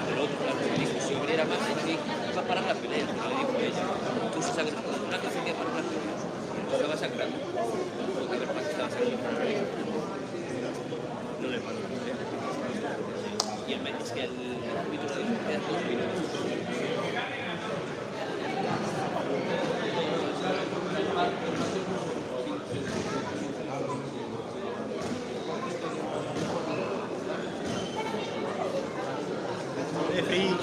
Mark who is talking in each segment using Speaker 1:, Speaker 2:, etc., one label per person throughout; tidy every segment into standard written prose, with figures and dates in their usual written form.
Speaker 1: El otro, claro, le dijo, si abriera más, iba a parar la pelea, le dijo a ella. Tú se sangras una que se queda para la pelea. Estaba sangrando. Tuvo que ver más que estaba sangrando. No le paró la pelea. Y el es que el árbitro le dijo que era 2 minutos.
Speaker 2: De frío.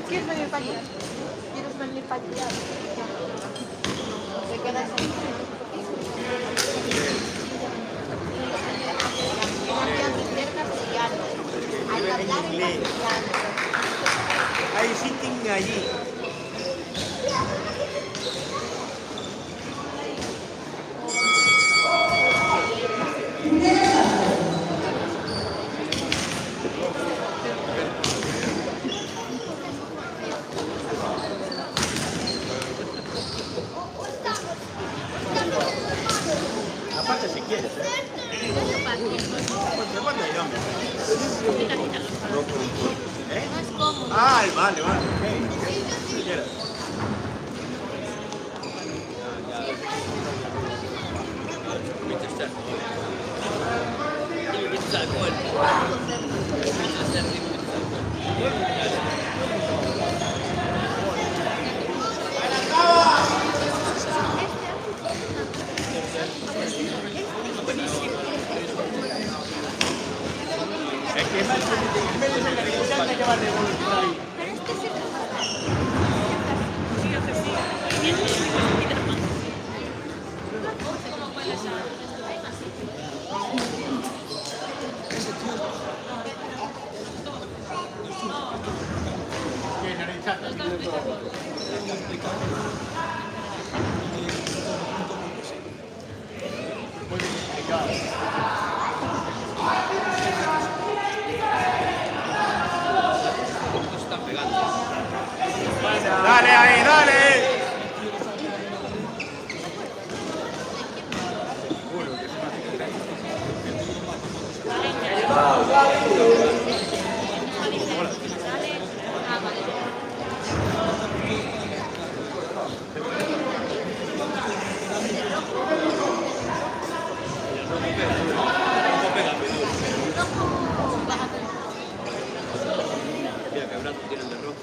Speaker 3: ¿Quieres venir para allá? ¿Quieres venir para allá? ¿Te quedas aquí? Hay que aprender castellano. Hay que hablar en castellano.
Speaker 2: Hay sitting allí. Aparte si quieres, ¿eh? ¿Cuánto hay hambre? ¿Eh?
Speaker 3: No es cómodo.
Speaker 2: Ah, vale, vale. Ok. Si quieres. Es que más en vez de ser la discusión hay que llevar de voluntad.
Speaker 3: Pero este sí
Speaker 2: Muy bien explicado.
Speaker 1: Están pegando.
Speaker 2: Dale ahí, dale.
Speaker 1: Mira que abrazo tienen de rojo.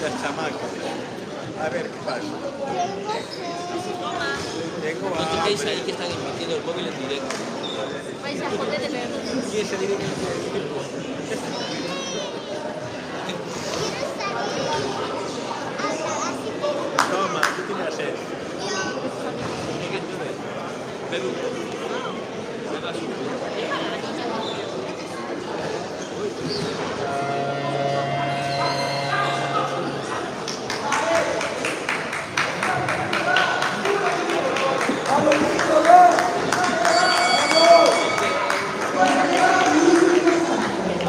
Speaker 2: Las chamacas. A ver qué pasa. Tengo
Speaker 1: ¿No
Speaker 2: hambre.
Speaker 1: fijáis ahí que están emitiendo el móvil en directo?
Speaker 3: Vais a joder el
Speaker 2: ¿Y ese directo? Toma, tú tienes sed.
Speaker 1: Bebu. Bebas un poco.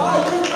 Speaker 4: ¡Vamos!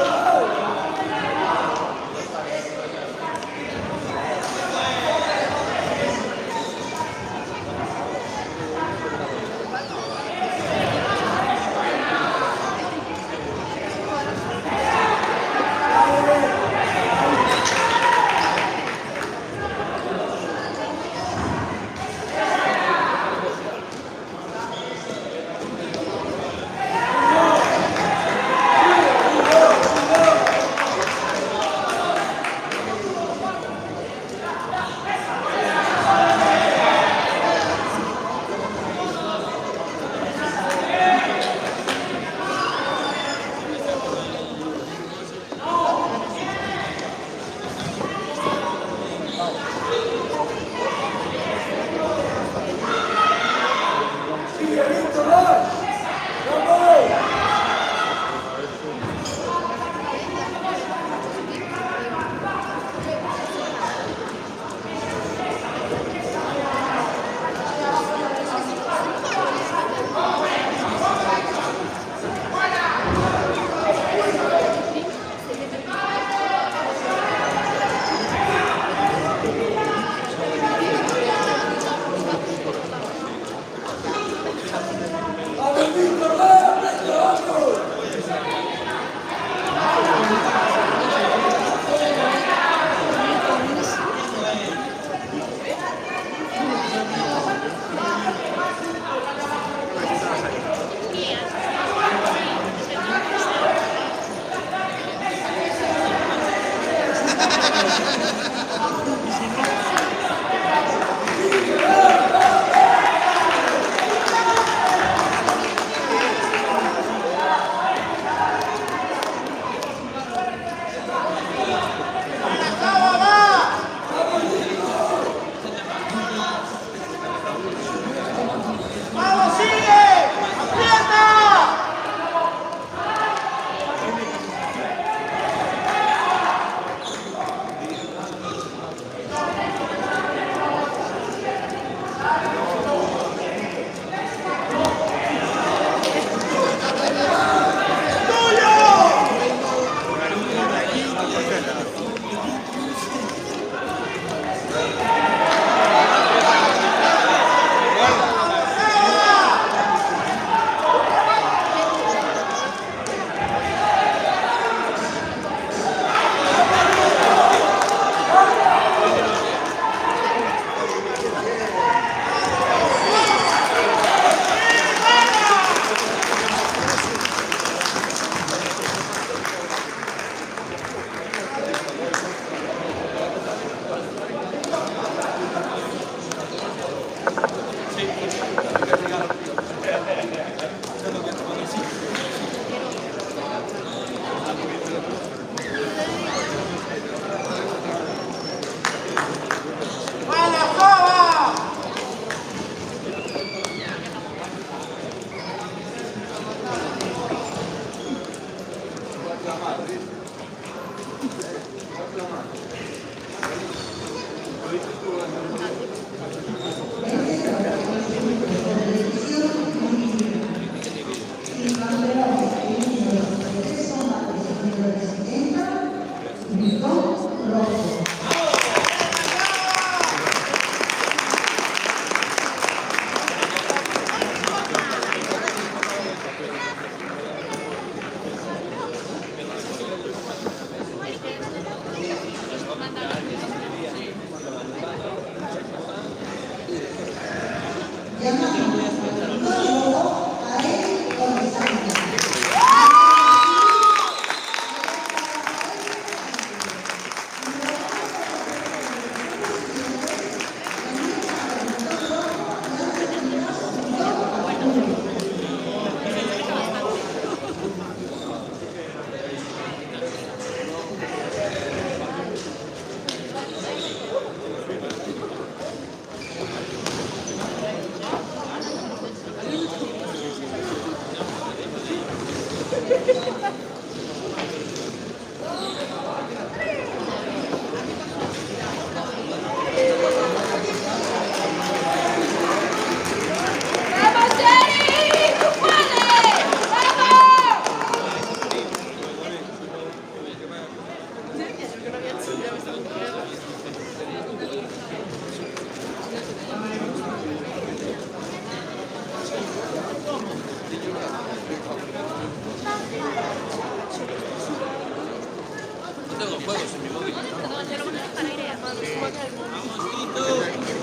Speaker 1: Tengo juegos en mi móvil.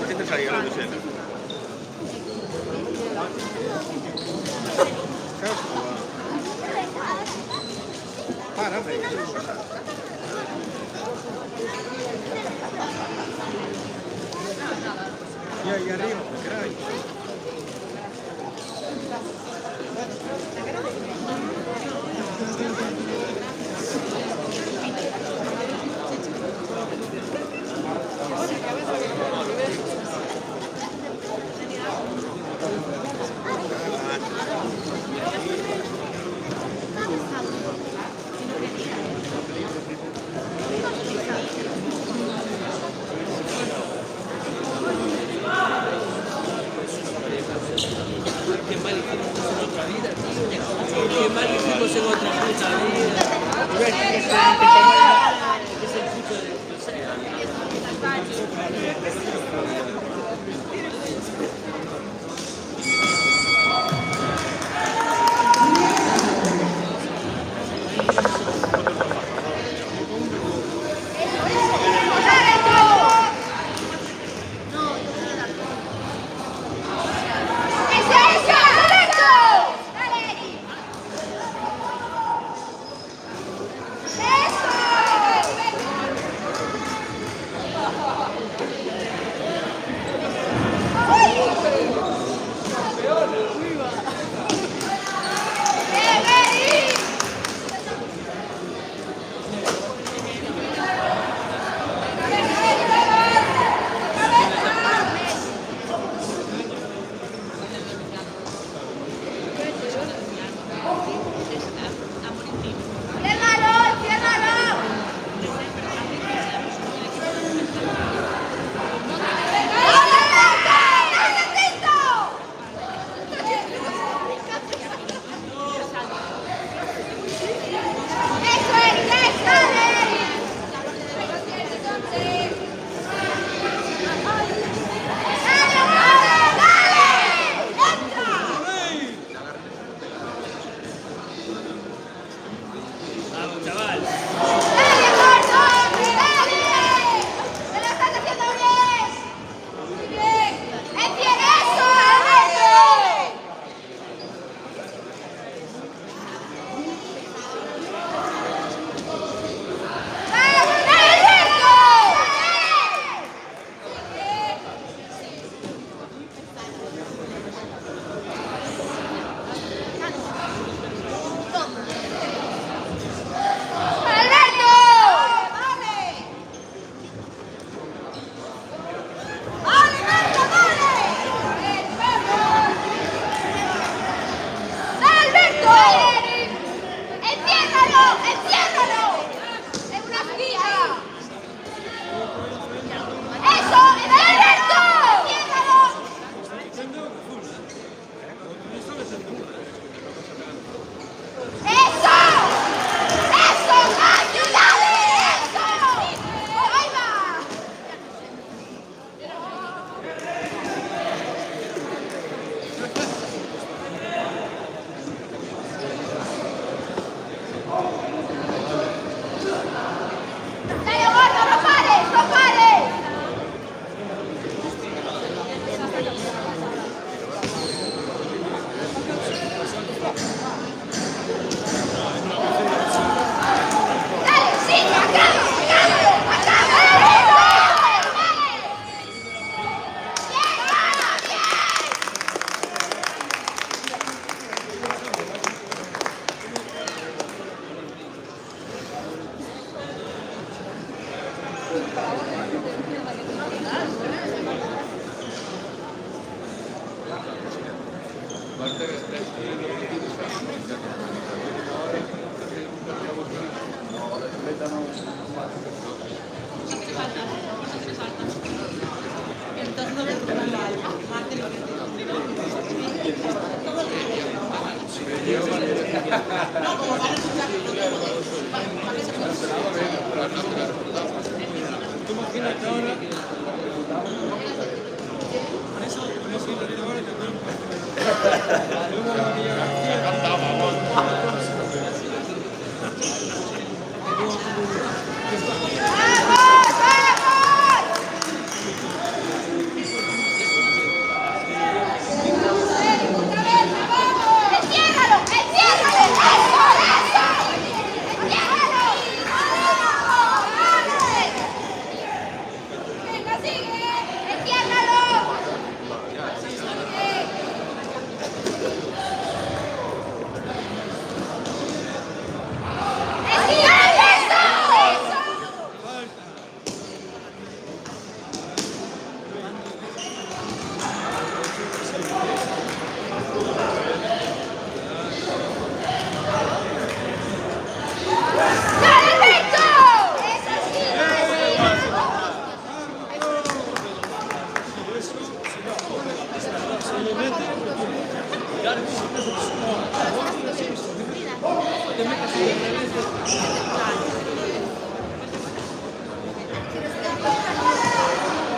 Speaker 4: ¿Qué te salía la Luciana? Para, y ahí arriba, caray.
Speaker 1: Qué mal hicimos en otra vida, tío. Qué mal hicimos en otra puta vida.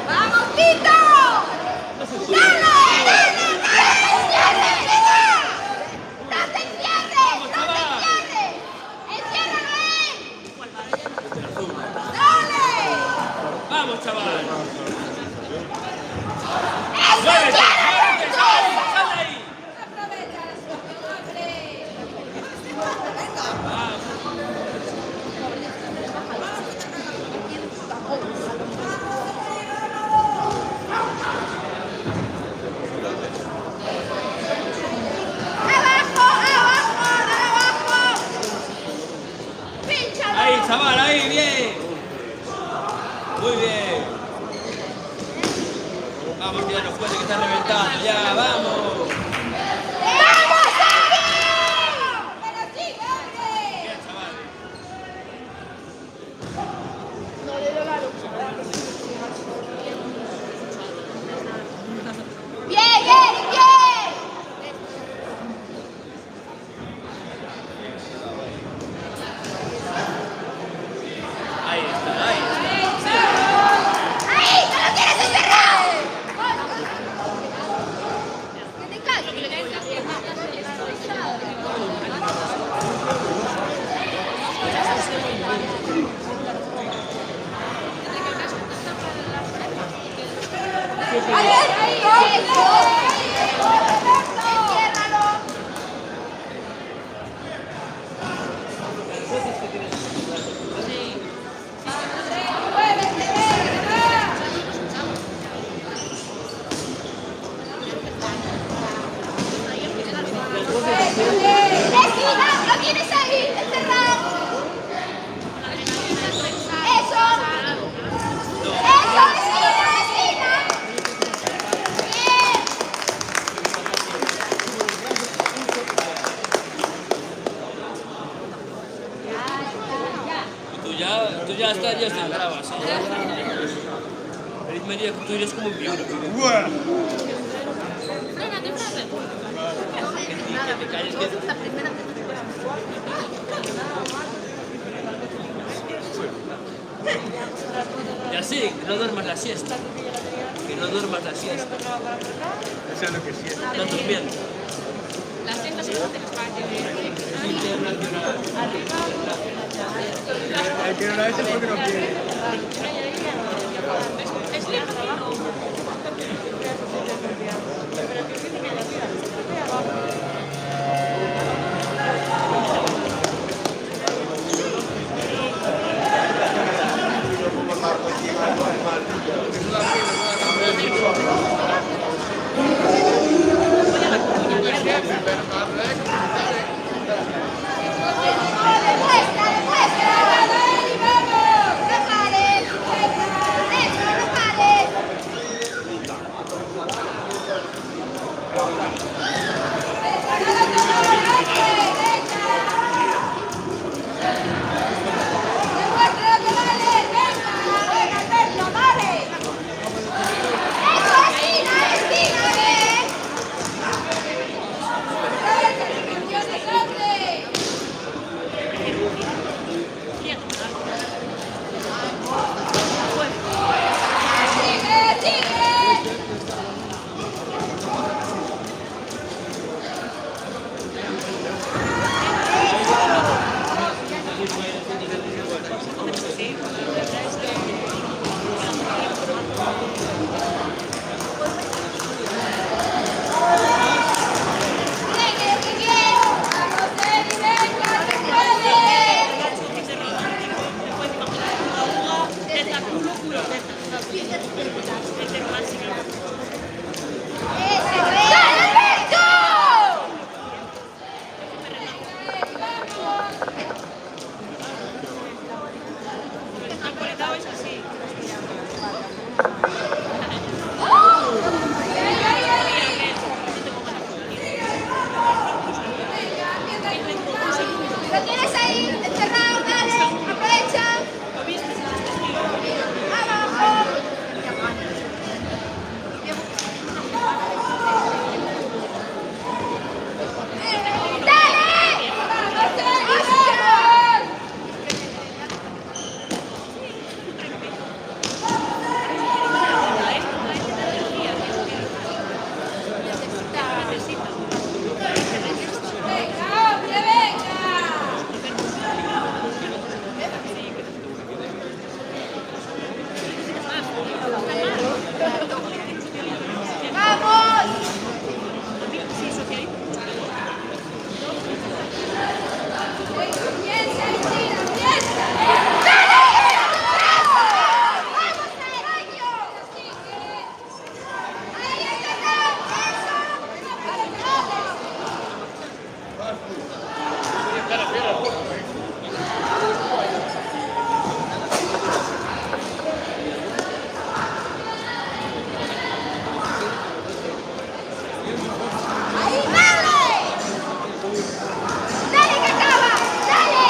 Speaker 3: ¡Vamos, Tito! ¡Dale! ¡Date cierre! ¡Enciérralo él! ¡Dale!
Speaker 1: ¡Vamos, chaval!
Speaker 3: ¡Eso, cierre!
Speaker 1: ¡Sal de ahí!
Speaker 3: ¡Aprovecha la situación, hombre! ¡Abajo! ¡Pínchalo!
Speaker 1: Ahí, chaval, ahí, bien. Muy bien. Vamos, que ya no puede, que está reventando. Ya, vamos.
Speaker 3: ¡Vamos, Sergio! ¡Pero sigue, hombre!
Speaker 1: Bien, chaval.
Speaker 3: ¡Bien, bien, bien!
Speaker 1: Ahí está, ahí.
Speaker 3: ¡Ahí! ¡No lo tienes encerrado! ¡Que te calles! ¡Ahí! ¡Ahí! ¡Enciérralo! ¡Muévete, ¡Esquina! ¡Lo tienes ahí! ¡Encerrado! ¡Eso! ¡Eso! ¡Esquina! ¡Bien!
Speaker 1: Tú ya estás brava, ¿sí? Eres María, tú eres como un biólogo. Que te calles, que... Y así, que no duermas la siesta. Que no duermas la siesta.
Speaker 4: Eso es lo que siento.
Speaker 1: ¿Estás durmiendo?
Speaker 5: Las tiendas internacional.
Speaker 4: El que no la hace es porque no quiere.
Speaker 5: Es lindo.
Speaker 3: ¡Demuestra! ¡Vamos! ¡No pares! ¿Lo tienes ahí? Encerrado, dale, aprovecha. Abajo. ¡Dale! ¡Vamos! ¡Venga, hombre, venga! ¡Vamos! ¡Piensa, Cristina, piensa! ¡Dale! ¡Eso! ¡Vamos, Sergio! ¡Ahí está! ¡Eso! ¡Ahí, dale! ¡Dale, que acaba! ¡Dale!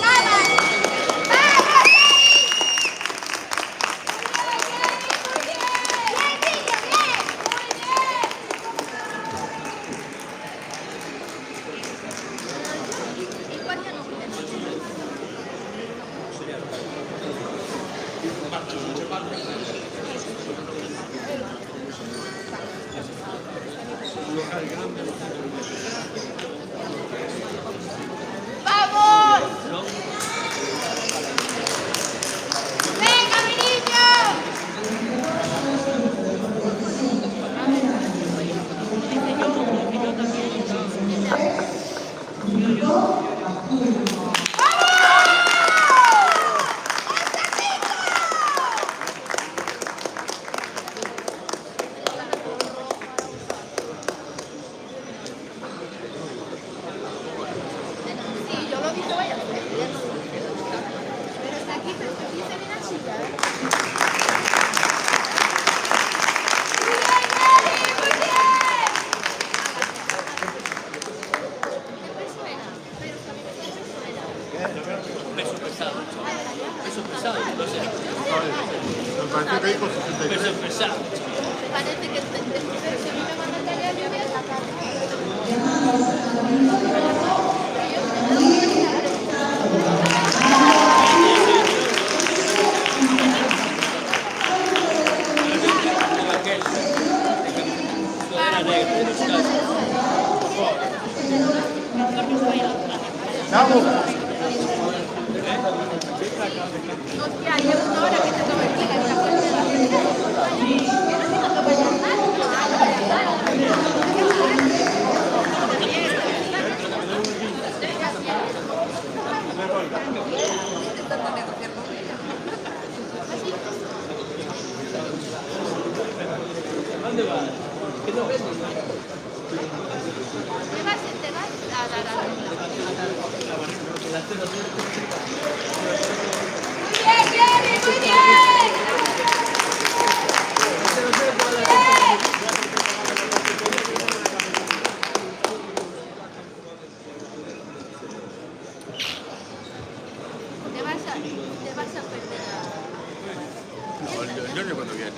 Speaker 3: ¡Acaba! ¡Vamos, Bien, niño, bien. Igual que no. ¡Vamos! ¡Venga, mi niño! Sí, yo lo vi que vaya a hacer. Pero está aquí, pero está aquí, se viene a chillar. ¡Muy bien, Nelly! ¡Muy bien! ¿Qué peso era? Pero también ¿qué peso era?
Speaker 1: Peso pesado. Peso pesado, no sé.
Speaker 4: Me parece que hay con 63.
Speaker 1: Peso pesado.
Speaker 3: Parece que pero si a mí me mandan callar, yo voy a sacar.
Speaker 1: Sudadera negra,
Speaker 4: ¡Vamos!
Speaker 3: Hostia, llevo una hora que te tomo el día, la puerta de la
Speaker 1: ¿Dónde vas? ¿Qué no ves?
Speaker 3: te vas a dar a Muy bien, Jerry, muy bien. Te vas a perder.
Speaker 4: El Giorgio cuando viene.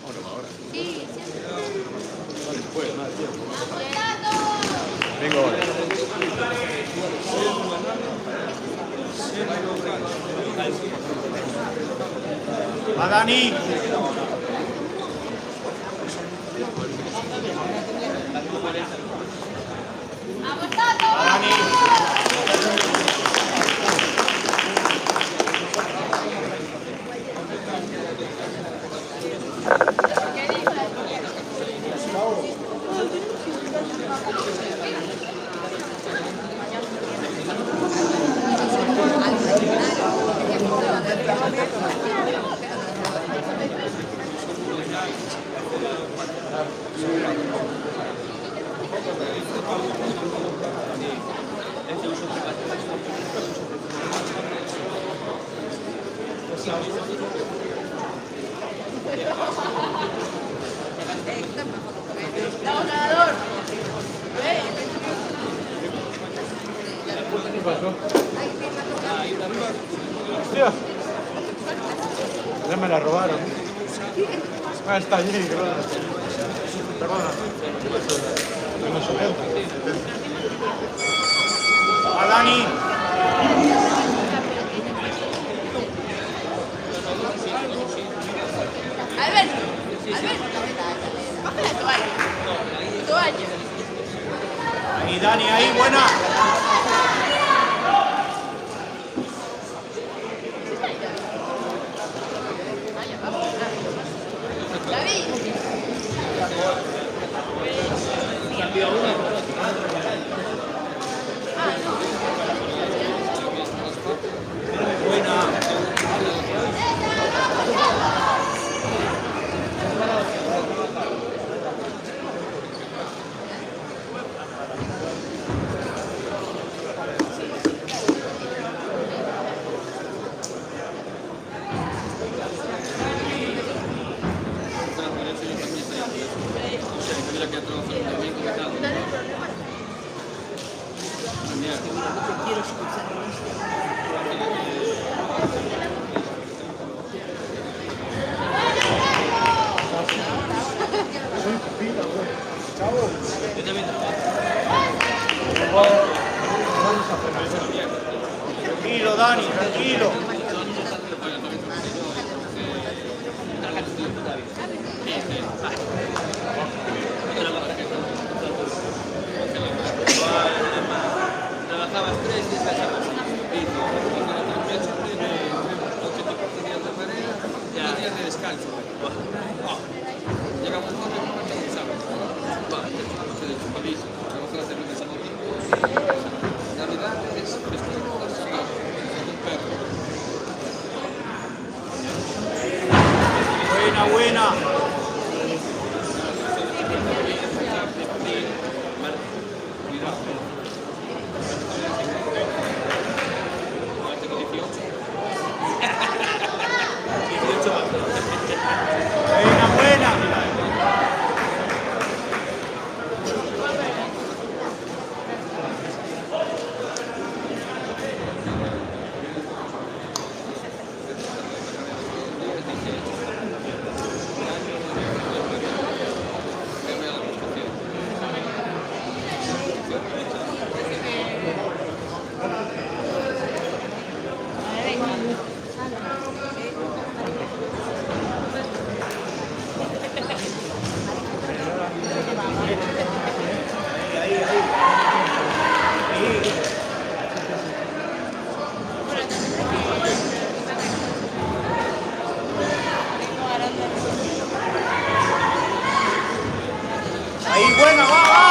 Speaker 4: Ahora.
Speaker 3: Sí, siempre.
Speaker 4: Después, más tiempo.
Speaker 3: ¡Cuidado!
Speaker 4: Vengo ahora. ¡Va, Dani!
Speaker 3: ¡Vamos, Tato!
Speaker 4: ¡Va, Dani!
Speaker 1: es de uso privado.
Speaker 3: ¡Vamos, ganador!
Speaker 4: ¿Qué pasó? Hostia. Ya me la robaron. Ah, está allí, claro. Perdona. Menos 70.
Speaker 2: ¡Va, Dani!
Speaker 3: Albert, coge la toalla. Toalla.
Speaker 2: Ahí, Dani, ahí, buena.
Speaker 3: David.
Speaker 2: Tranquilo, Dani, tranquilo.
Speaker 1: Trabajabas 3 y descansabas 5. Ya. 2 días de descanso. Llegamos a un punto que no sábado. Se despaviza. Vamos a hacer lo que Navidad es festivo un perro.
Speaker 2: Buena, buena. Buena, buena. Ahí, buena, va, va.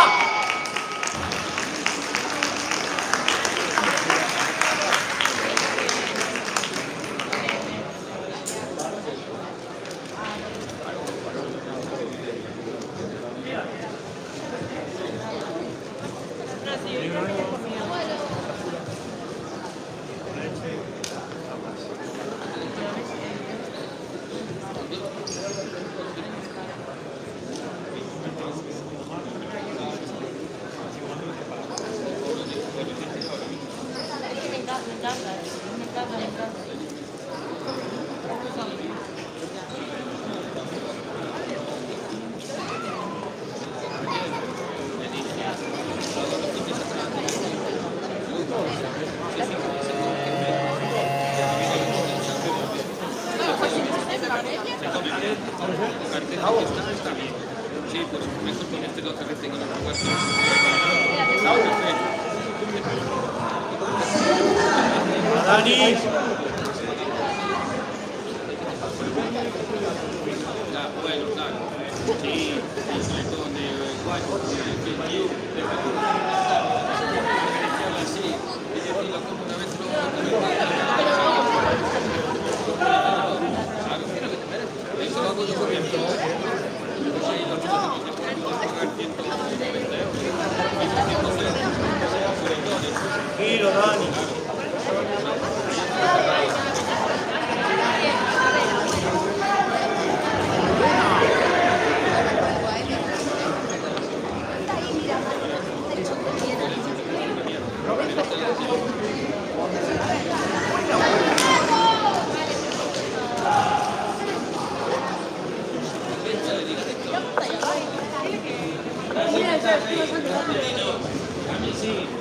Speaker 1: Está bien. Sí, pues mejor con este lo que tengo en la puerta.
Speaker 2: Dani.
Speaker 1: Ya, bueno, claro. Sí, donde así, y decirlo como una vez eso lo hago yo con esto. Sí, los chicos que pagar 190 euros.
Speaker 2: Tranquilo, Dani.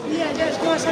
Speaker 3: Mira, ya es que vas a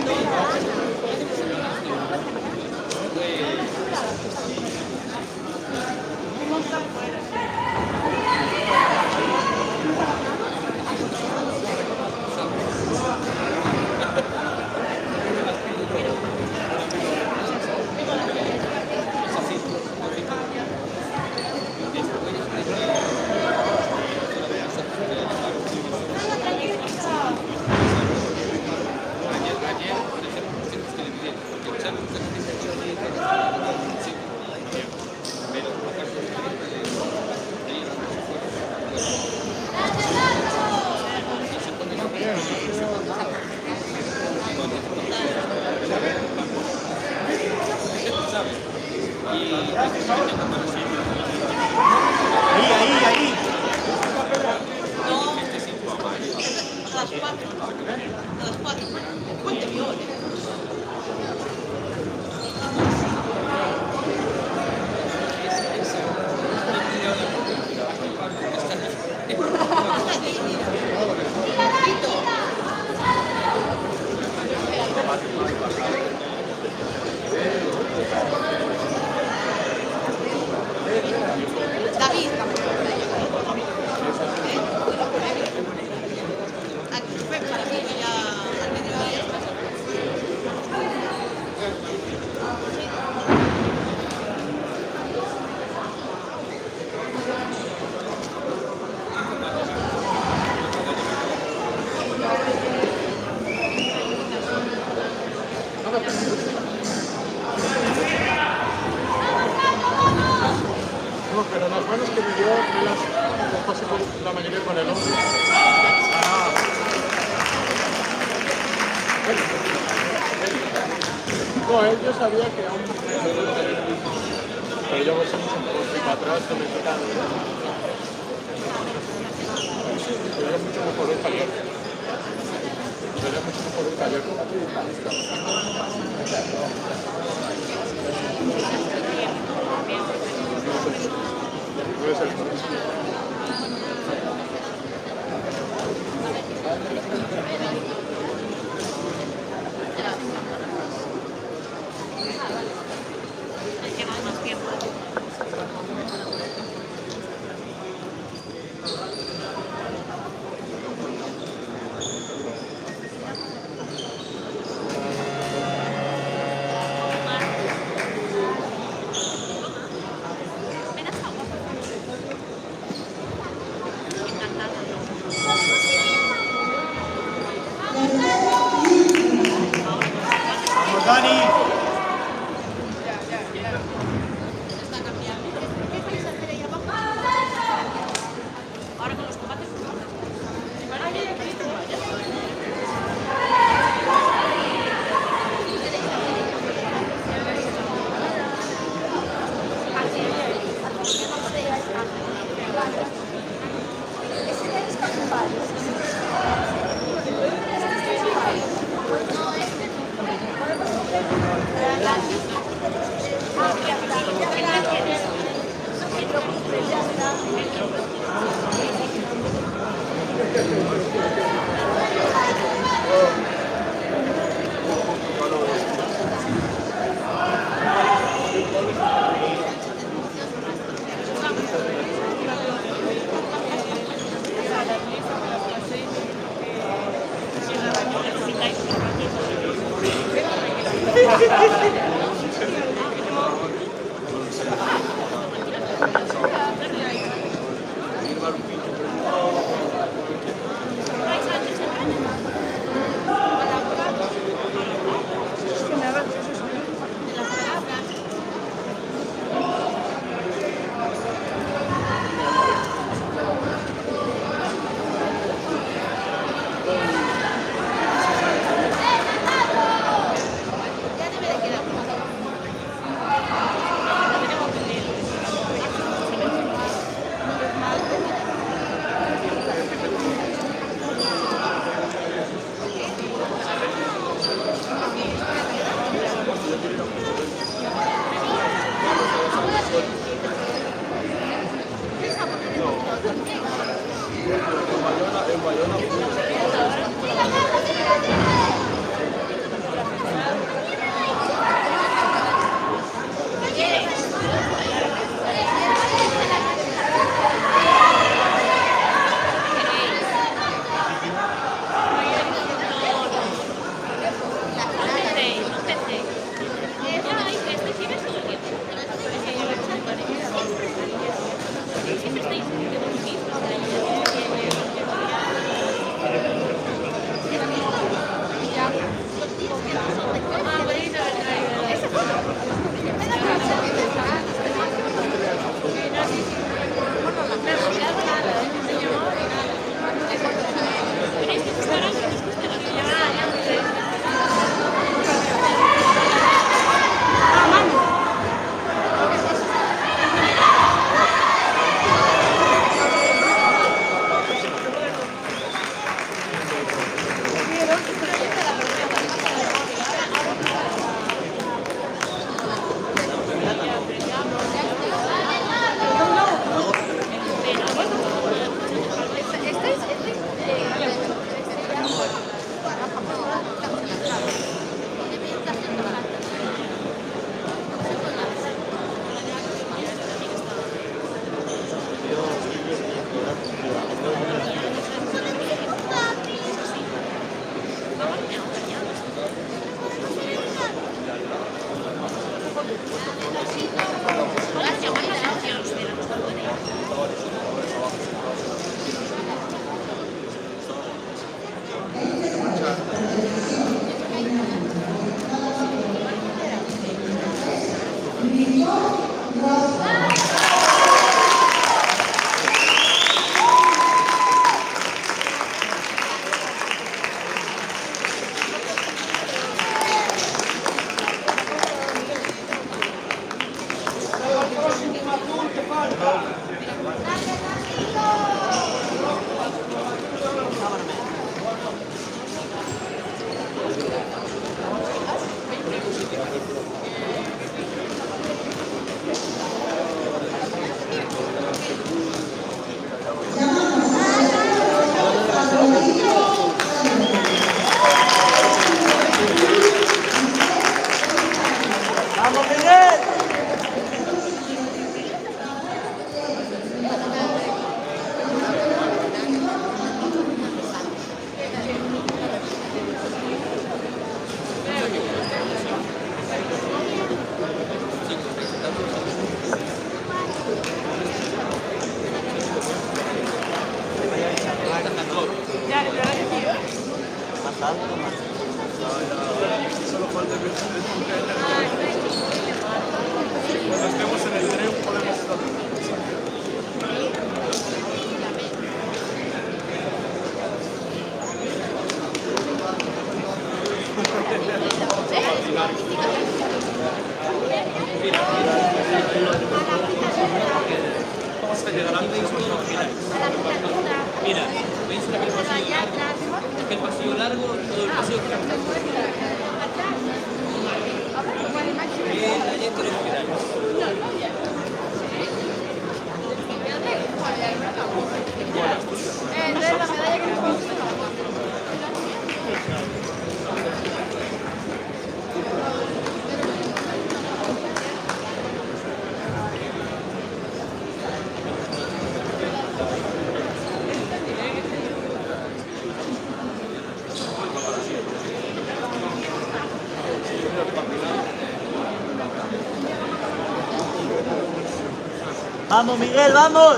Speaker 2: Ahí.
Speaker 3: David, para mí que ya al mediodía
Speaker 4: No, pero las manos que me dio, me las pasé por la mayoría con el hombre. No, yo sabía que aún pero yo voy mucho para atrás con el tocado. Pero era mucho mejor el taller. Era mucho mejor el taller. Puede ser.
Speaker 5: más tiempo.
Speaker 2: Vamos, Dani.
Speaker 5: Ahora con los tomates.
Speaker 1: Mira, ¿veis aquel pasillo largo? Aquel pasillo largo, todo el pasillo bien, allí tenemos que dar.
Speaker 3: Entonces la medalla que nos vamos a dar.
Speaker 2: ¡Vamos, Miguel, vamos!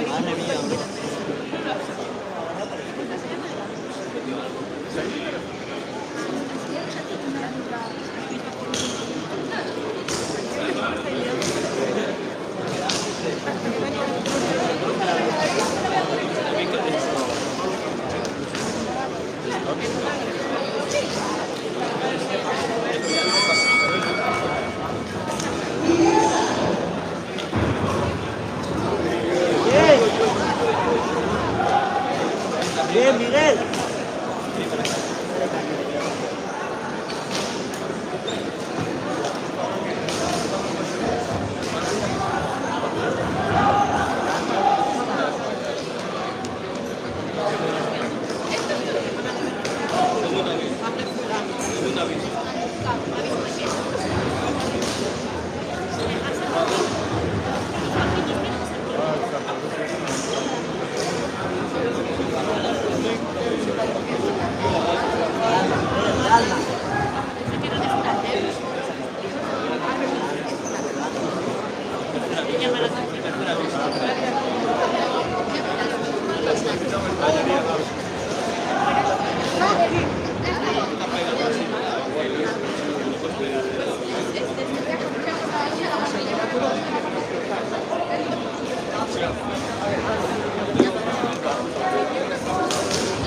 Speaker 2: Madre mía. Bien, Miguel.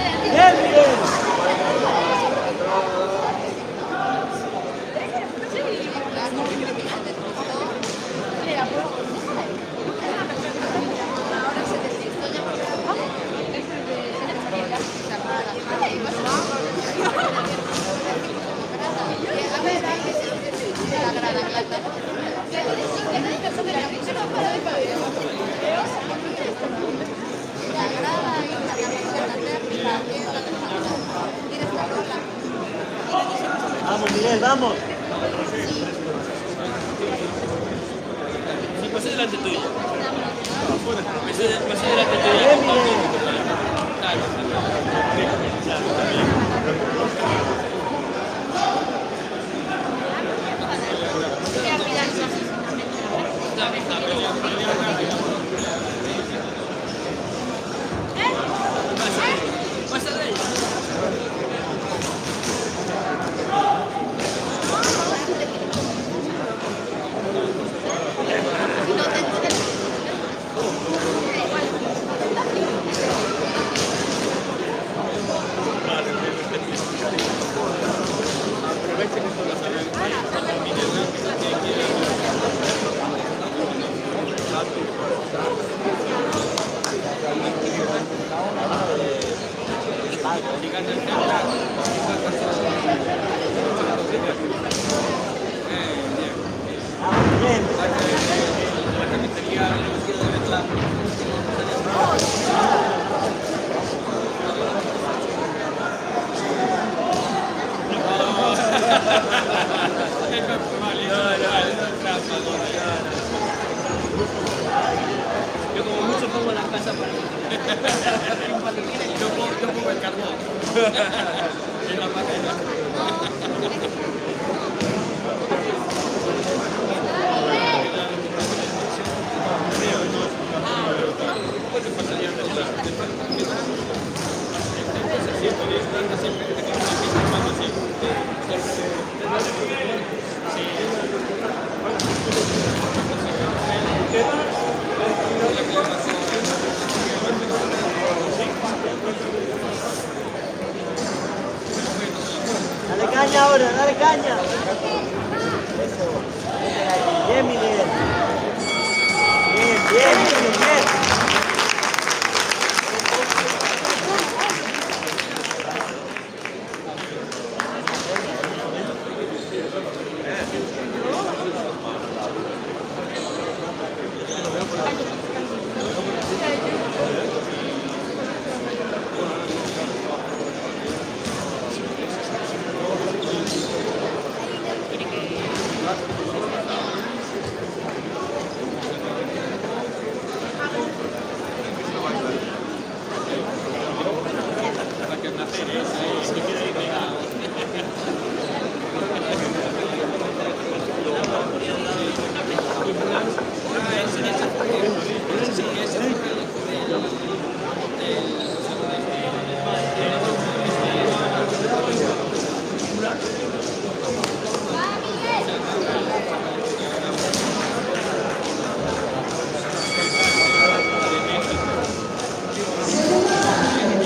Speaker 2: Bien, Miguel. Vamos, Miguel, vamos.
Speaker 1: Sí, pasé delante tuyo. Pasé delante tuyo.
Speaker 2: Bien, Miguel. Yo como mucho pongo la casa para yo pongo el carbón. En la madera.
Speaker 6: Dale caña ahora, dale caña. Eso. Bien, Miguel. Bien, Miguel, bien.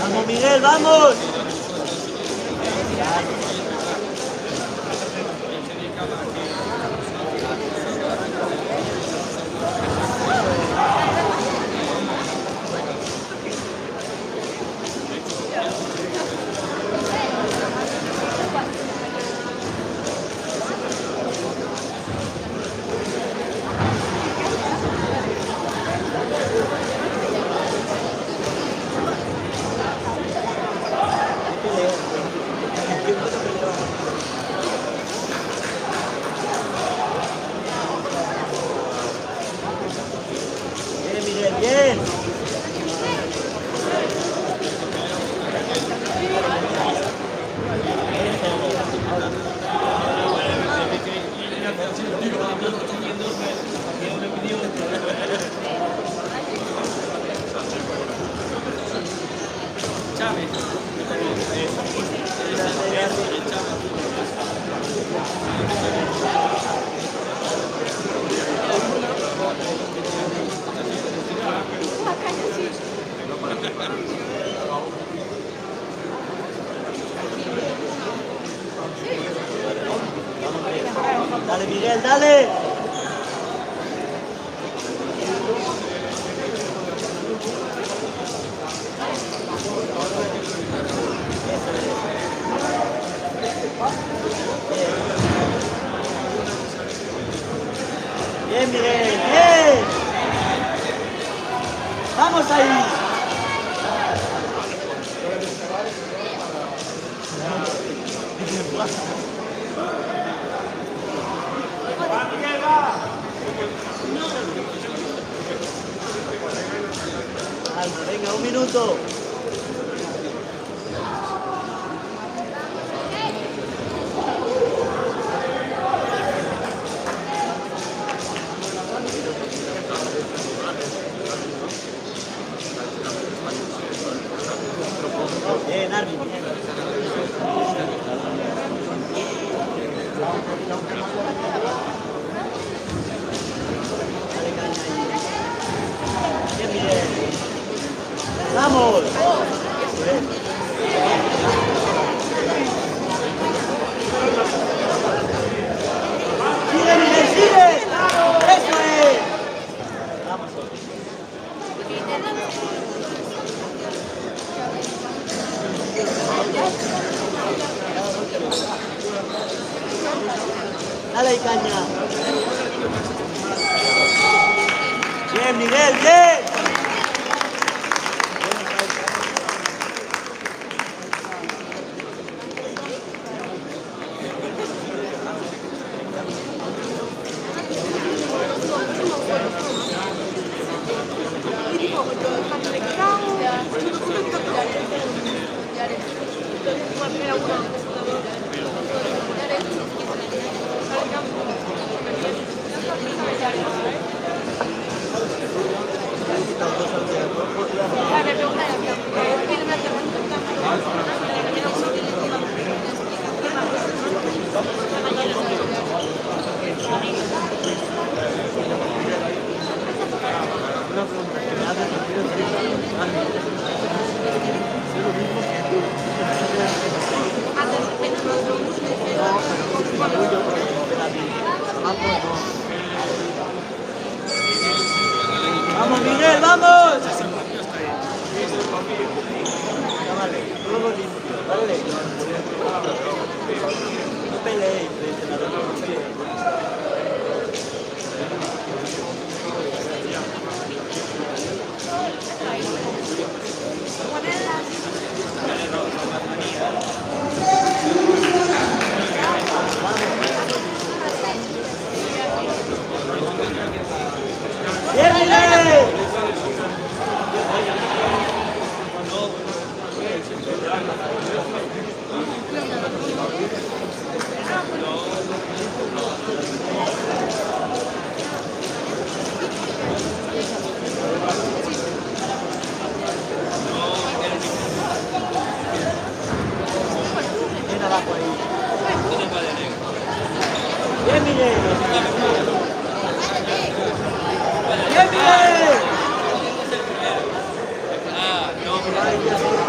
Speaker 6: Vamos, Miguel, vamos. Bien, Miguel, bien. Dale, Miguel, dale. Bien, Miguel, bien. Vamos ahí. Venga, un minuto. Bien, Armin. Bien, Miguel. ¡Vamos! ¡Sigue, Miguel, sigue! ¡Eso es! Vamos. Dale ahí, caña. Bien, Miguel, bien. abajo ahí.
Speaker 1: ¿Dónde va de negro?
Speaker 6: ¡Gemini! ¡Gemini!
Speaker 1: Ah, no,
Speaker 6: Ay, Dios mío,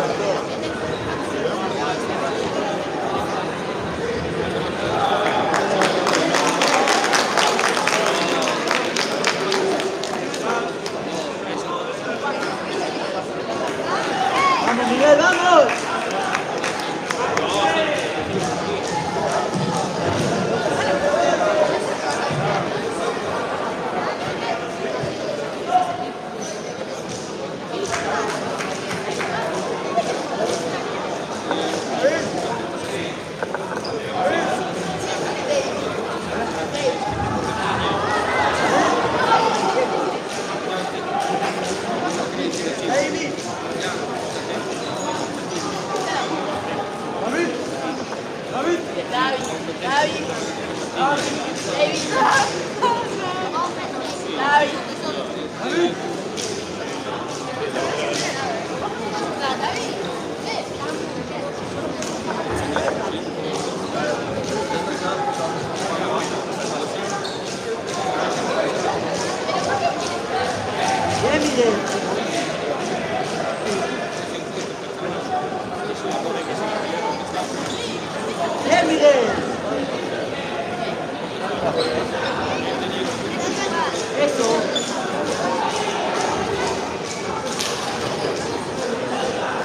Speaker 6: ¡vamos, Miguel, vamos!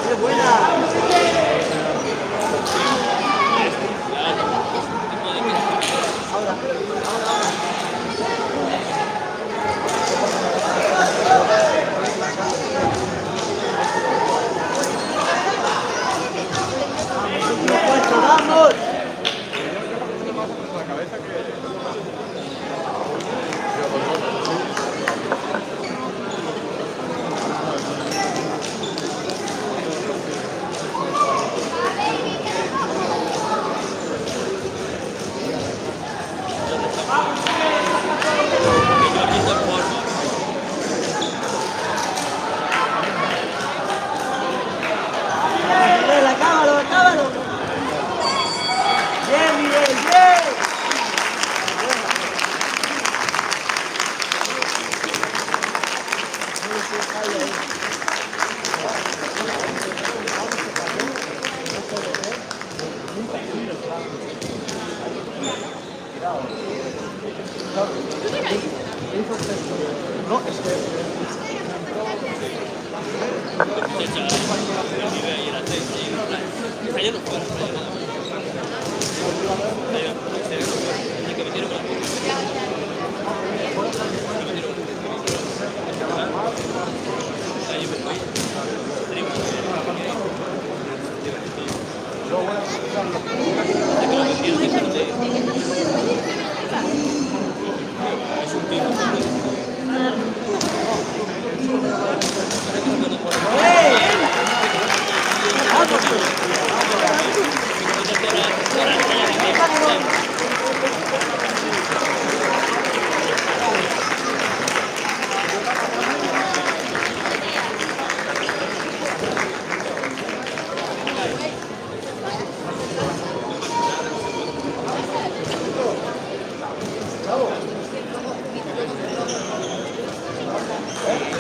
Speaker 6: ¡Qué buena! ¡Último puesto, vamos! Miguel, acábalo, acábalo. Bien, Miguel, bien. No, es
Speaker 1: Cayendo fuera. Que metieron con la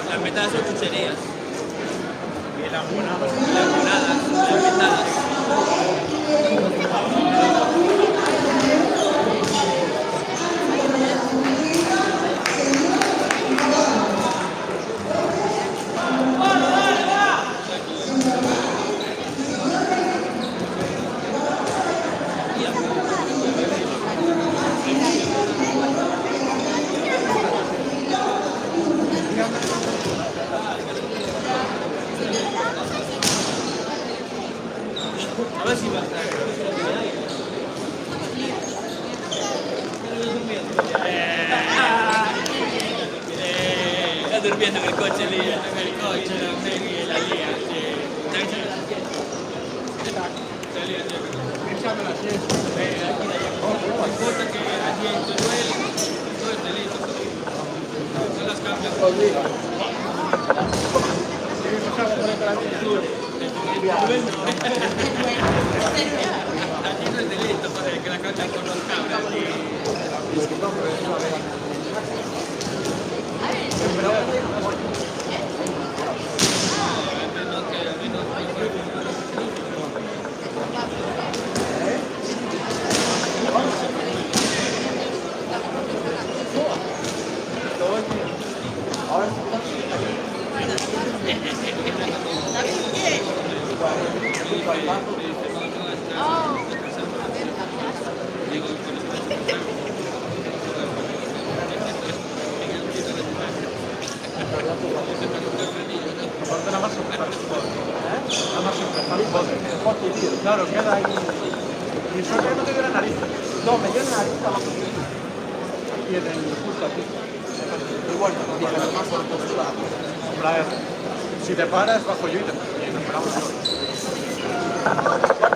Speaker 1: Las metadas son chucherías. Y las monadas, las metadas. A ver si va a estar. Está durmiendo en el coche, Lía. En el coche, la Lía.
Speaker 2: Pensando la siesta. No importa que asiento duele, todo es delito. No las cambias. que la cachan con los cabras y...
Speaker 4: Claro, queda ahí. Y suerte que no te dio la nariz.
Speaker 6: No, me dio nariz abajo.
Speaker 4: Y en el justo aquí.
Speaker 6: Igual, no, más por todos lados.
Speaker 4: Hombre, si te paras, bajo yo y te esperamos todos.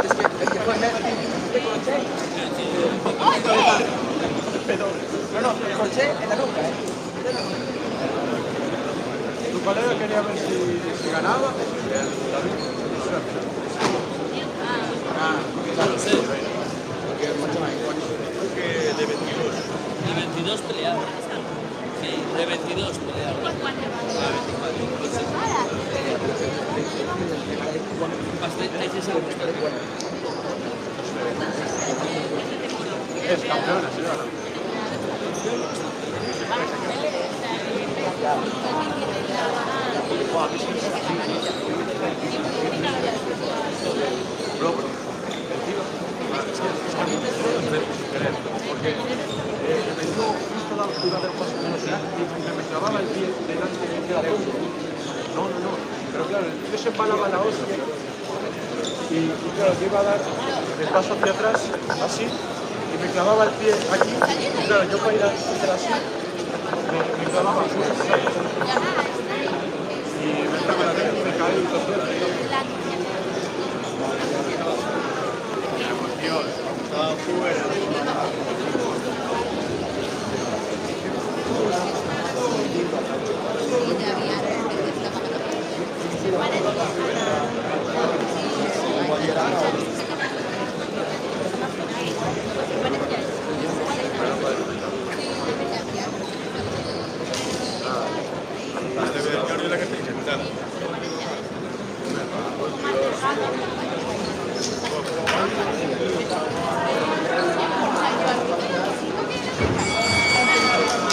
Speaker 6: Es que el que fue Messi, ¿te conocí? No, el coche en la nuca,
Speaker 4: Tu colega quería ver si ganaba. David.
Speaker 2: De 22.
Speaker 1: De 22 peleados. Sí, de 22 peleados.
Speaker 4: Es campeona, sí, ahora. Porque me dio justo la altura del paso de velocidad y me clavaba el pie delante de uno. No. Pero claro, el pie se empalaba la hostia y claro, yo iba a dar el paso hacia atrás, así, y me clavaba el pie aquí. Y claro, yo para ir a hacer así, me clavaba así. Y me entraba la tele y me caí y todo.
Speaker 2: Estaba fuera.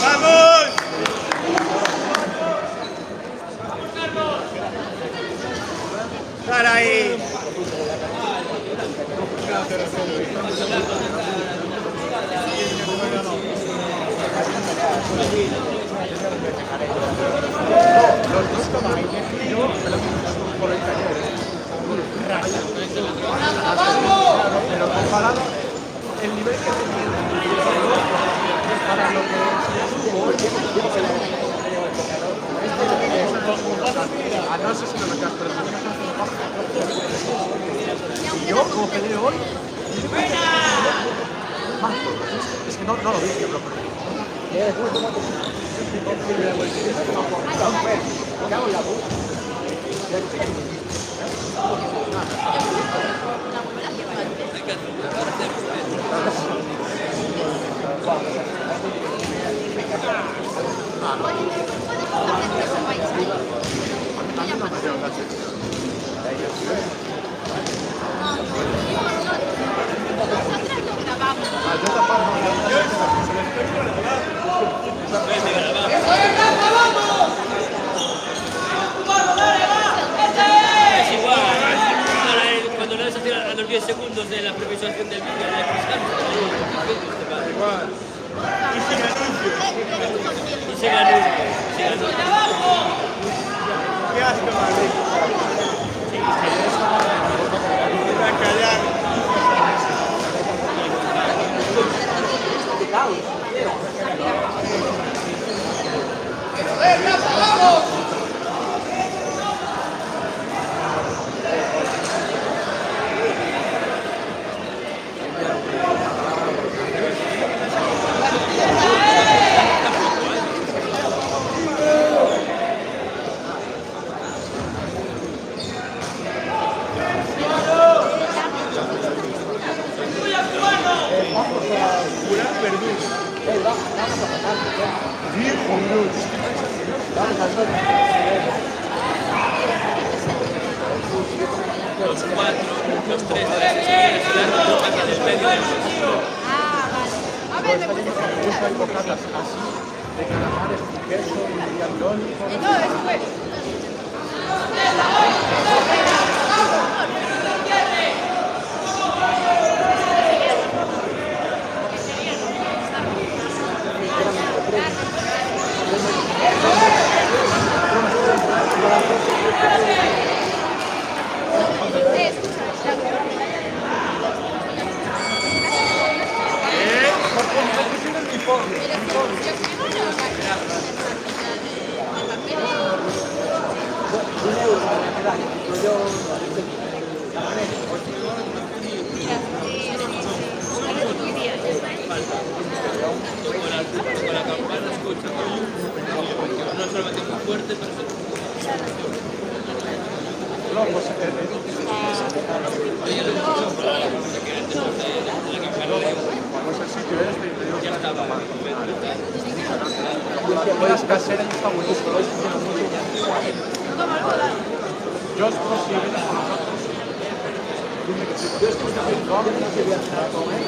Speaker 2: ¡Vamos! ¡Caray!
Speaker 4: Los dos tomaron y yo me lo puse por el taller. Pero comparado el nivel que tenía para lo que no sé si lo metas, pero yo como peleé hoy es que no lo dije, pero
Speaker 1: Es igual. Cuando le das a los 10 segundos de la previsualización del vídeo, le das
Speaker 2: Igual.
Speaker 1: y se ganó.
Speaker 2: ¡Qué asco, Madrid! Voy a callar.
Speaker 4: vamos a curar verduras. Vamos a pasar. Hijo mío. Vamos a hacer.
Speaker 2: Los 4, los 3 de las esquinas, los pasan del medio del sentido.
Speaker 3: Ah, vale. A ver, me gusta.
Speaker 4: Me gusta ir bocatas así, de calamares con queso y algodón.
Speaker 3: No, es bueno.
Speaker 2: Con la campana escucha. No solamente muy fuerte, pero
Speaker 4: No, pues pues el sitio este y yo
Speaker 2: ya estaba.
Speaker 4: las caseras está buenísimo. Yo os si vienes con nosotros. Dime que sí. Yo estoy también no quería a comer.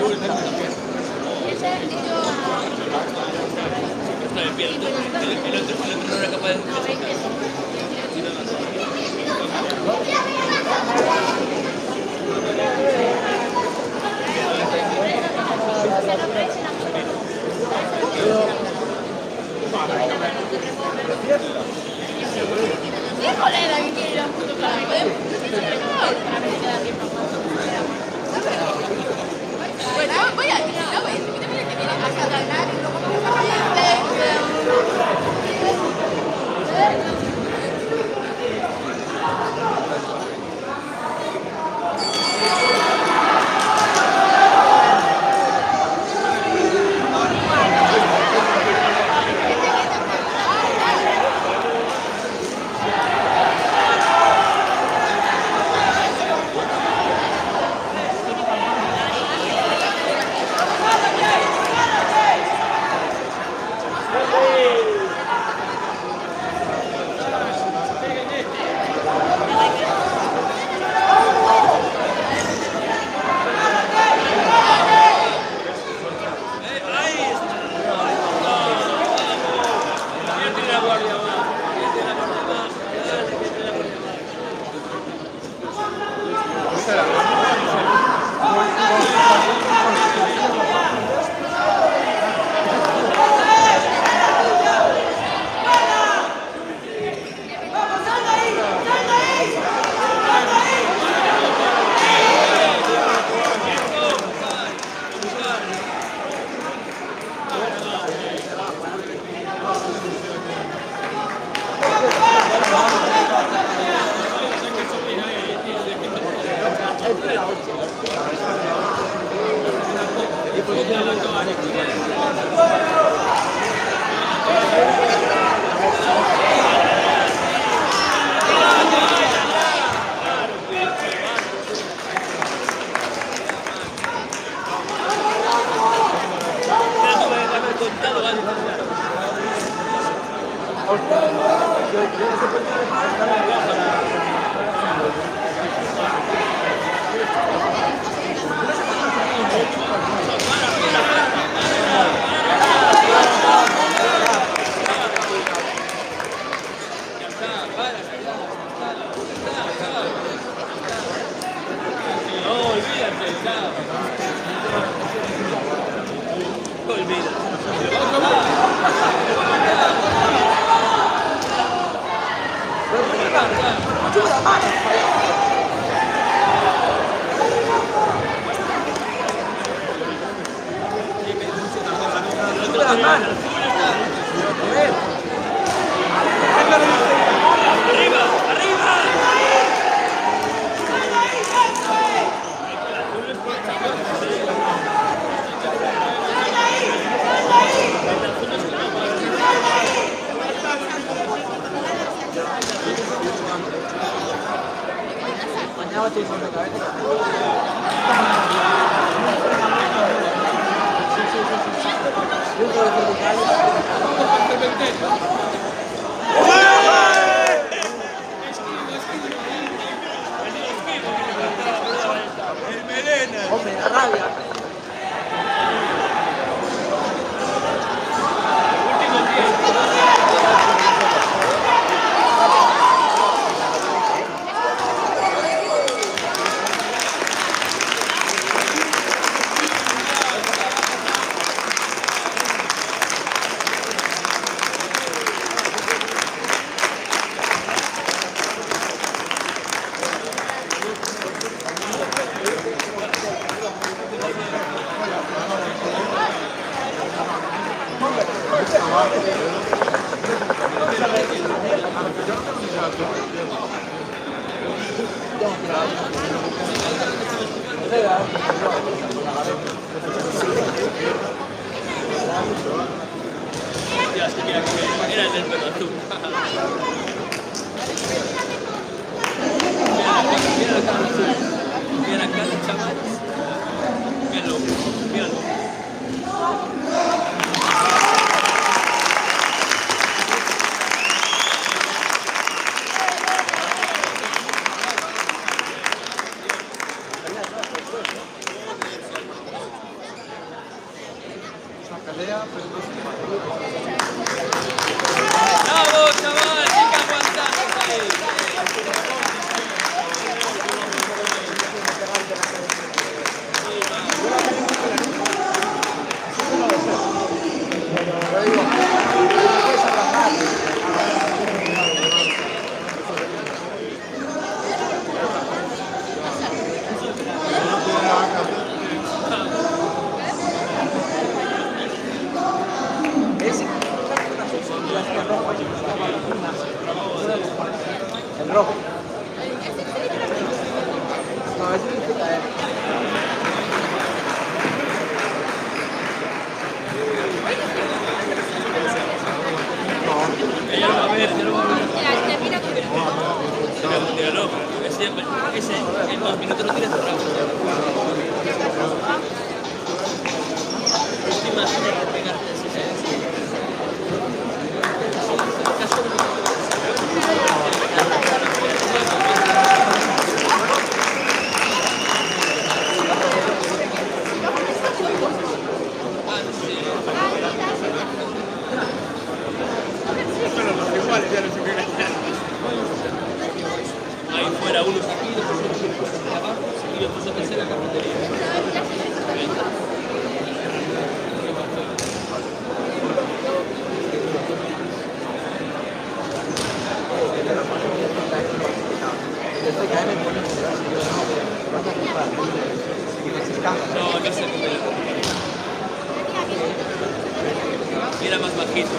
Speaker 3: Ese dicho
Speaker 1: Está de pie, el otro no era capaz de...
Speaker 3: híjole, la que quiere ir a puto carajo. Bueno, voy a ir, no voy a ir. Que viene a ganar y luego vamos a
Speaker 6: Hombre, la rabia.
Speaker 1: Era el del pelo azul. Mira acá los chavales. Míralo, míralo.
Speaker 4: rojo. No, ese sí se cae.
Speaker 1: Ella lo va a ver, ella lo va a ver.
Speaker 5: Mira, mira cómo viene.
Speaker 1: Pero no, ese en 2 minutos no tiene cerrado. ¿Te imaginas que pegarte ese? Ahí fuera uno seguido, abajo, seguido por esa tercera cafetería. No, no sé cómo era. Era más bajito,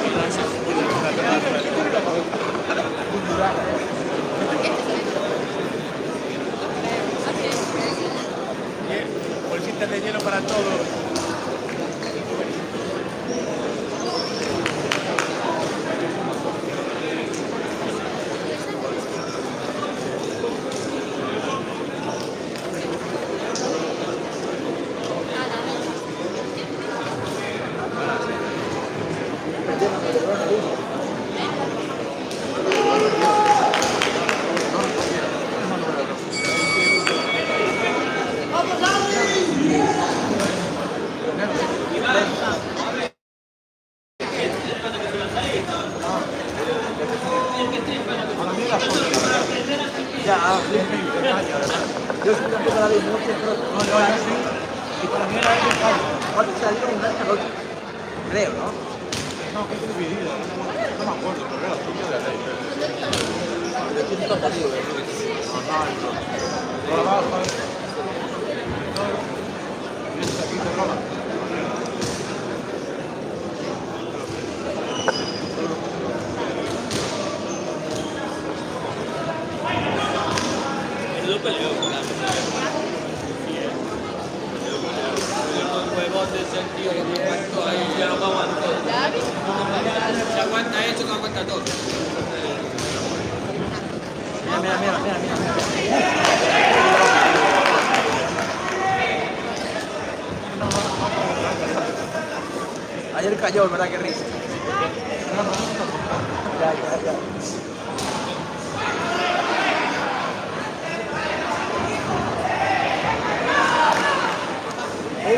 Speaker 2: Bolsitas de hielo para todos.
Speaker 4: Yo soy un poco la ley, no quiero, no, yo sí. Y para mí era el fallo. ¿Cuánto salieron un año al otro? Creo, ¿no? No, que es dividido. No me acuerdo, pero era tuyo de la ley. ¿De quién está salido? No, no, no. Aquí se roba.
Speaker 1: Menudo peleo,
Speaker 2: Los huevotes, el tío que me aguantó ahí, ya no me aguantó. Se aguanta eso, que aguanta todo.
Speaker 4: Mira. Ayer cayó, ¿verdad? Qué risa. Ya. Sí.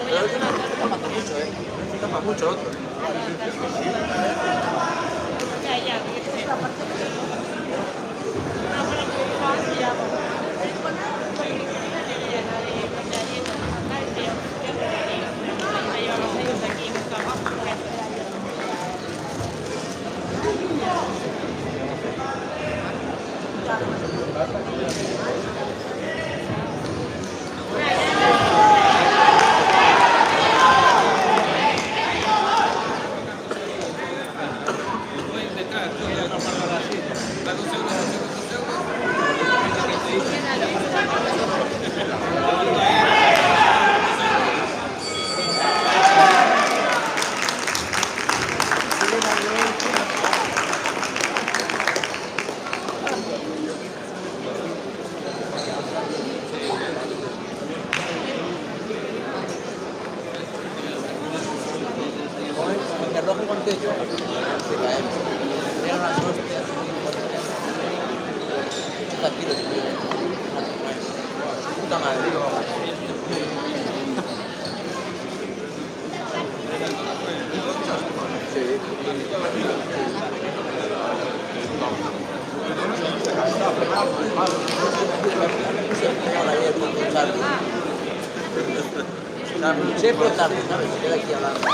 Speaker 4: Pero es que no tapa mucho, no tapa mucho otro.
Speaker 6: que rojo conté yo, se caemos. Era una hostia. 80 kilos, tío. Puta madre, digo. Siempre tarde, ¿sabes? Se queda aquí hablando.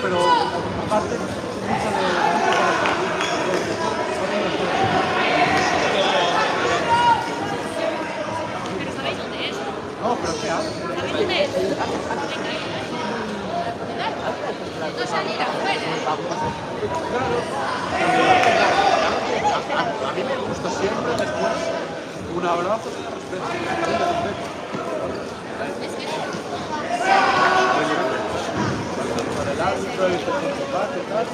Speaker 4: Pero aparte,
Speaker 5: ¿Pero sabéis dónde es?
Speaker 4: no, pero ¿qué hace?
Speaker 5: ¿Sabéis dónde es?
Speaker 3: No salir afuera.
Speaker 4: A mí me gusta siempre después un abrazo y un respeto. Para el árbitro y el combate, tal.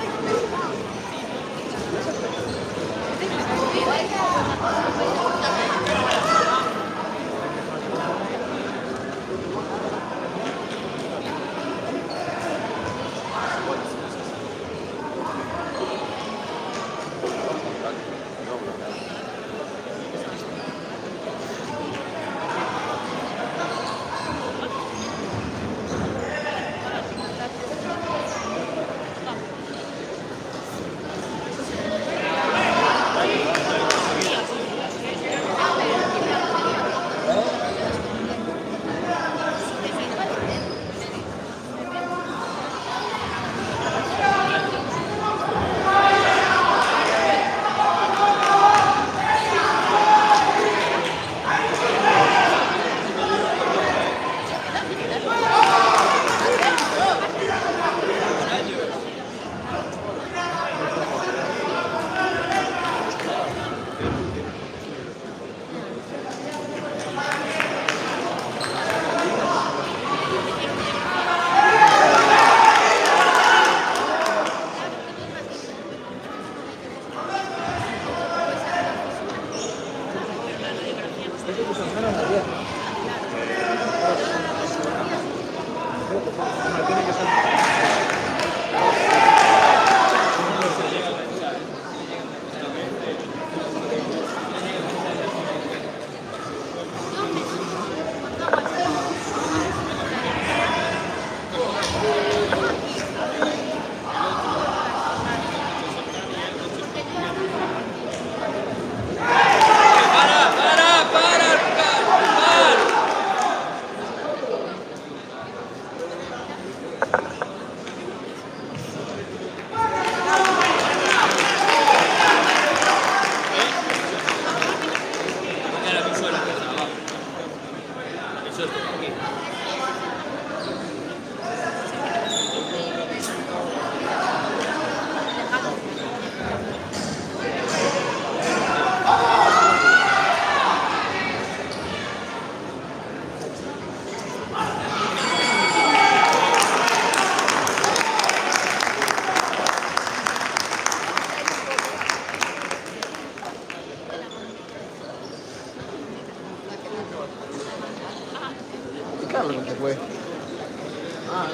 Speaker 4: Carlos se fue. Ah,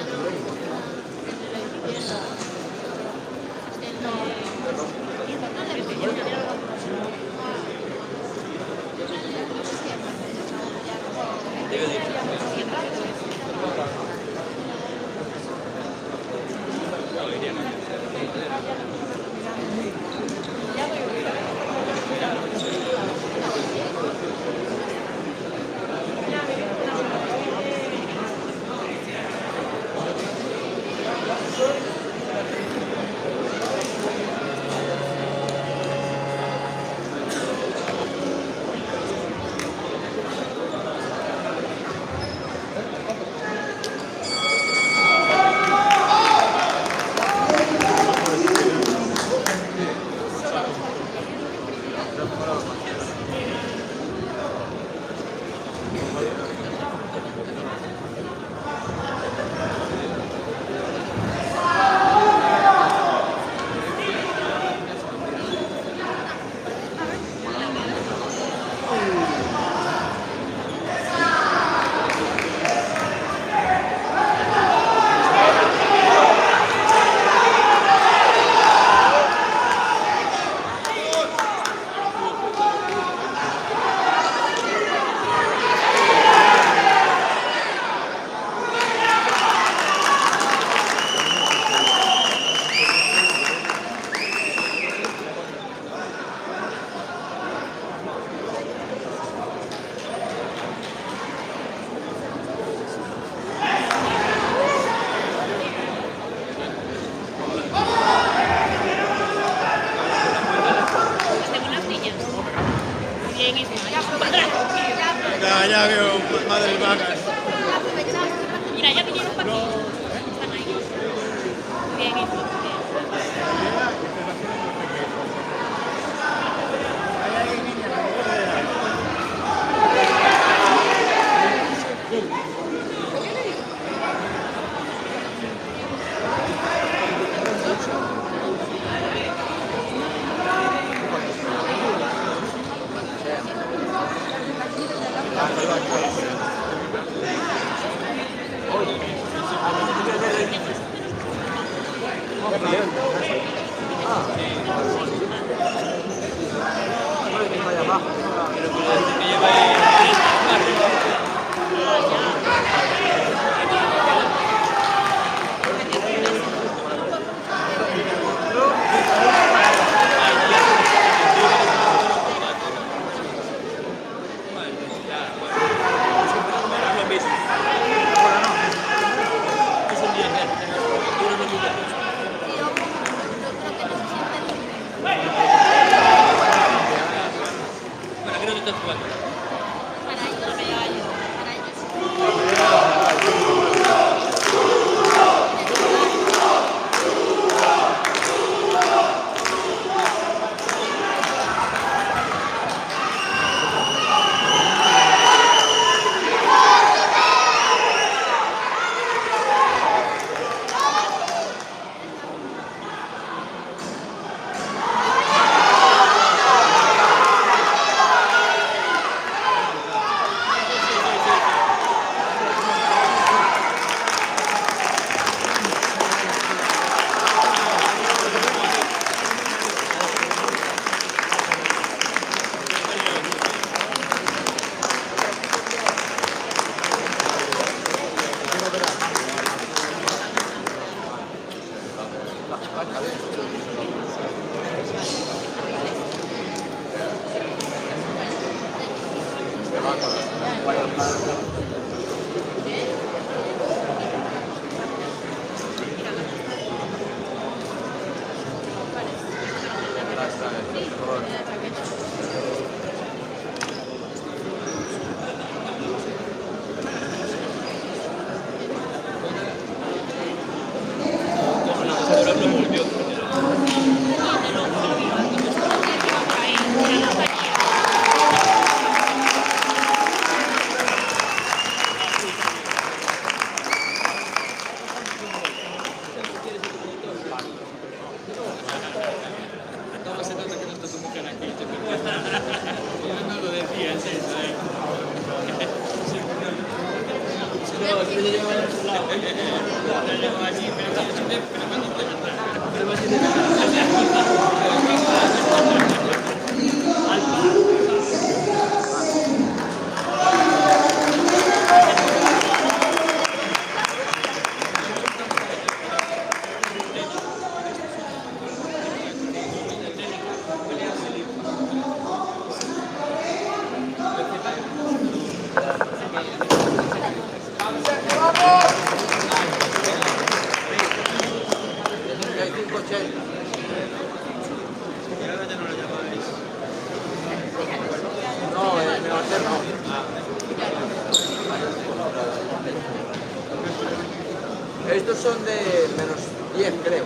Speaker 6: Estos son de menos 10, creo.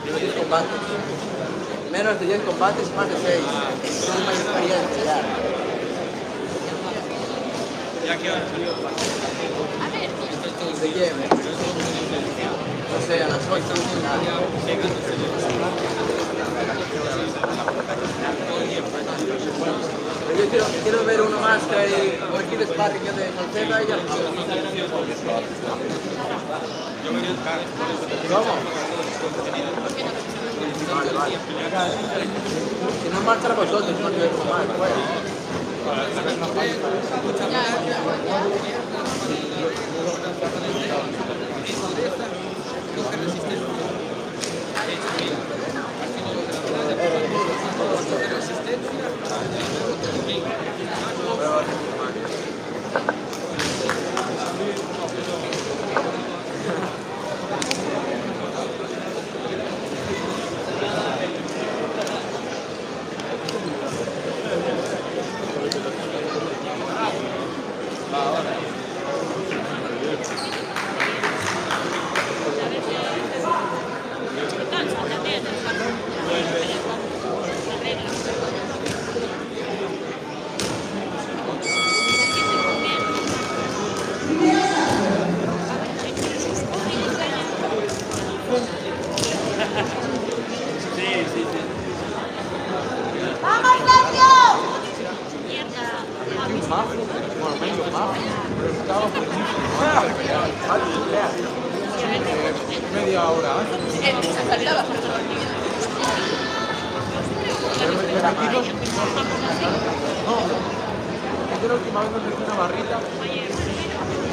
Speaker 6: Menos 10 combates. Menos de 10 combates, más de 6. Son más experiencia ya.
Speaker 2: ¿Ya qué hora salió?
Speaker 6: ¿De quién? No sé, a las 8. Pero yo quiero ver uno más que hay aquí de sparring de Salceda y ya. ¿Cómo? Vale, vale. Si no marcha a vosotros, no quiero ver más.
Speaker 4: media hora antes.
Speaker 3: Esa salida va a ser
Speaker 4: No, es que la última vez nos metí una barrita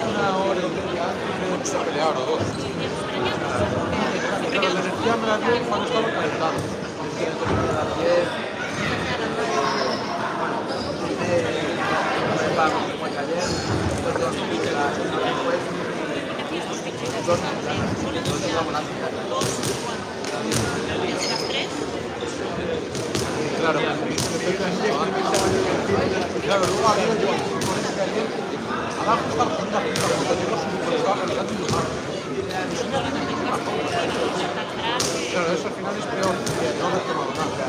Speaker 4: 1 hora y media antes de empezar a pelear o 2. Pero la energía me la dio cuando estaba calentando.
Speaker 6: A las 10. Me pago como ayer.
Speaker 4: Claro, claro, luego arriba yo con ese caliente, abajo está la segunda fila, cuando tengo su estaba calentando y lo más. Claro, eso al final es peor que no haber tomado nada.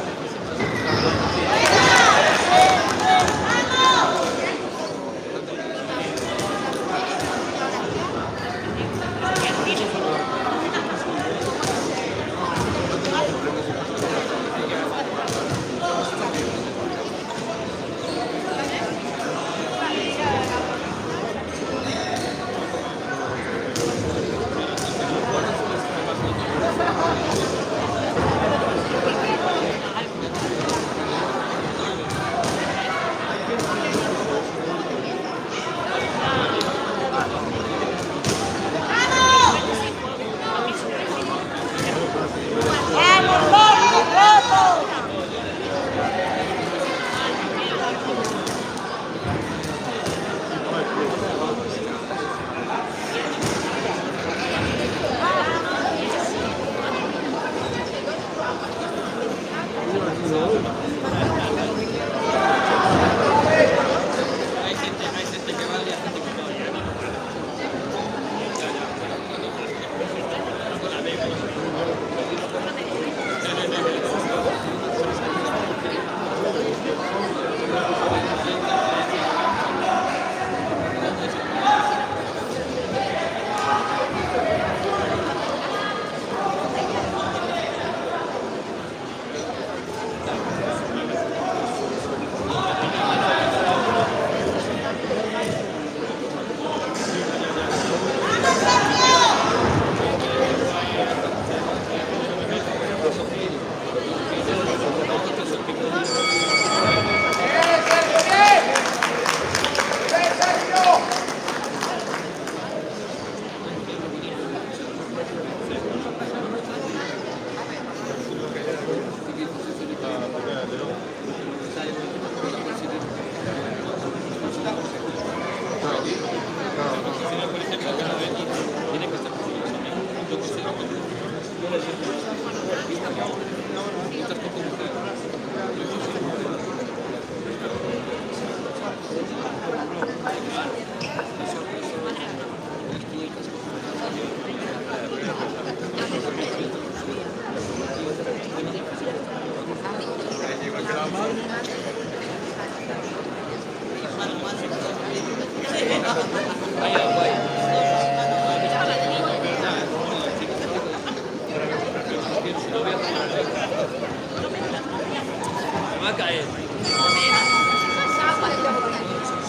Speaker 1: Va a caer. Va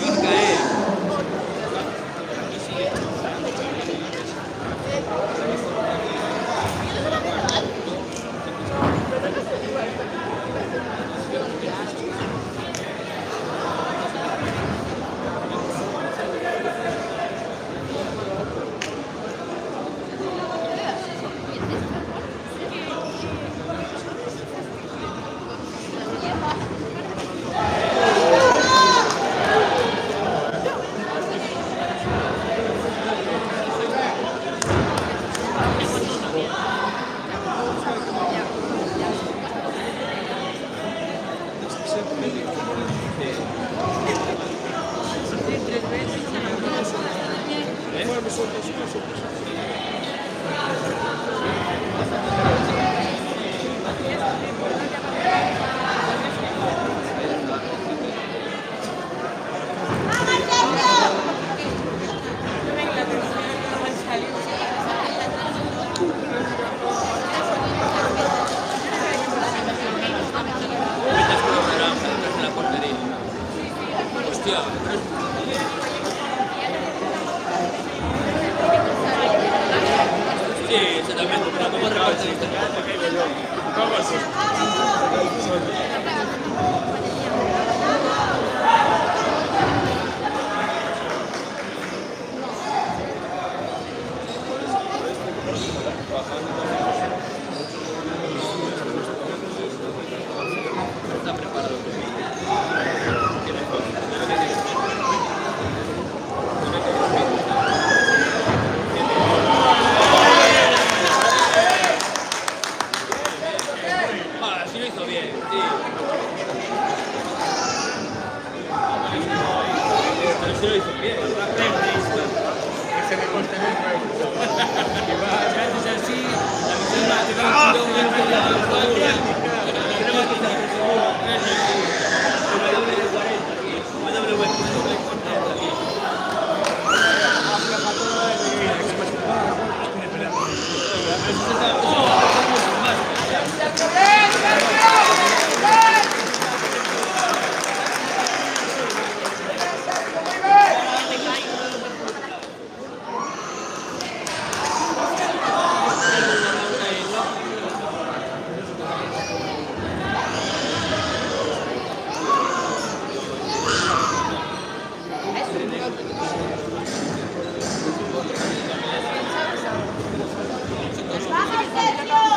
Speaker 1: a caer.
Speaker 3: Gracias.
Speaker 1: Totalmente, pero ¿cómo reparten esto? Está preparado. Ah, sí lo hizo bien, sí. Pero sí lo hizo bien.
Speaker 4: Ese me consta muy
Speaker 2: Si haces así, la misión va a tener un tirón dentro de la distancia. Tenemos que estar seguros. Como doble de 40 aquí. Como doble de 40 aquí.
Speaker 3: ¡Vamos, Sergio!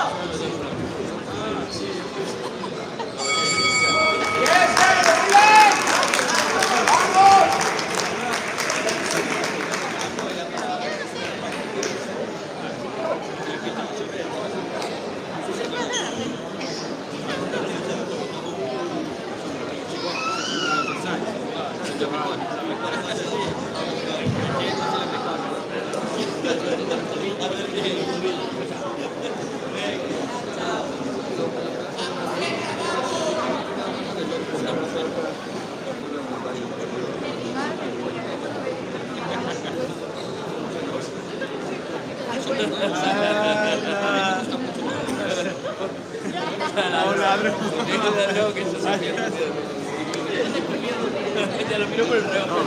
Speaker 1: Ya lo miro por el reojo.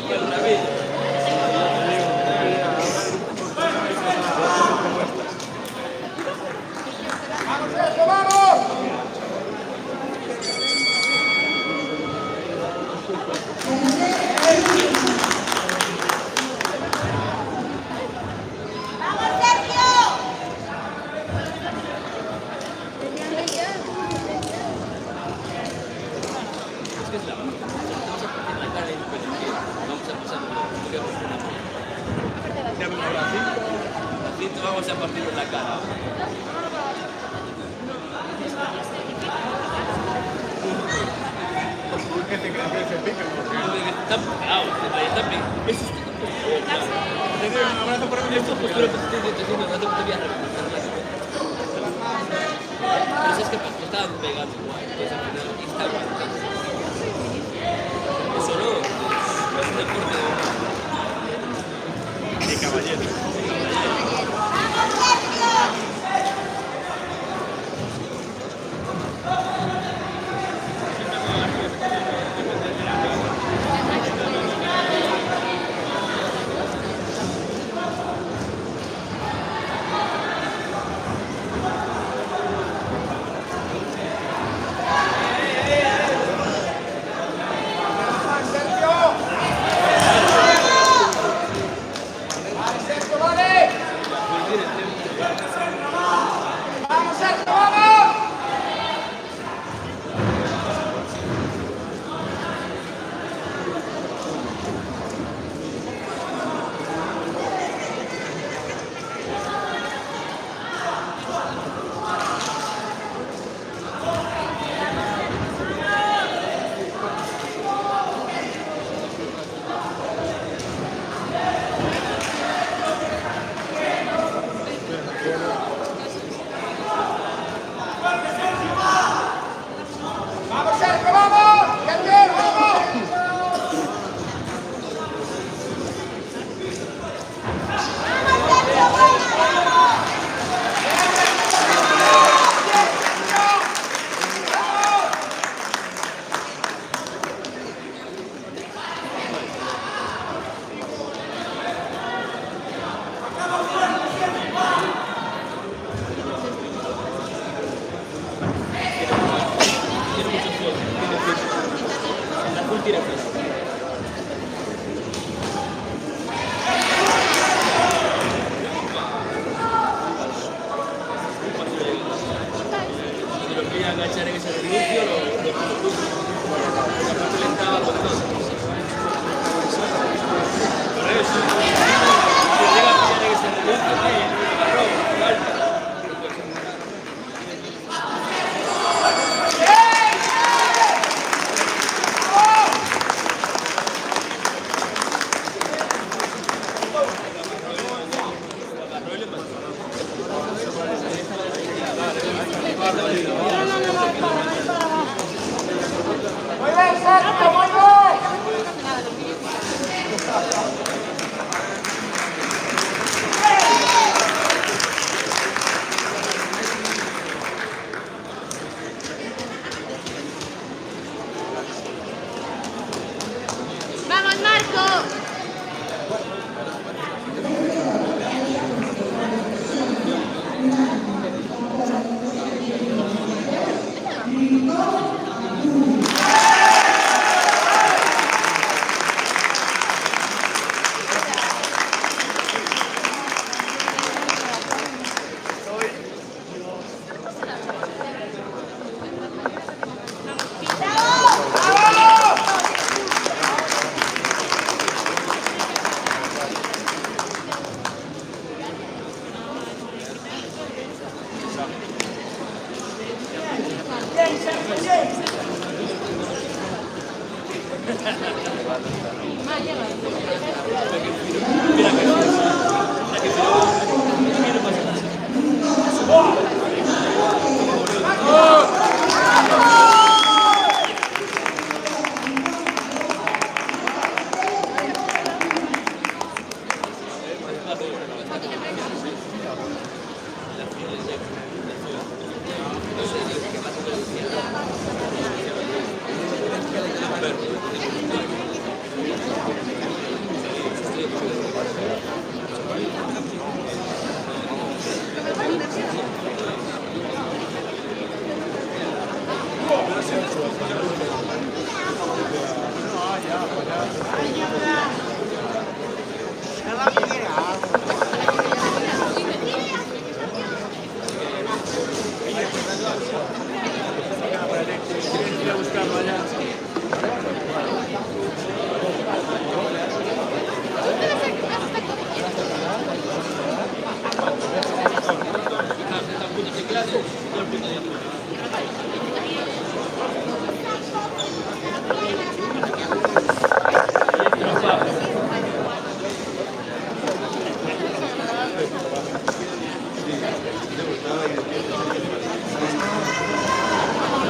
Speaker 1: Por la vida.
Speaker 3: ¡Vamos, Sergio!
Speaker 1: Es que es la vamos a partir la cara y vamos a pasar así vamos a partir la cara.
Speaker 4: ¿Qué te crees que se pica?
Speaker 1: Están pegados, están pegados. Eso
Speaker 4: Te doy un abrazo por mí.
Speaker 1: esto postura que estoy diciendo, no te voy a representar. Pero es que estaban pegados igual, entonces al final está bien. Eso no, es un deporte de caballero.
Speaker 3: ¡Vamos, Sergio!
Speaker 2: enganchar en ese renuncio, la parte lenta aguantando. Por eso, si llega a pillar en ese renuncio, agarró, falta.
Speaker 3: ¡Vamos, Marco!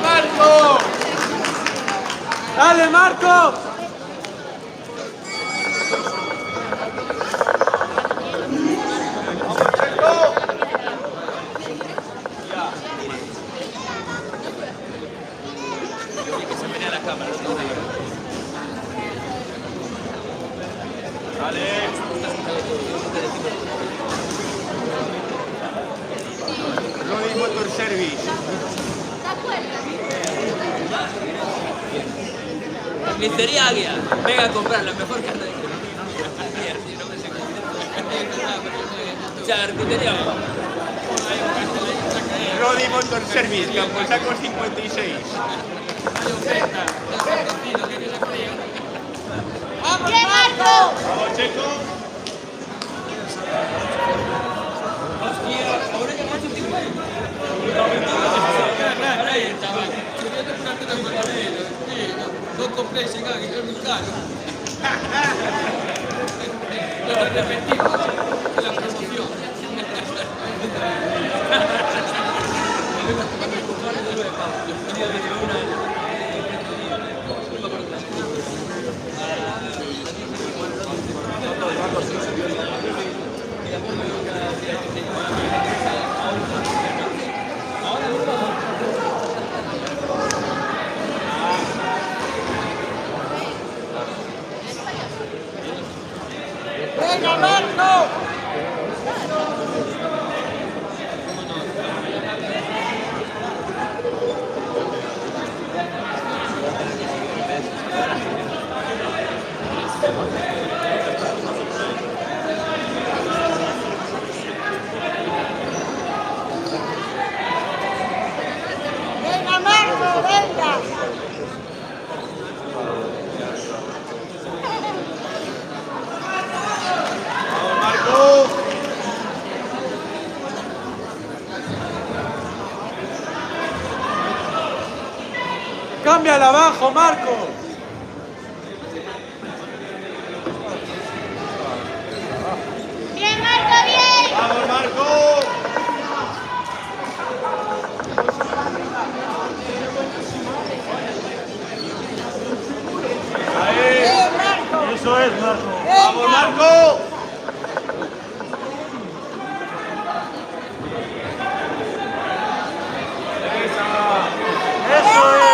Speaker 4: ¡Marco! ¡Dale, Marco!
Speaker 1: Que se menea la cámara.
Speaker 4: Roddy Motor Service.
Speaker 3: ¿Te acuerdas?
Speaker 1: Carnicería Águila. Venga a comprar la mejor carne de Charcutería.
Speaker 4: Roddy Motor Service, Camposaco 56.
Speaker 3: ¡Bien, Marco!
Speaker 4: Vamos, Checo.
Speaker 2: No compréis en Águila, es muy caro. No te arrepentimos de la promoción.
Speaker 4: ¡Venga, Marco! Cámbiala abajo, Marco.
Speaker 3: Bien, Marco, bien.
Speaker 2: ¡Vamos, Marco! Ahí. Eso es, Marco. ¡Vamos, Marco! ¡Eso es!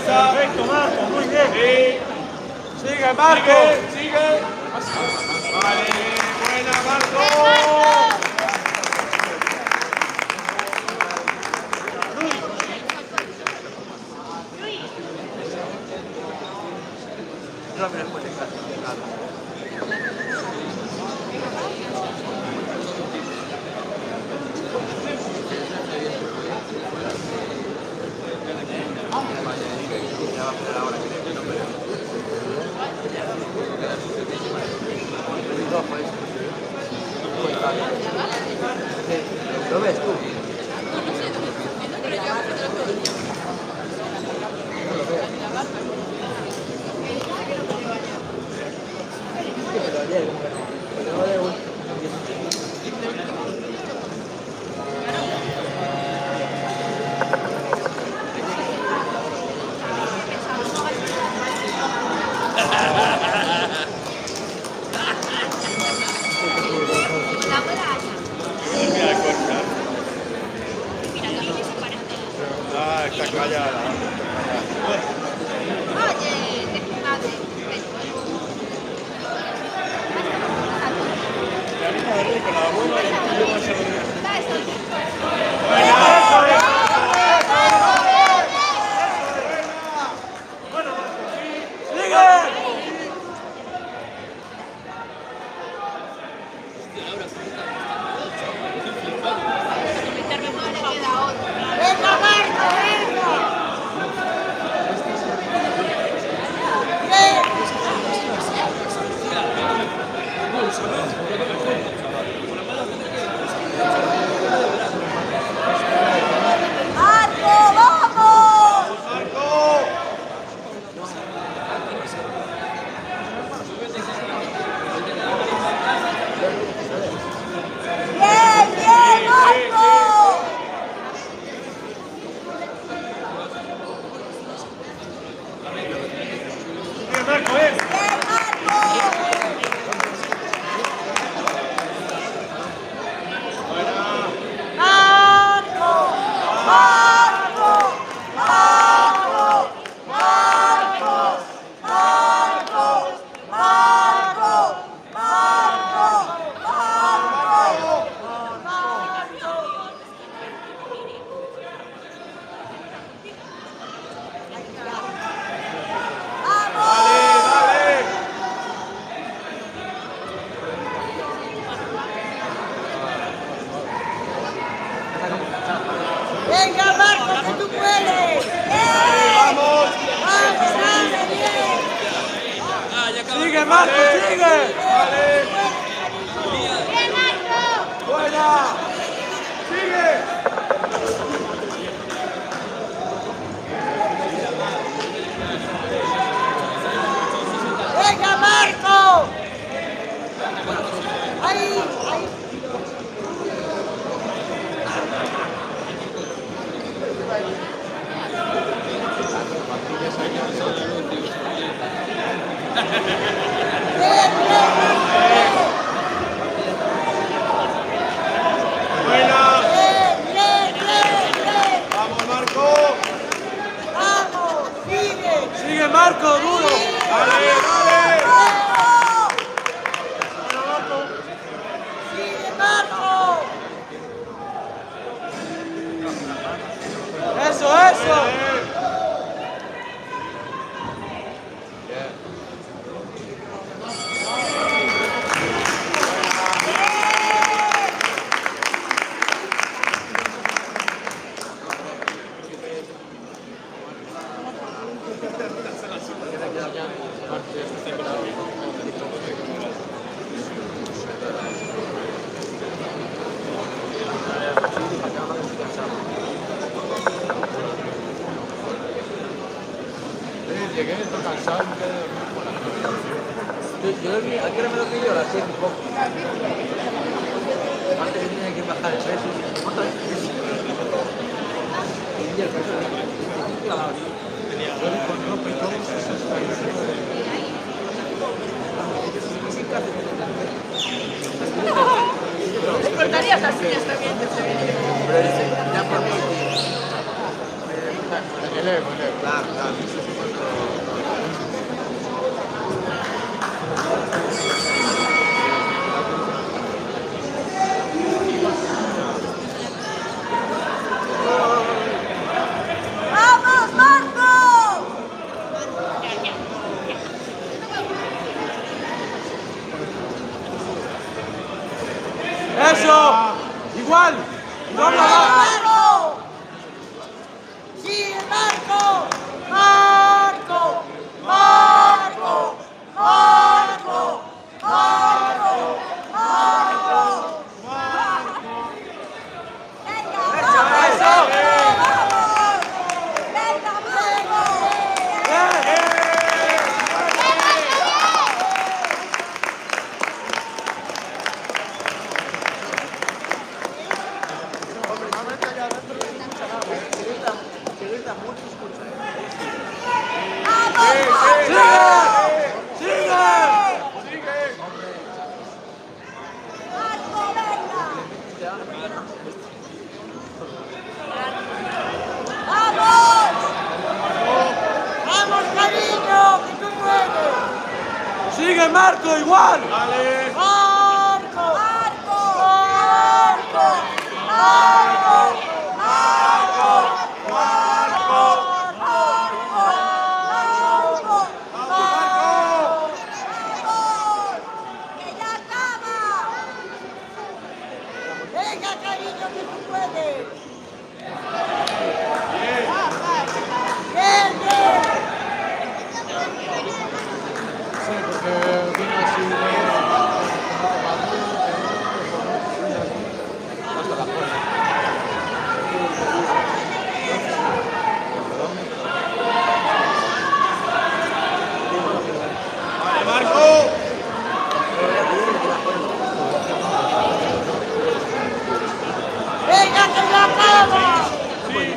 Speaker 2: Perfecto, Marco, muy bien. Sí.
Speaker 4: Sigue, Marco.
Speaker 2: Sigue. Vale, buena, Marco.
Speaker 6: ¿Lo ves tú?
Speaker 2: Ah, está callada.
Speaker 3: Oye, madre.
Speaker 7: Venga, Marco, que tú puedes.
Speaker 2: ¡Vamos!
Speaker 4: Sigue, Marco, sigue.
Speaker 3: Bien, Marco.
Speaker 4: Buena.
Speaker 2: ¡Sigue!
Speaker 7: Venga, Marco. Ahí, ahí.
Speaker 2: ¡Buena!
Speaker 7: Bien.
Speaker 2: ¡Vamos, Marco!
Speaker 7: Vamos, sigue.
Speaker 4: Sigue, Marco, duro.
Speaker 2: ¡Dale, dale!
Speaker 7: Sigue, Marco.
Speaker 4: Eso. llegué, estoy cansado, me quedé dormido por la noche.
Speaker 6: Yo dormí, ¿a qué hora me dormí yo? A las 7 y poco. Antes que tenía que bajar el peso. ¿Cuánto es? Y el peso clavado.
Speaker 4: Yo con ropa y todo, 69.
Speaker 3: ¿Te cortarías así está bien?
Speaker 6: Pero ya por mí.
Speaker 4: El ego.
Speaker 6: Claro.
Speaker 7: ¡Vamos, Marco!
Speaker 4: ¡Eso! ¡Igual! ¡No la
Speaker 7: ¡Marco! ¡Sí, Marco! ¡Marco! ¡Marco! ¡Marco! ¡Marco! ¡Marco! ¡Venga, vamos! ¡Vamos! ¡Venga, Marco!
Speaker 6: Se grita mucho, escucha.
Speaker 7: ¡Vamos, Marco, venga! ¡Vamos! ¡Vamos, cariño! ¡Que tú puedes!
Speaker 4: ¡Sigue, Marco, igual!
Speaker 7: ¡Marco! ¡Marco! ¡Marco! ¡Marco! ¡Marco! ¡Marco! ¡Marco! ¡Que ya acaba! ¡Venga, cariño, que tú puedes! ¡Bien, bien!
Speaker 4: Sí, porque vino así hasta la puerta.
Speaker 2: ¡Vale, Marco!
Speaker 7: ¡Venga, que ya acaba! ¡Bien!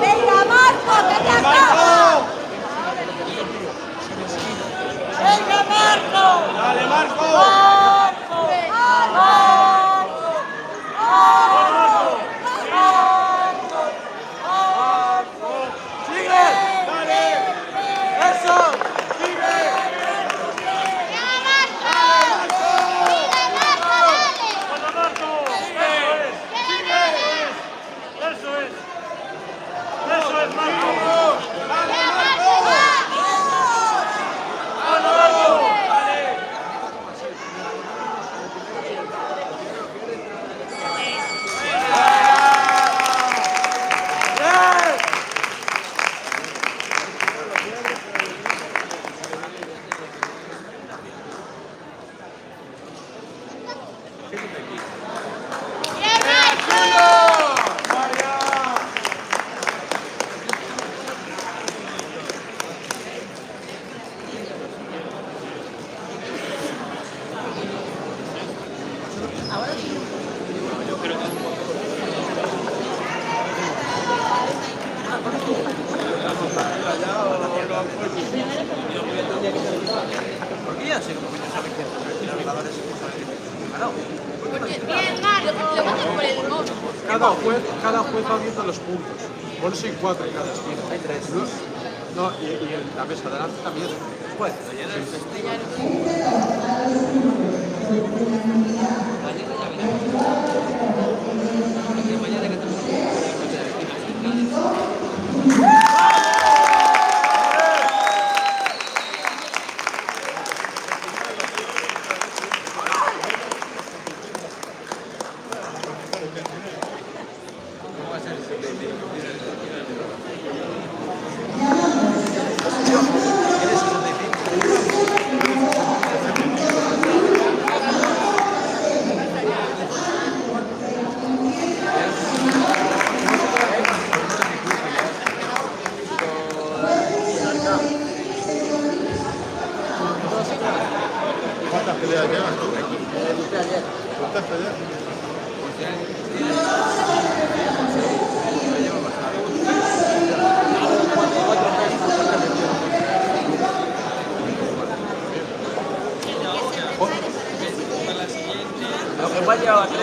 Speaker 7: ¡Venga, Marco, que ya acaba! ¡Venga, Marco!
Speaker 2: ¡Dale, Marco!
Speaker 7: ¡Marco! ¡Marco! ¡Marco! ¡Marco!
Speaker 4: ¡Sigue!
Speaker 2: ¡Dale!
Speaker 4: ¡Eso!
Speaker 2: ¡Hola, Marco! ¡Sigue! ¡Eso es! ¡Eso es, Marco! ¡Dale, Marco! ¡Vamos, Marco! ¡Dale!
Speaker 6: Porque ya sé cómo que sabe que los jugadores ganado.
Speaker 5: Bien, Mario, porque lo votas por el mono.
Speaker 4: Cada juez va viendo los puntos. Bueno, soy 4 en cada esquina.
Speaker 6: Hay 3.
Speaker 4: No, y en la mesa delante también.
Speaker 6: Pues,
Speaker 1: Mañana que
Speaker 6: igual llevaba 3.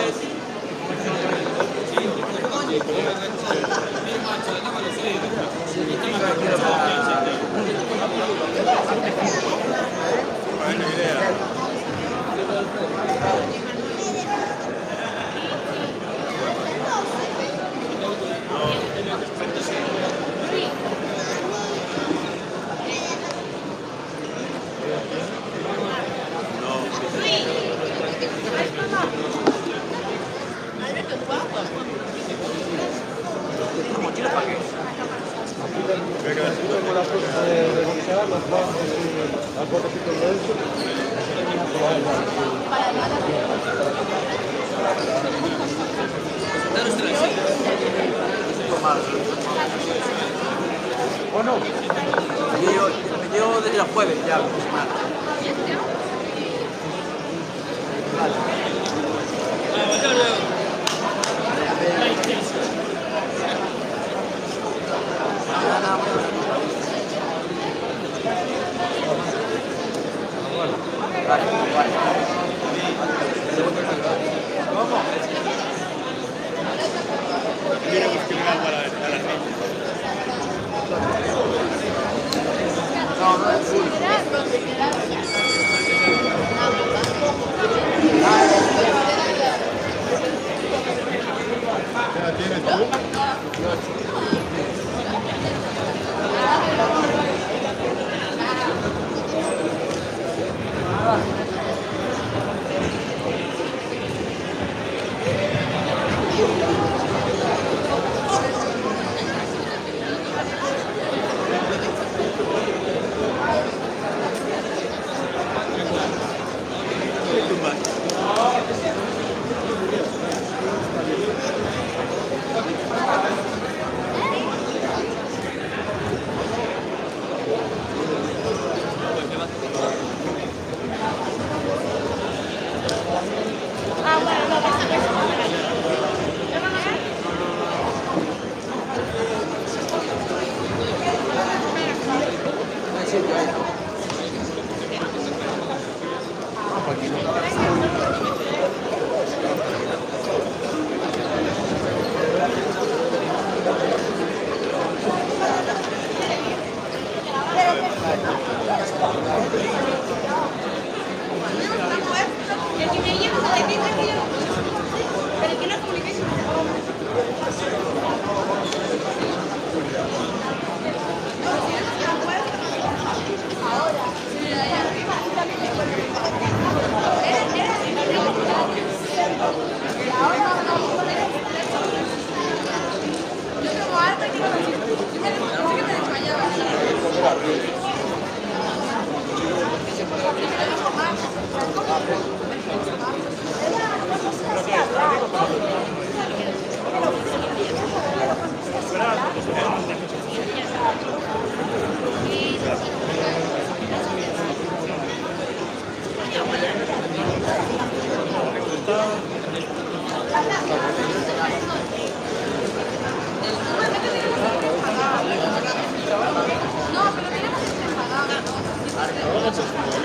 Speaker 5: Alberto, ¿es guapo?
Speaker 6: ¿Mochila para qué?
Speaker 4: Con la cosa de boxear, las bajas al botecito de eso.
Speaker 5: Para nada.
Speaker 4: Bueno,
Speaker 6: Me llevo desde el jueves ya, una semana.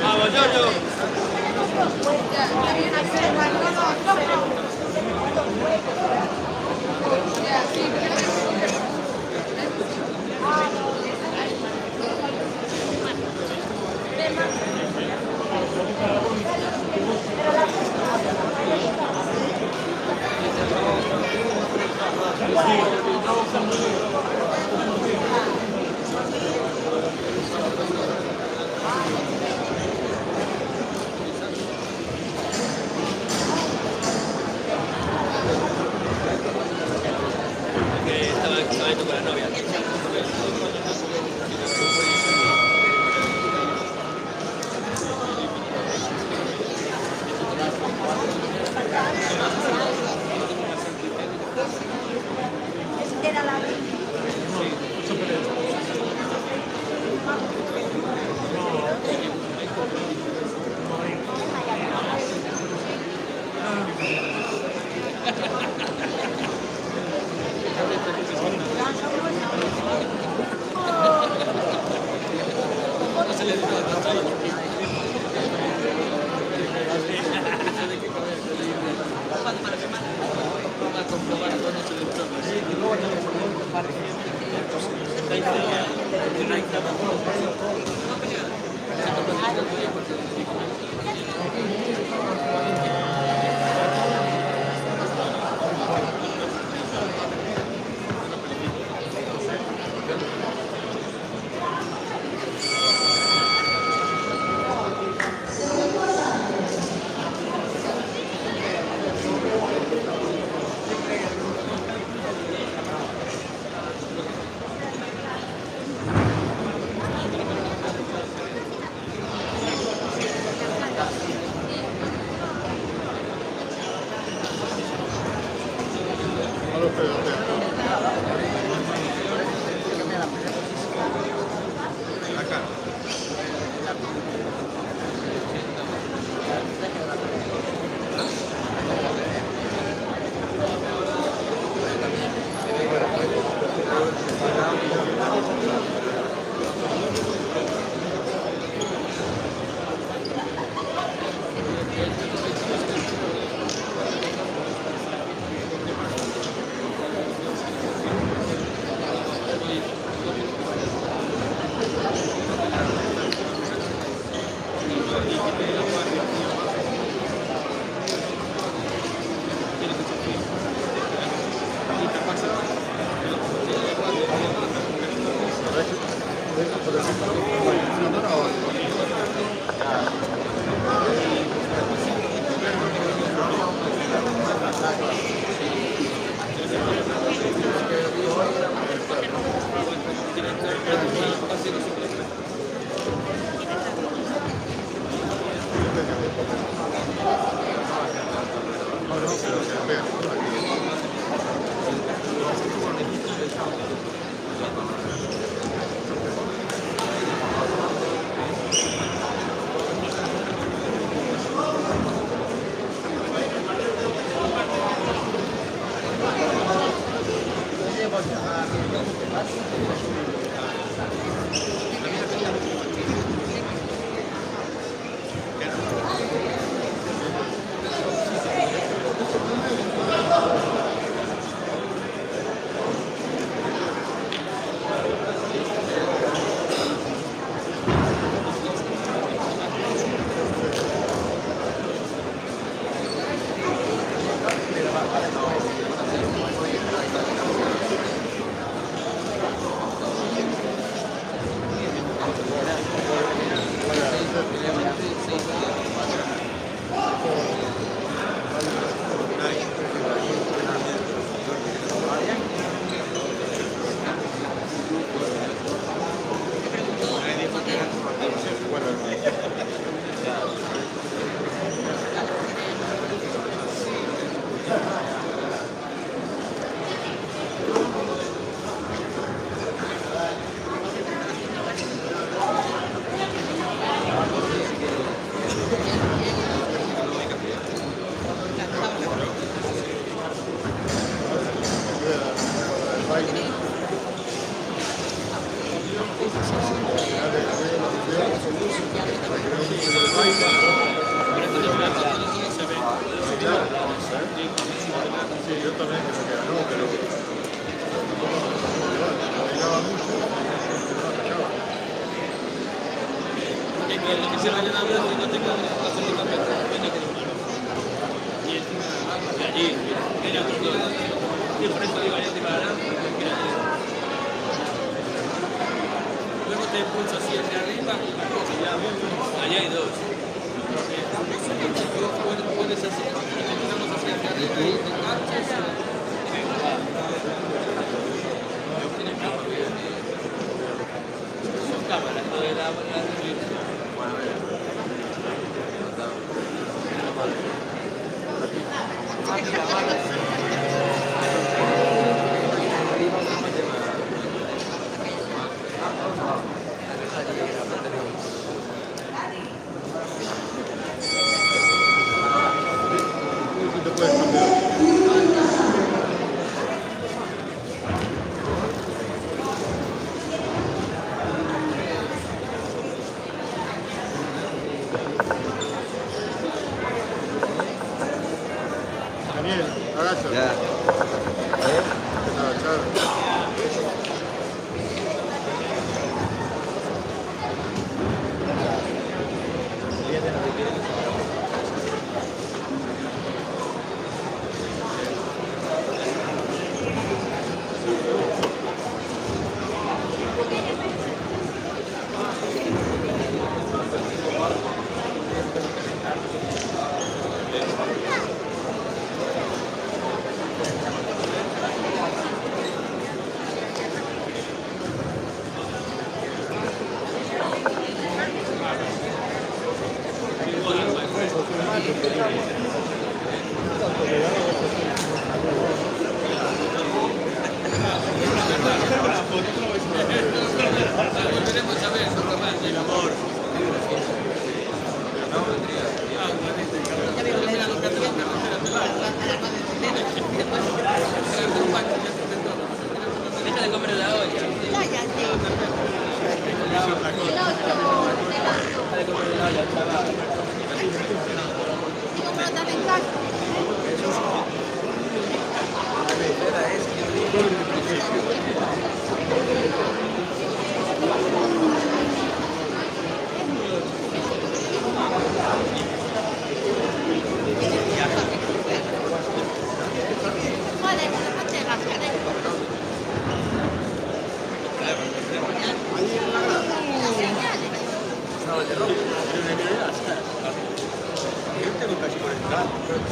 Speaker 2: Vamos, Giorgio.
Speaker 1: Que estaba yendo con la novia.
Speaker 3: Era la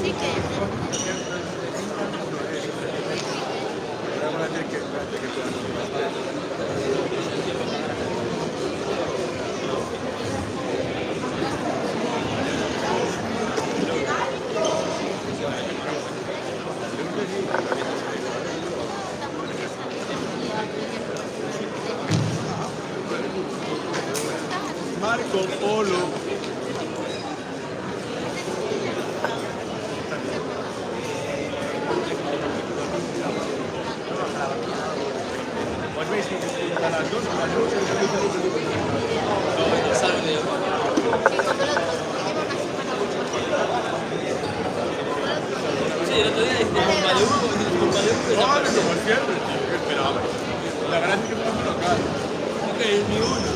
Speaker 3: Así que...
Speaker 4: Marco Polo. Pues veis que a las 2
Speaker 1: Sí, el otro día dijiste culpa de uno, culpa de uno.
Speaker 4: no, como siempre, tío, ¿qué esperaba? La gracia es que podemos tocar.
Speaker 1: Ok, ni uno.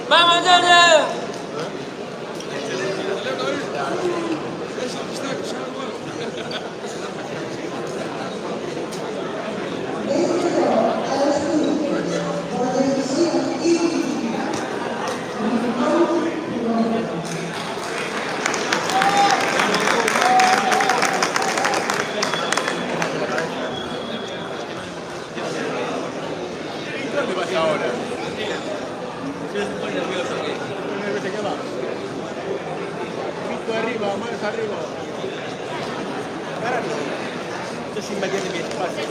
Speaker 7: ¡Vamos, Jordi!
Speaker 4: ¿Dónde vas ahora? ¿Qué va? Pico arriba, manos arriba. Ahora no. Estás invadiendo mi espacio.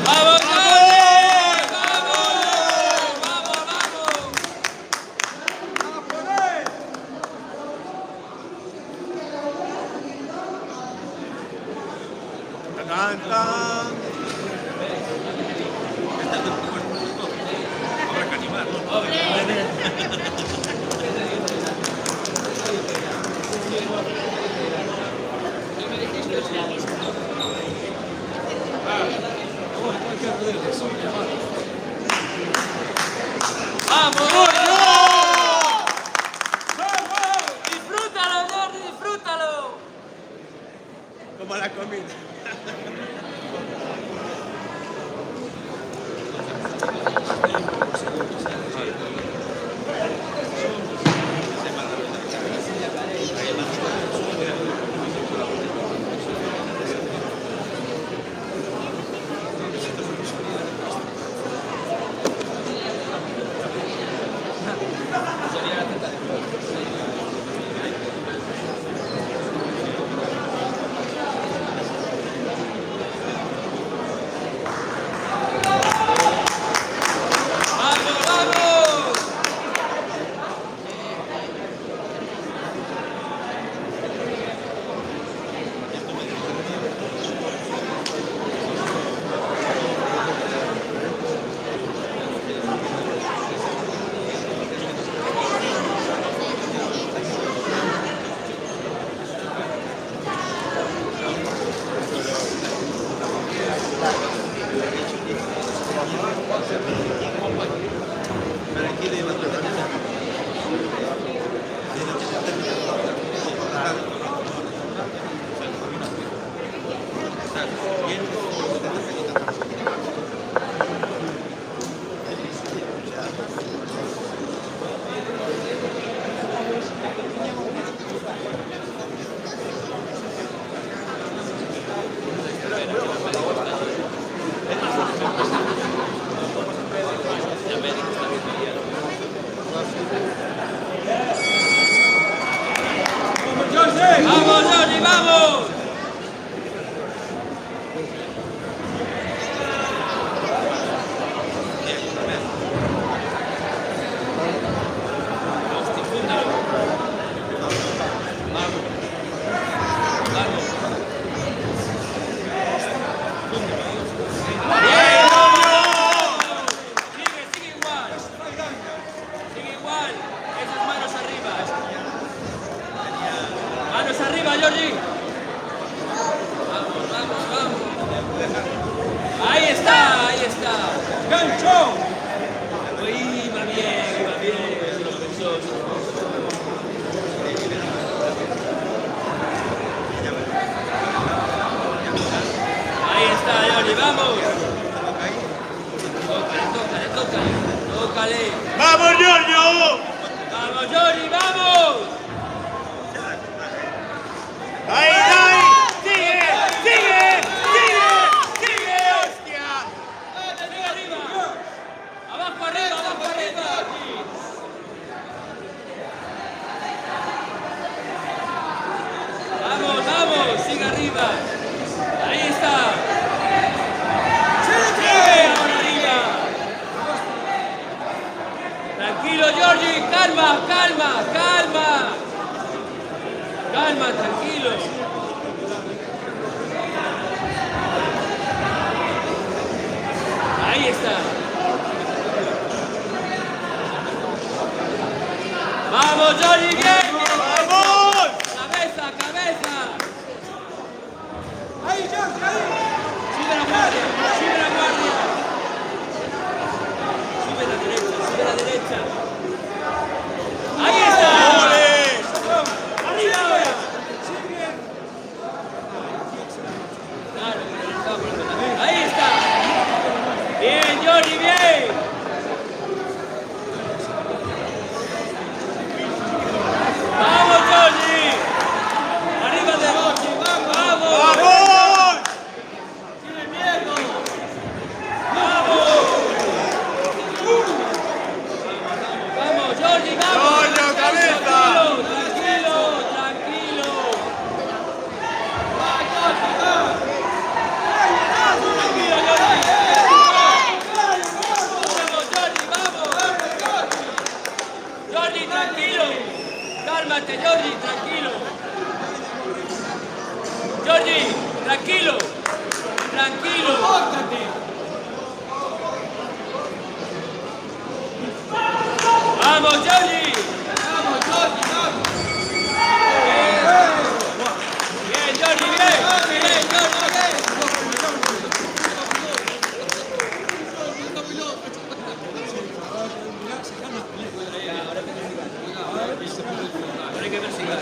Speaker 1: ¡Vamos, Jordi! ¡Vamos! ¡Vamos, vamos!
Speaker 4: ¡Cantan!
Speaker 1: ¡Vamos! ¡Disfrútalo, Jordi, disfrútalo!
Speaker 4: Como la comida.
Speaker 2: vamos. Sigue igual. Esas manos arriba. Manos arriba, Jordi. Vamos, vamos, vamos. Ahí está, ahí está. ¡Gancho! Uy, va bien, los preciosos. Ahí está, Jordi, vamos. Tócale.
Speaker 8: ¡Vamos, Giorgio!
Speaker 2: Vamos, Jordi, vamos.
Speaker 8: ¡Ahí, ahí! ¡Sigue! ¡Sigue! ¡Sigue! ¡Sigue, hostia!
Speaker 2: Sigue arriba. Abajo, arriba, abajo, arriba. Vamos, vamos, sigue arriba. Ahí está. Sigue ahora arriba. Tranquilo, Jordi, calma, calma, calma. Calma, tranquilo. Ahí está. Vamos, Jordi, bien, bien.
Speaker 8: ¡Vamos!
Speaker 2: Cabeza, cabeza. Ahí, Jordi, ahí. Sube la guardia, sube la guardia. Sube la derecha, sube la derecha. Ahí está. Arriba ahora. Claro, ahí está. Bien, Jordi, bien. Vamos, Jordi. Arriba de Jordi, vamos.
Speaker 8: ¡Vamos!
Speaker 2: Tiene miedo. Vamos. Vamos, Jordi, vamos.
Speaker 8: Giorgio, cabeza.
Speaker 2: Tranquilo, tranquilo, tranquilo. Tranquilo, Jordi. Vamos, Jordi, vamos. Jordi, tranquilo. Cálmate, Jordi, tranquilo. Jordi, tranquilo. Tranquilo. Vamos, Jordi. Vamos, Jordi, vamos. Bien, Jordi, bien. Bien, Jordi, bien. Ahora hay que ver si gana.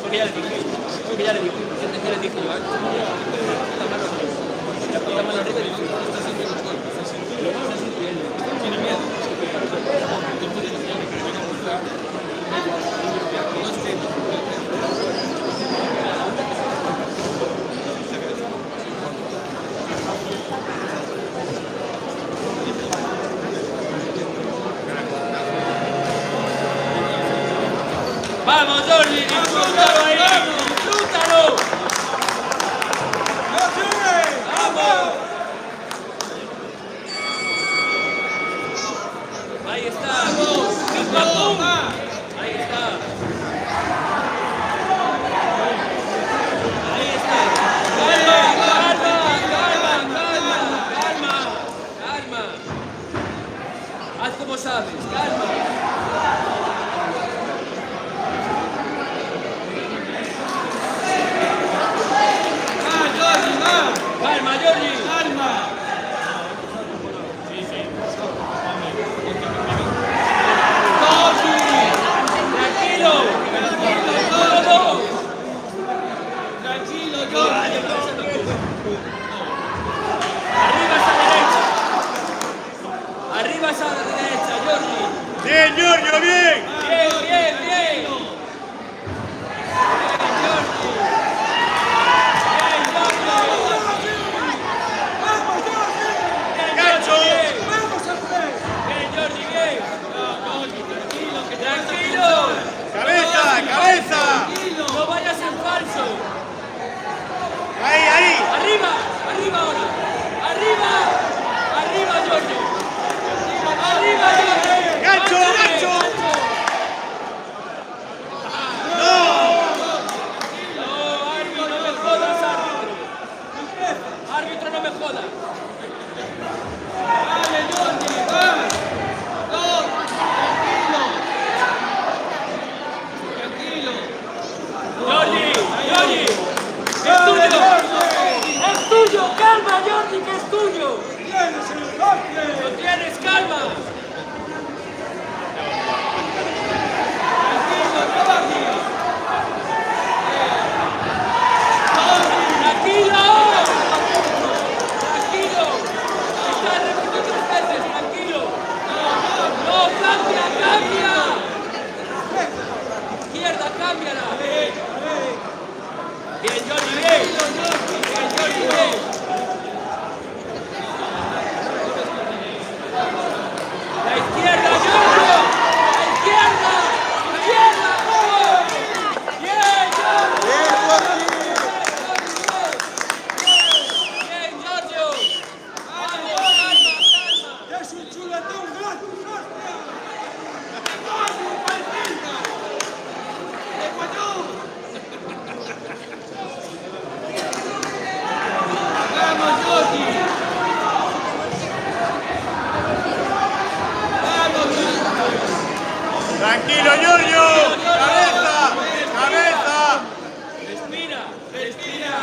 Speaker 2: Porque ya le dije. Porque ya le dije. Ya le dije yo. La puta mano arriba y dice, está haciendo los golpes. Lo más así que él tiene miedo. Vamos, Jordi, disfrútalo ahí, disfrútalo. Vamos. Ahí está. Pim, pam, pum. Ahí está. Ahí está. Calma, calma, calma, calma, calma. Haz como sabes, calma. Calma, Jordi. Calma. Sí, sí. Jordi. Tranquilo. Todo. Tranquilo, Jordi. Arriba esa derecha. Arriba esa derecha, Jordi.
Speaker 8: ¡Bien, Giorgio, bien!
Speaker 2: Bien, bien, bien.
Speaker 8: ¡Gancho!
Speaker 2: no me jodas. Vale, Jordi, va. Dos. Tranquilo. Jordi, Jordi. Es tuyo. Es tuyo. Calma, Jordi, que es tuyo. Lo tienes, calma. ¡Tranquilo! ¡Tranquilo! Está repitiendo 3 veces, tranquilo. ¡No, cambia, cambia! Izquierda, cámbiala. Bien, Jordi, bien. Bien, Jordi, bien. La izquierda, Jordi. La izquierda. Izquierda. Bien, Jordi. Bien, Giorgio. Vamos, calma, calma.
Speaker 8: Es un chuletón gratis, hostia.
Speaker 2: Vamos, Jordi.
Speaker 8: Tranquilo, Giorgio. Cabeza, cabeza.
Speaker 2: Respira, respira.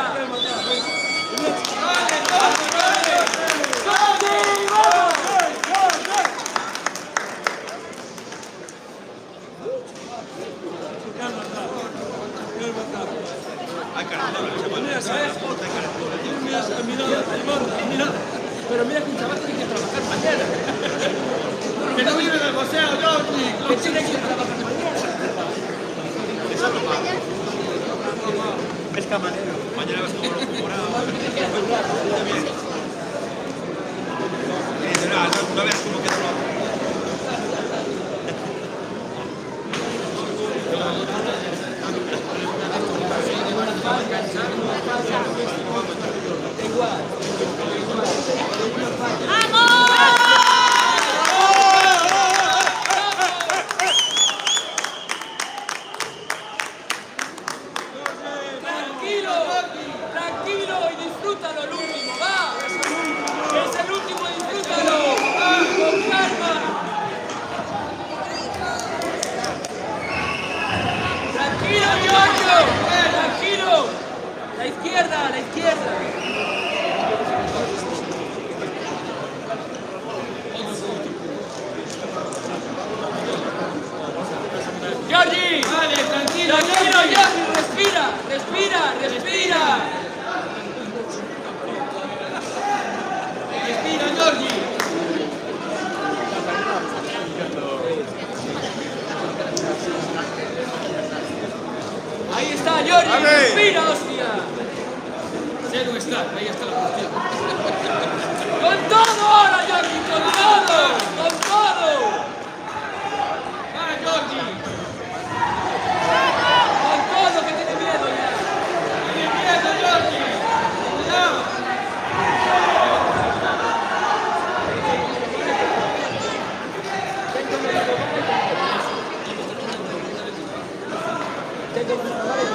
Speaker 2: Pero mira que un chaval tiene que trabajar mañana. Que no vive del boxeo, Jordi. Que tiene que trabajar mañana.
Speaker 8: Es camarero. Mañana vas como los morados. No veas cómo queda lo
Speaker 2: Tranquilo, tranquilo y disfrútalo el último, va. Es el último, disfrútalo. Con calma. Tranquilo, Giorgio. Tranquilo. La izquierda, la izquierda. Giorgi. Vale, tranquilo, tranquilo, Giorgi. Respira, respira, respira. Respira, Giorgi. Ahí está, Giorgi.
Speaker 8: ¡Ale!
Speaker 2: Respira, hostia. Sé dónde está, ahí está la cuestión. Con todo ahora, Giorgi, con todo, con todo. Va, Giorgi. Con todo, que tiene miedo ya. Tiene miedo, Giorgi. Cuidado.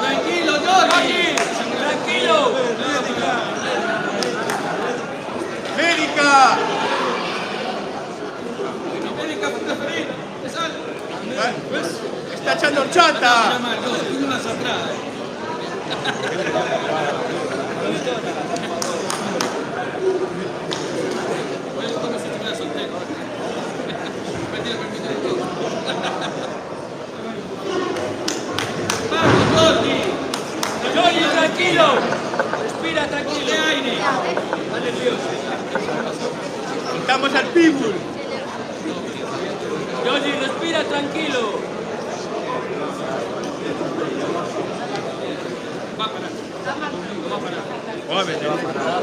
Speaker 2: Tranquilo, Giorgi. Tranquilo.
Speaker 8: ¡Médica!
Speaker 2: Médica, preferir.
Speaker 8: Está echando horchata.
Speaker 2: Giorgi, tranquilo. Respira, tranquilo. Aire. Está nervioso.
Speaker 8: Estamos al pitbull.
Speaker 2: Giorgi, respira, tranquilo. Va a parar. Va a parar.
Speaker 8: Muévete.
Speaker 2: Va a parar.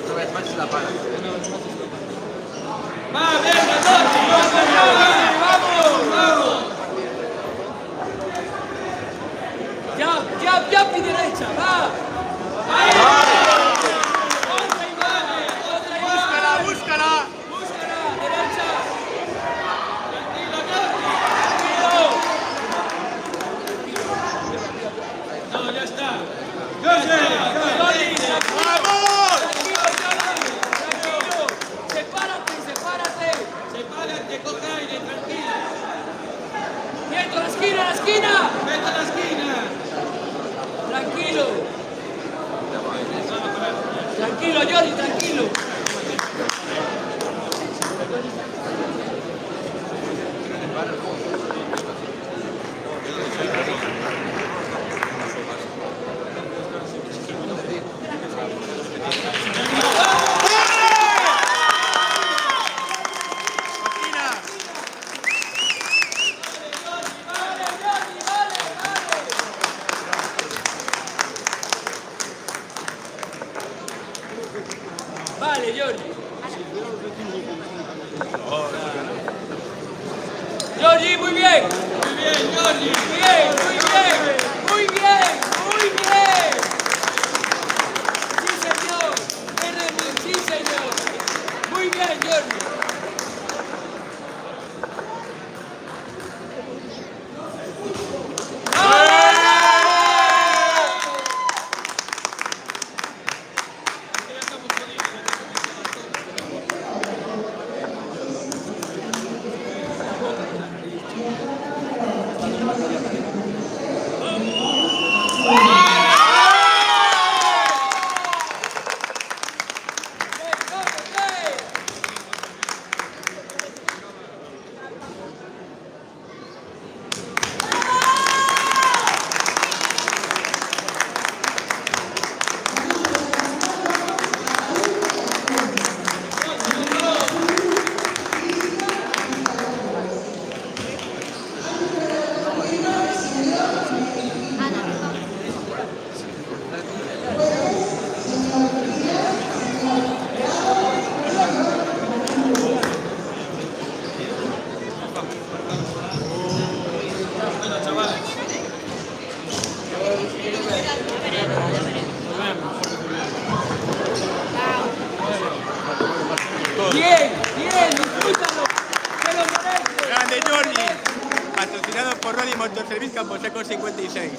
Speaker 6: Una vez más se la para.
Speaker 2: Va, venga, Giorgi. Vamos, vamos. Ya, pie derecha, va. Ahí. Otra imagen, otra imagen.
Speaker 8: Búscala.
Speaker 2: Búscala, derecha. Tranquilo, Giorgi. Tranquilo. Giorgi. Giorgi, muy bien. Muy bien, Giorgi. Muy bien, muy bien. Muy bien, muy bien. Sí, señor. Sí, señor. Muy bien, Giorgi. Bien, bien, disfrútalo. Se lo merece.
Speaker 8: Grande Giorgi, patrocinado por Rodi Motorservice Camposeco 56.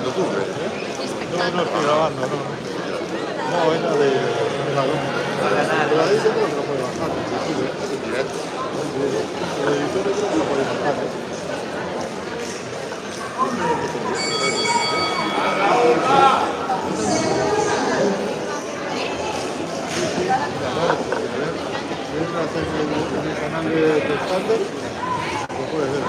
Speaker 4: octubre.
Speaker 3: Rispettando.
Speaker 9: No estoy grabando, no. No, era de la luna. La de eso creo que lo puede bajar. El editor creo que lo puede bajar. Si entras en el canal de Standard, lo puedes ver.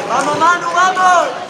Speaker 6: ¡Vamos, Manu, vamos!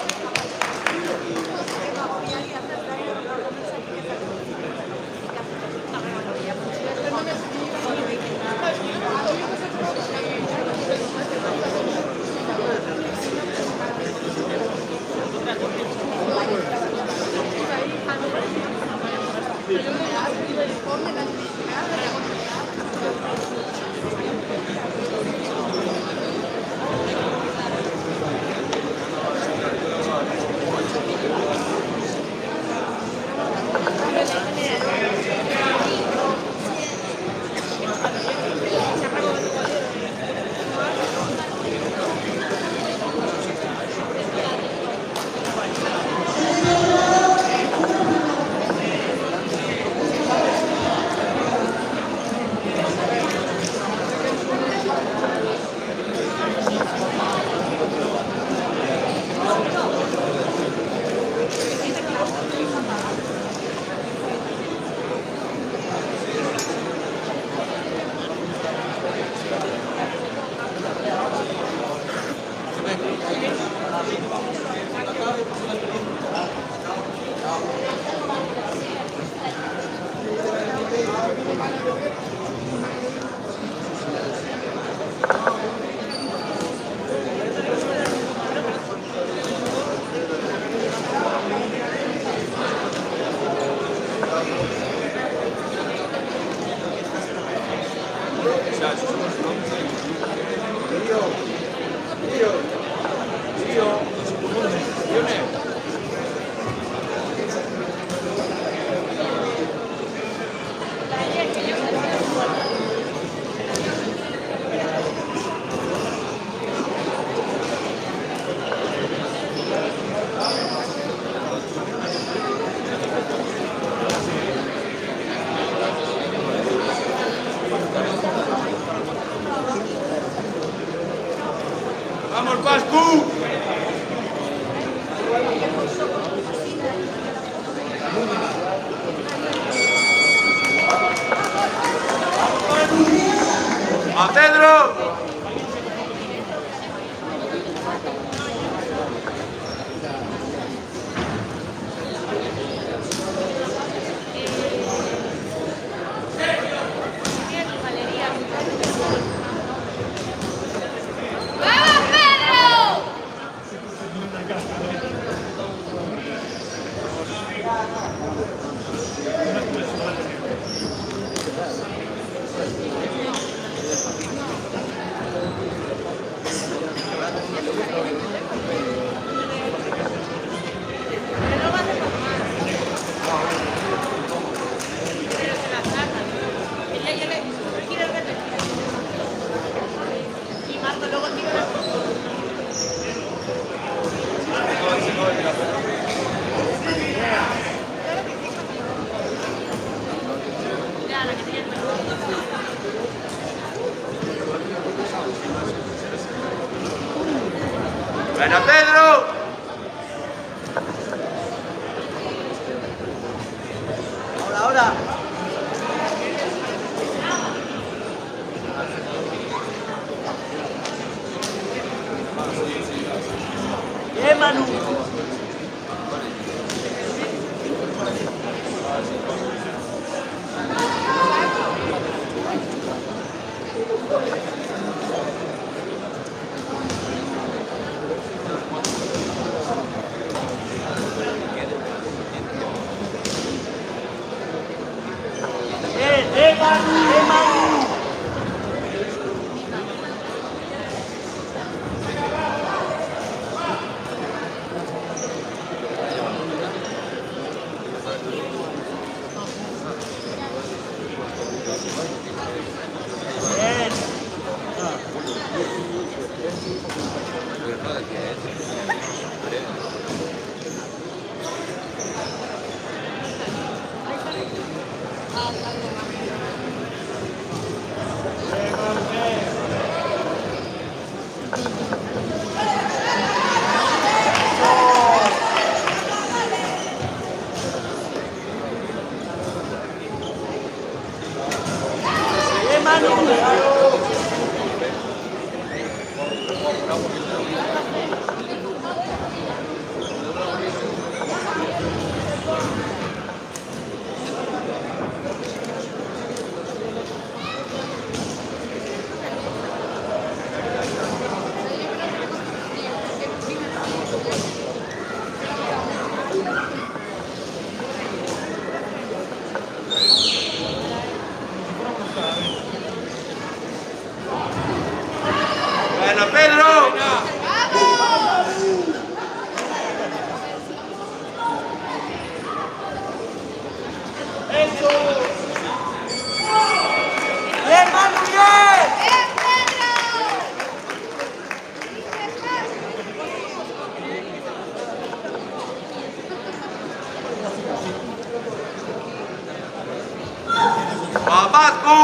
Speaker 8: ¡Vamos, Pascu! ¡A Pedro! Bueno, Pedro.
Speaker 7: ¡Bien, Manu, bien!
Speaker 8: Papascu.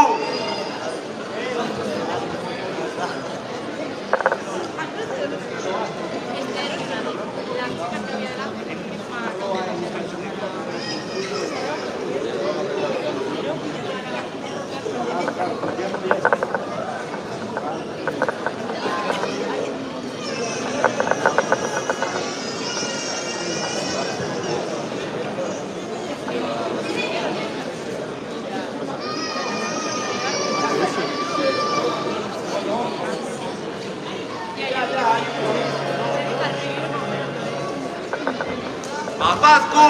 Speaker 8: Papascu.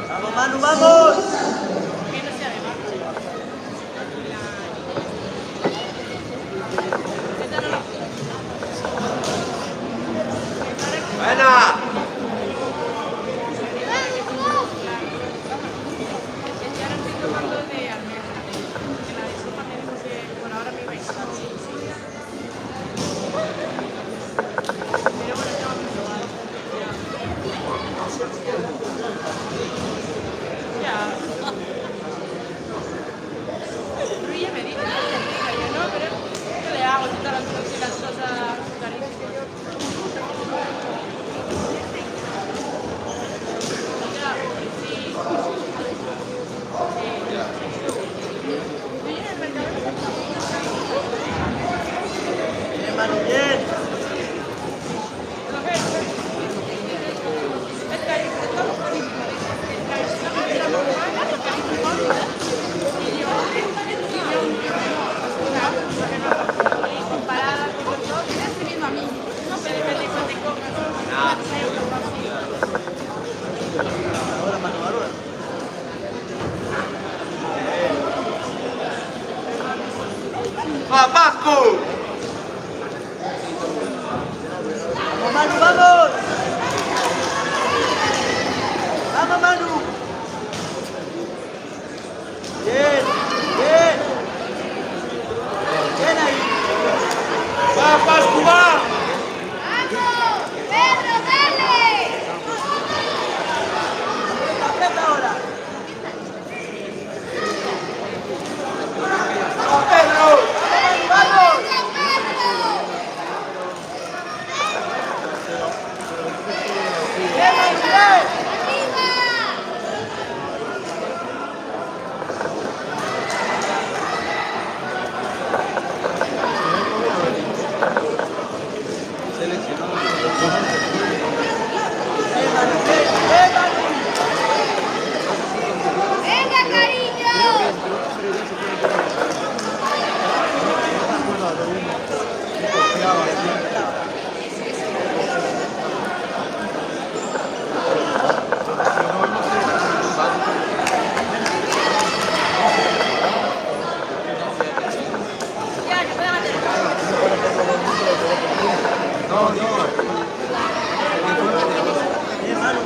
Speaker 7: ¡Vamos, Manu, vamos!
Speaker 8: Buena.
Speaker 7: ¡Bien, Manu, bien! Ahora, Manu, ahora.
Speaker 8: Papascu.
Speaker 7: ¡Vamos, Manu, vamos! ¡Vamos, Manu! ¡Bien! ¡Bien! ¡Bien ahí!
Speaker 8: Papascu va.
Speaker 3: ¡Pedro, dale!
Speaker 7: ¡Aprieta ahora!
Speaker 8: Pedro.
Speaker 7: ¡Vamos! ¡Bien, Manu, bien! ¡Bien, Manu, bien! ¡Bien, Manu!
Speaker 3: ¡Venga, cariño!
Speaker 7: ¡Bien, Manu!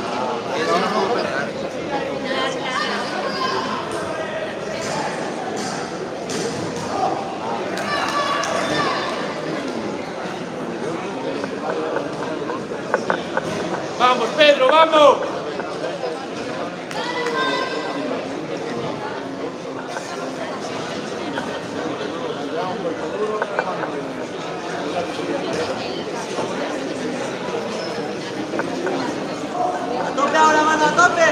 Speaker 2: Vamos, Pedro, vamos.
Speaker 7: ¡A tope ahora, Manu, a tope!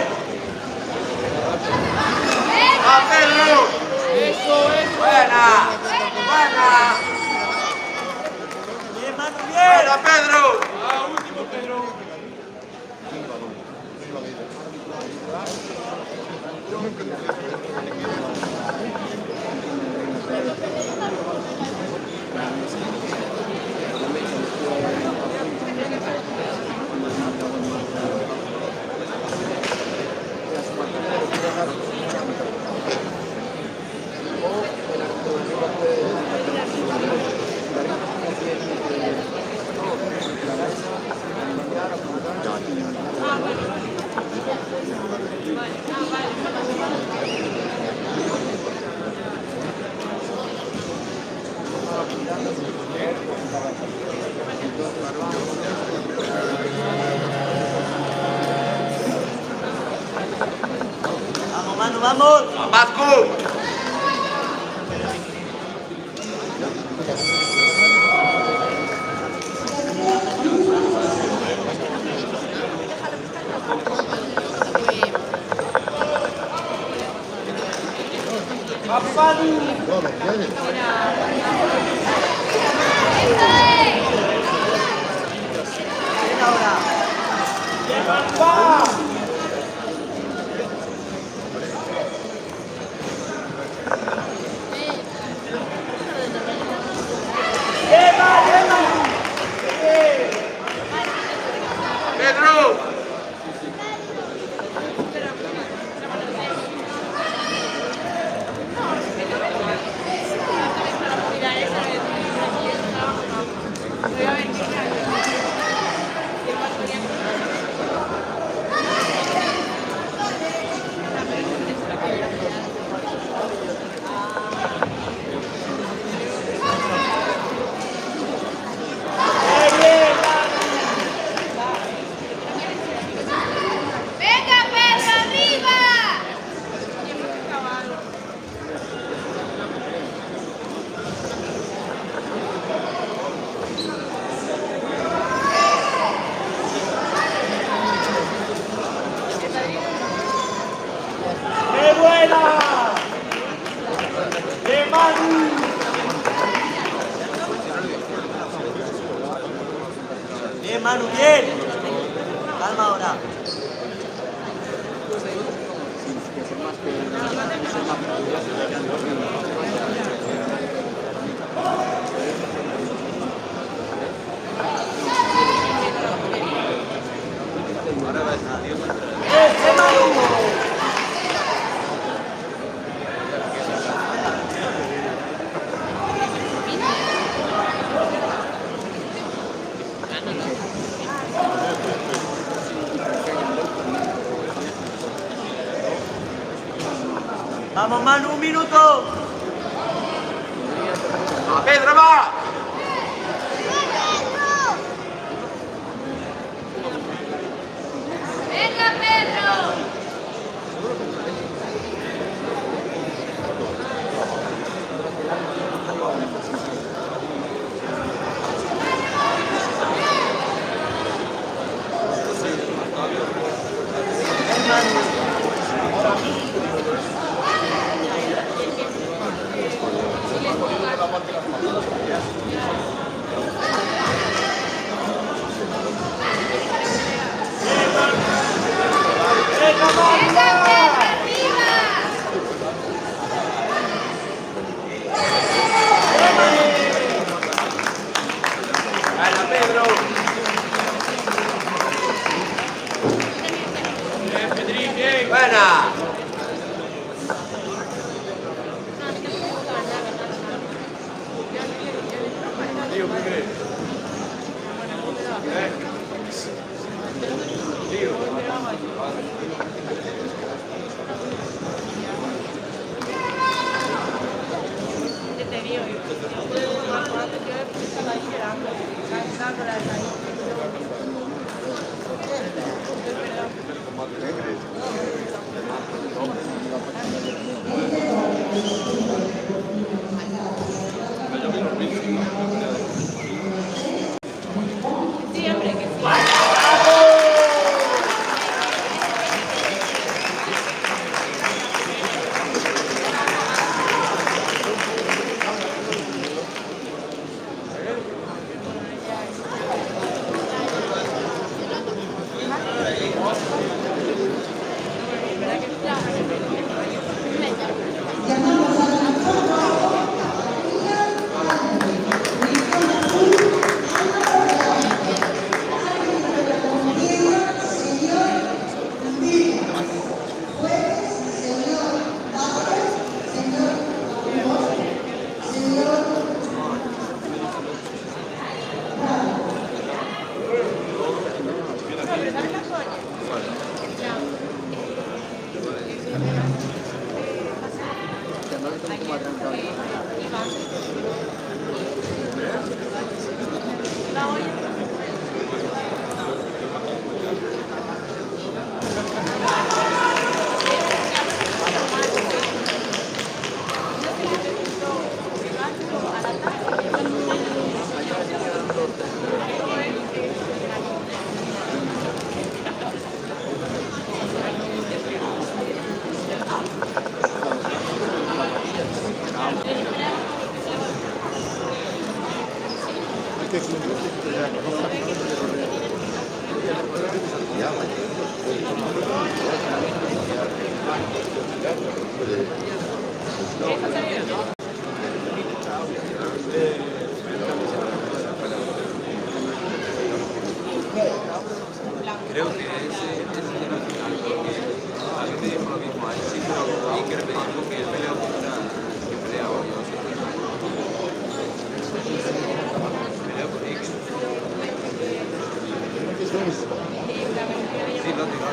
Speaker 7: Vamos, Manu, vamos.
Speaker 6: ¡Vasco!
Speaker 9: No, ¿me entiendes?
Speaker 7: Ven ahora.
Speaker 6: ¡Pedro!
Speaker 3: ¡Venga, Pedro, arriba!
Speaker 7: ¡Qué buena! ¡Qué Manu! Bien, Manu, bien. Calma ahora. ¡Qué Manu! Vamos, Manu, un minuto.
Speaker 6: ¡A Pedro, va!
Speaker 3: ¡Venga, Pedro! ¡Venga, Pedro, arriba!
Speaker 6: ¡Gana, Pedro! ¡Buena! Creo que ese a mí me dijo lo mismo a él, sí, pero Iker me dijo que él peleó contra que peleaba yo. Peleó con Iker. Sí, no, digo,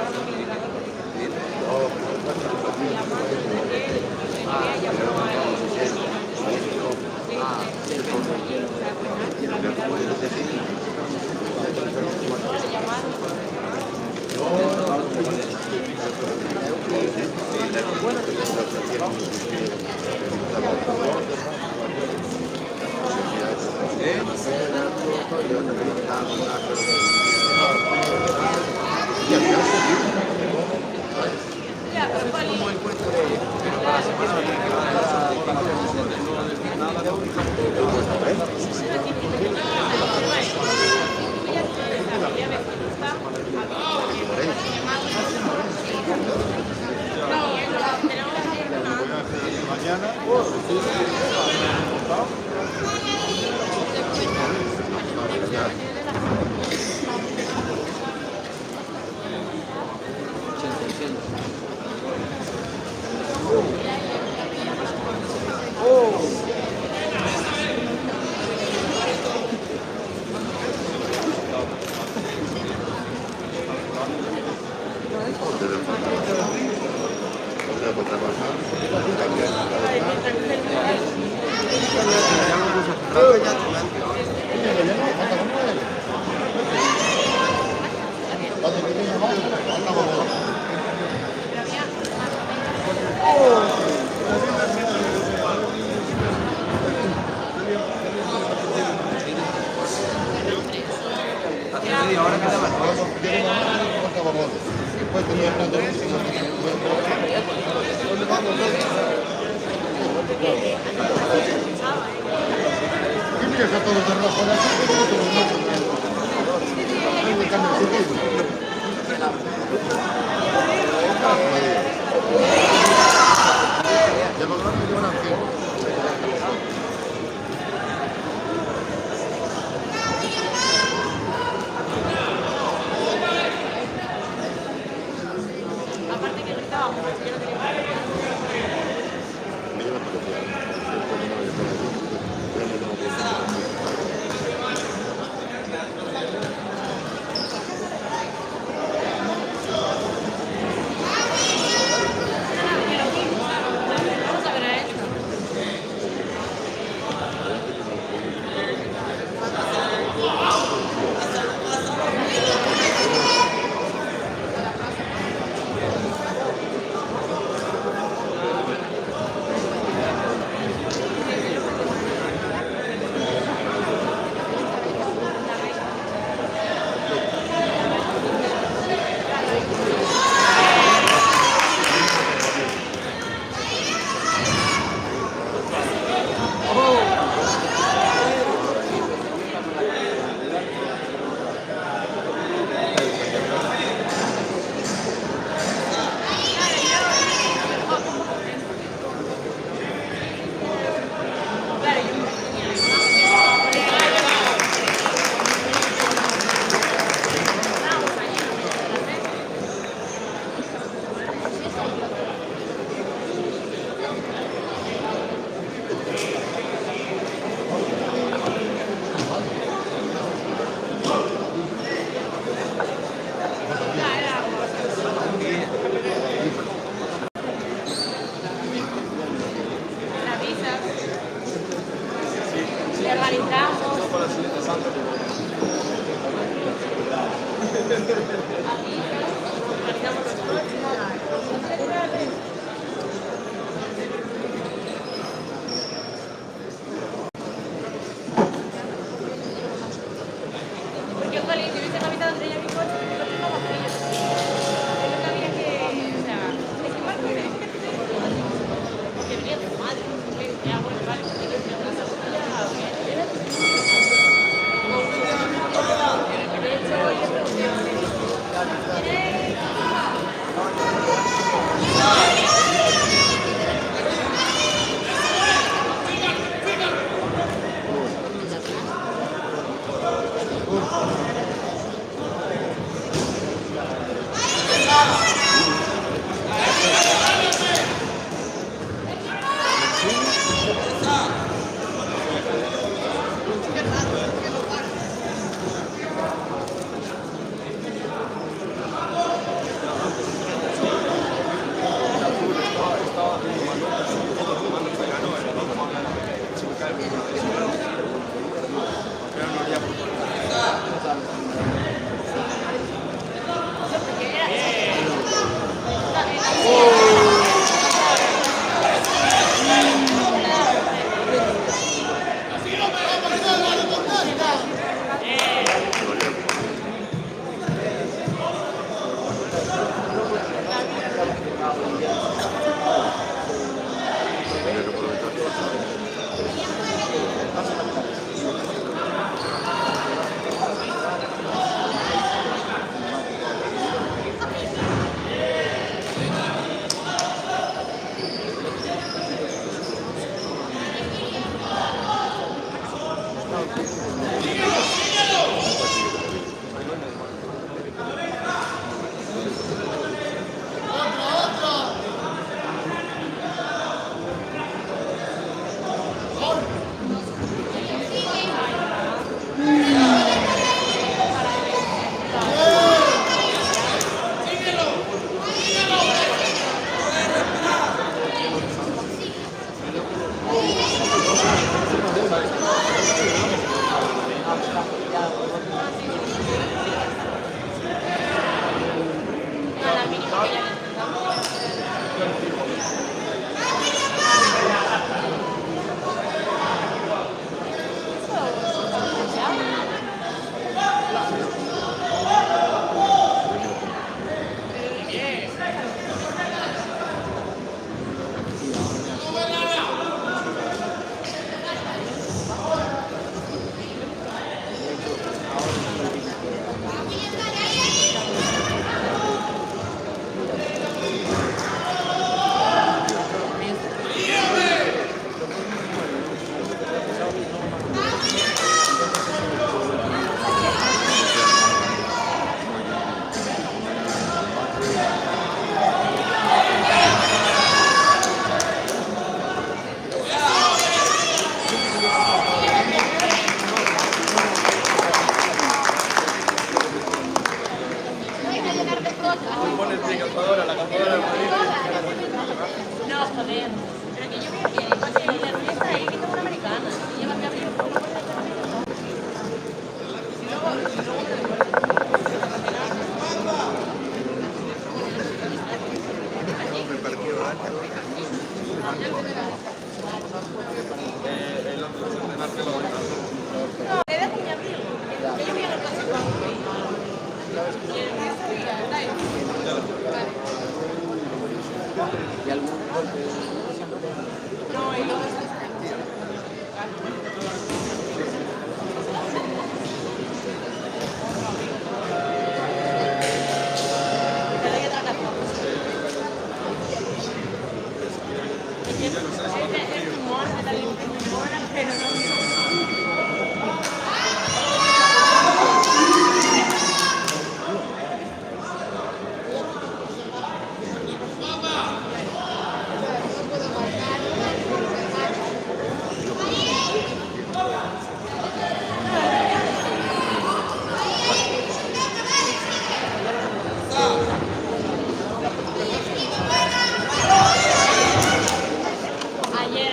Speaker 3: Te dejo mi amigo. Yo voy a la casa con el resto ya, dale.
Speaker 6: ¿Y algún golpe?
Speaker 3: No, y luego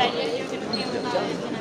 Speaker 3: ayer yo que no tenía una vez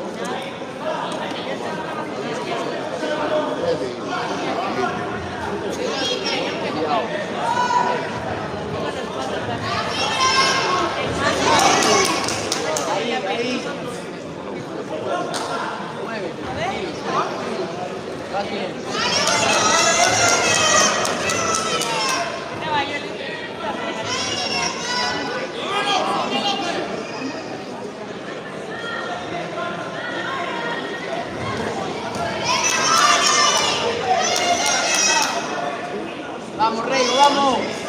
Speaker 6: ¡Vamos, Rey, vamos!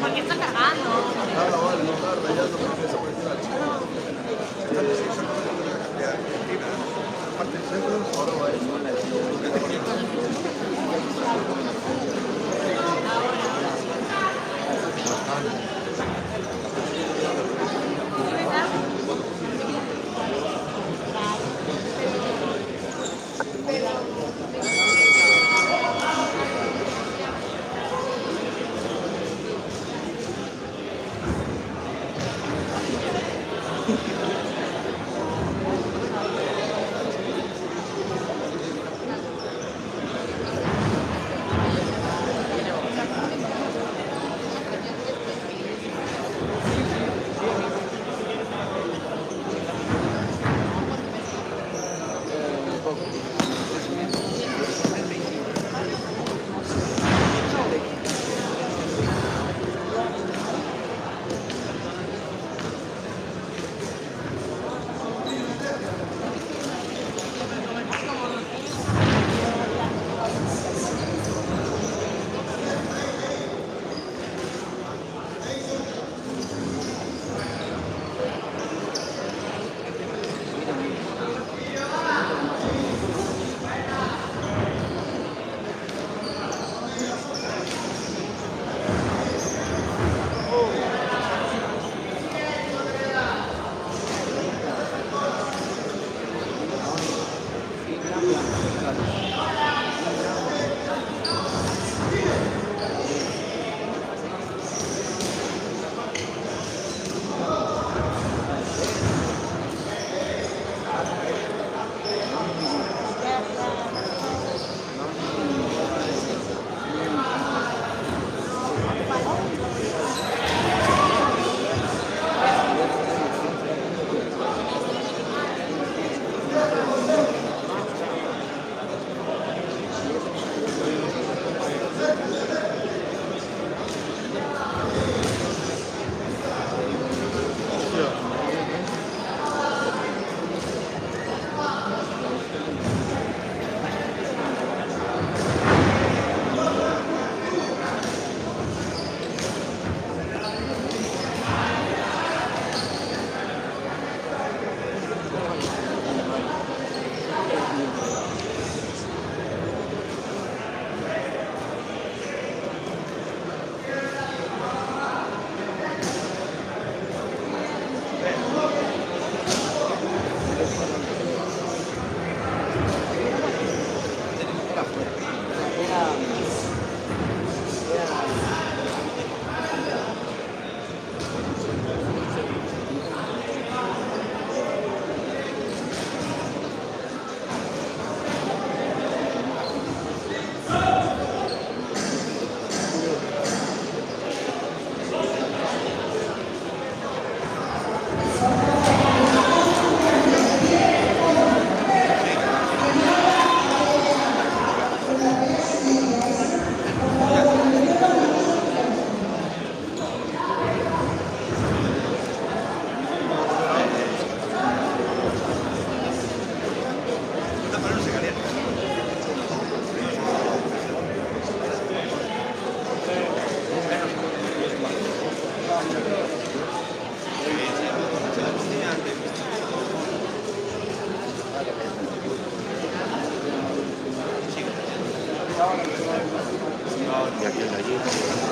Speaker 3: Porque está cargando.
Speaker 9: Y aquel de allí.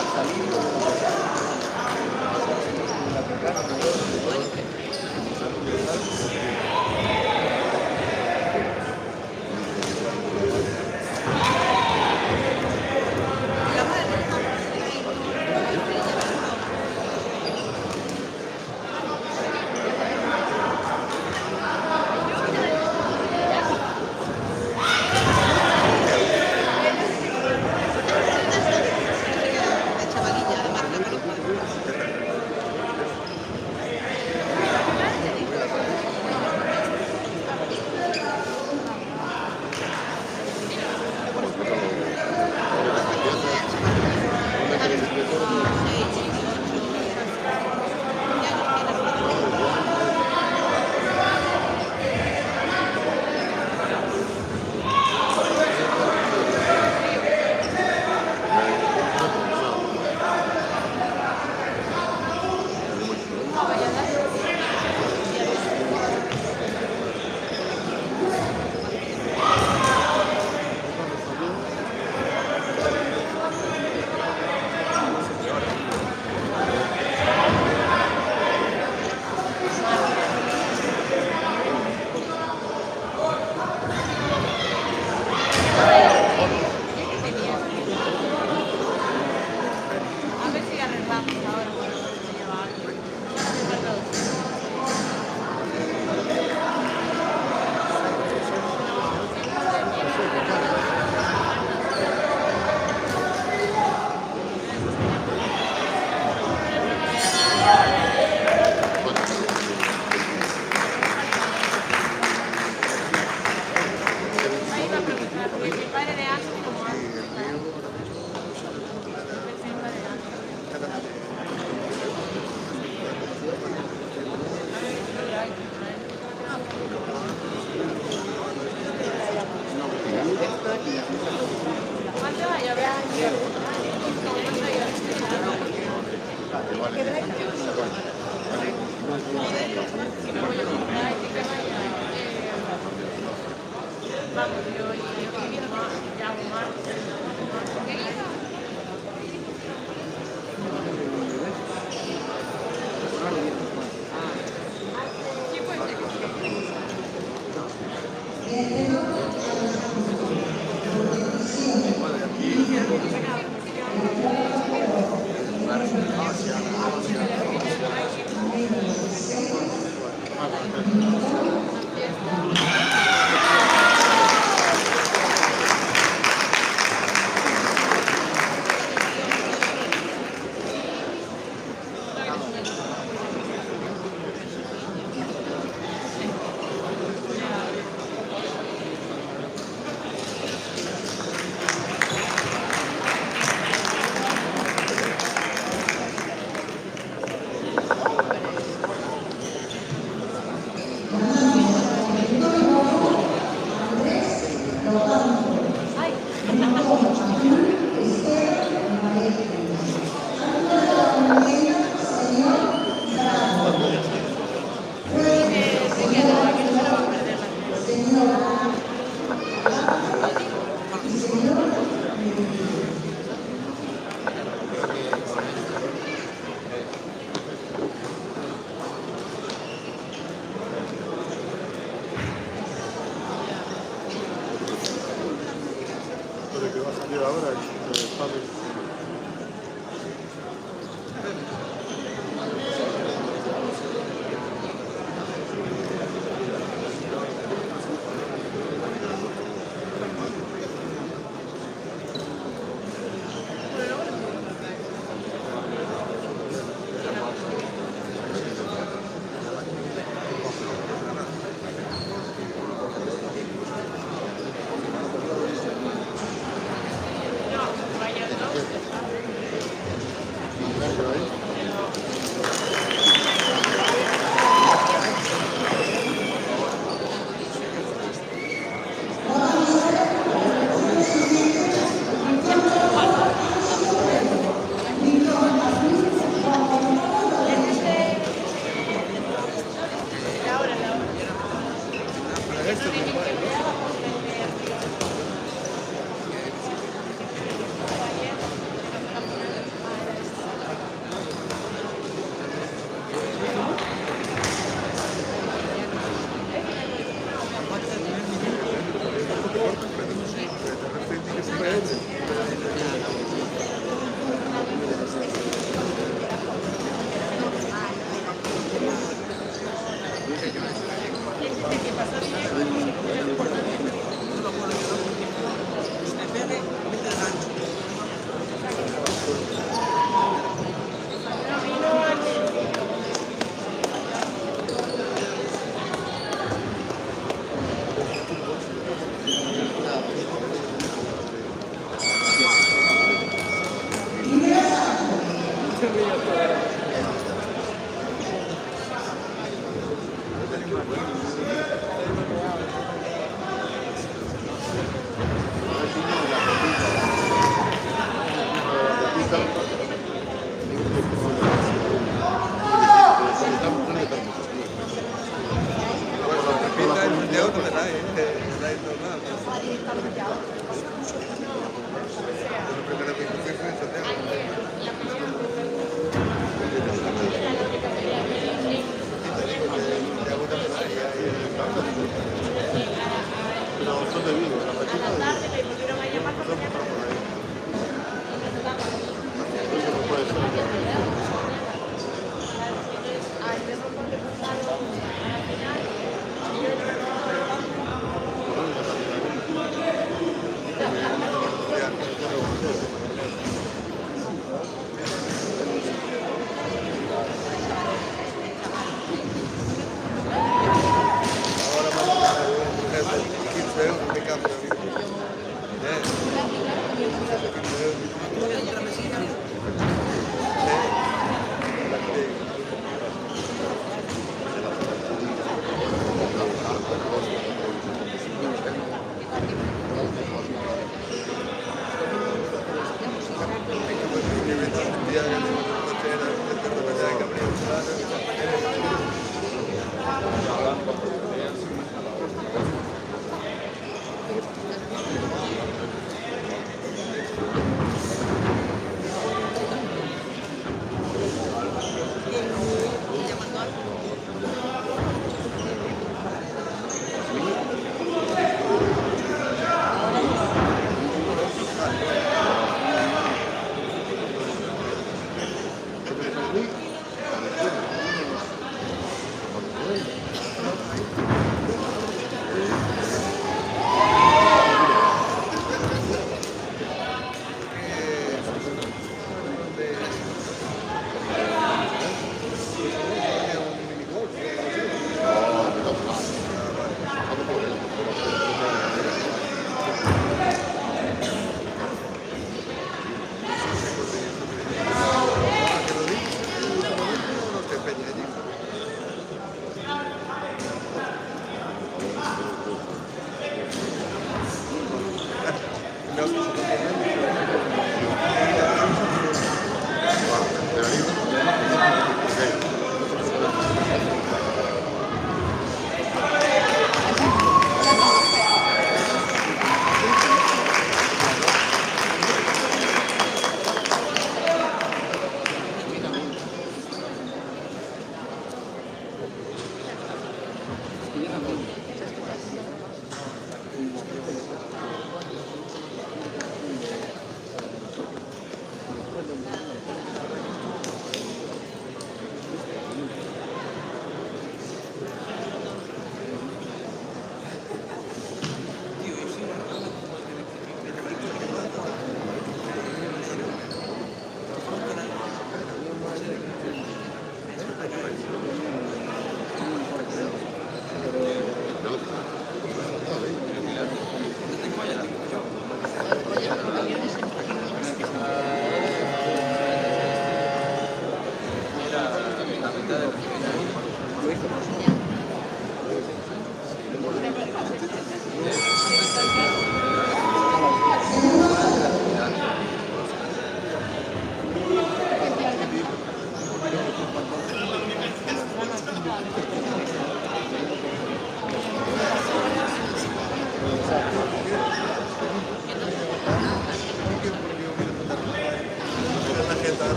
Speaker 6: entrar, salir.
Speaker 3: A ver si arreglamos ahora con lo que se lleva algo. Me iba a preguntar, porque mi padre de antes, como antes. ¿Cuánto va a llover? Vamos, yo ya hago más.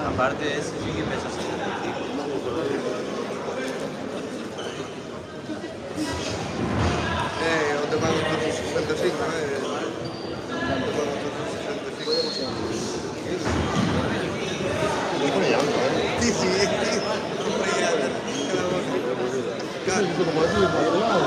Speaker 6: Aparte de ese, sí que pesa 75.
Speaker 8: O te pago otros 65, Sí, sí,
Speaker 9: como así, por otro lado.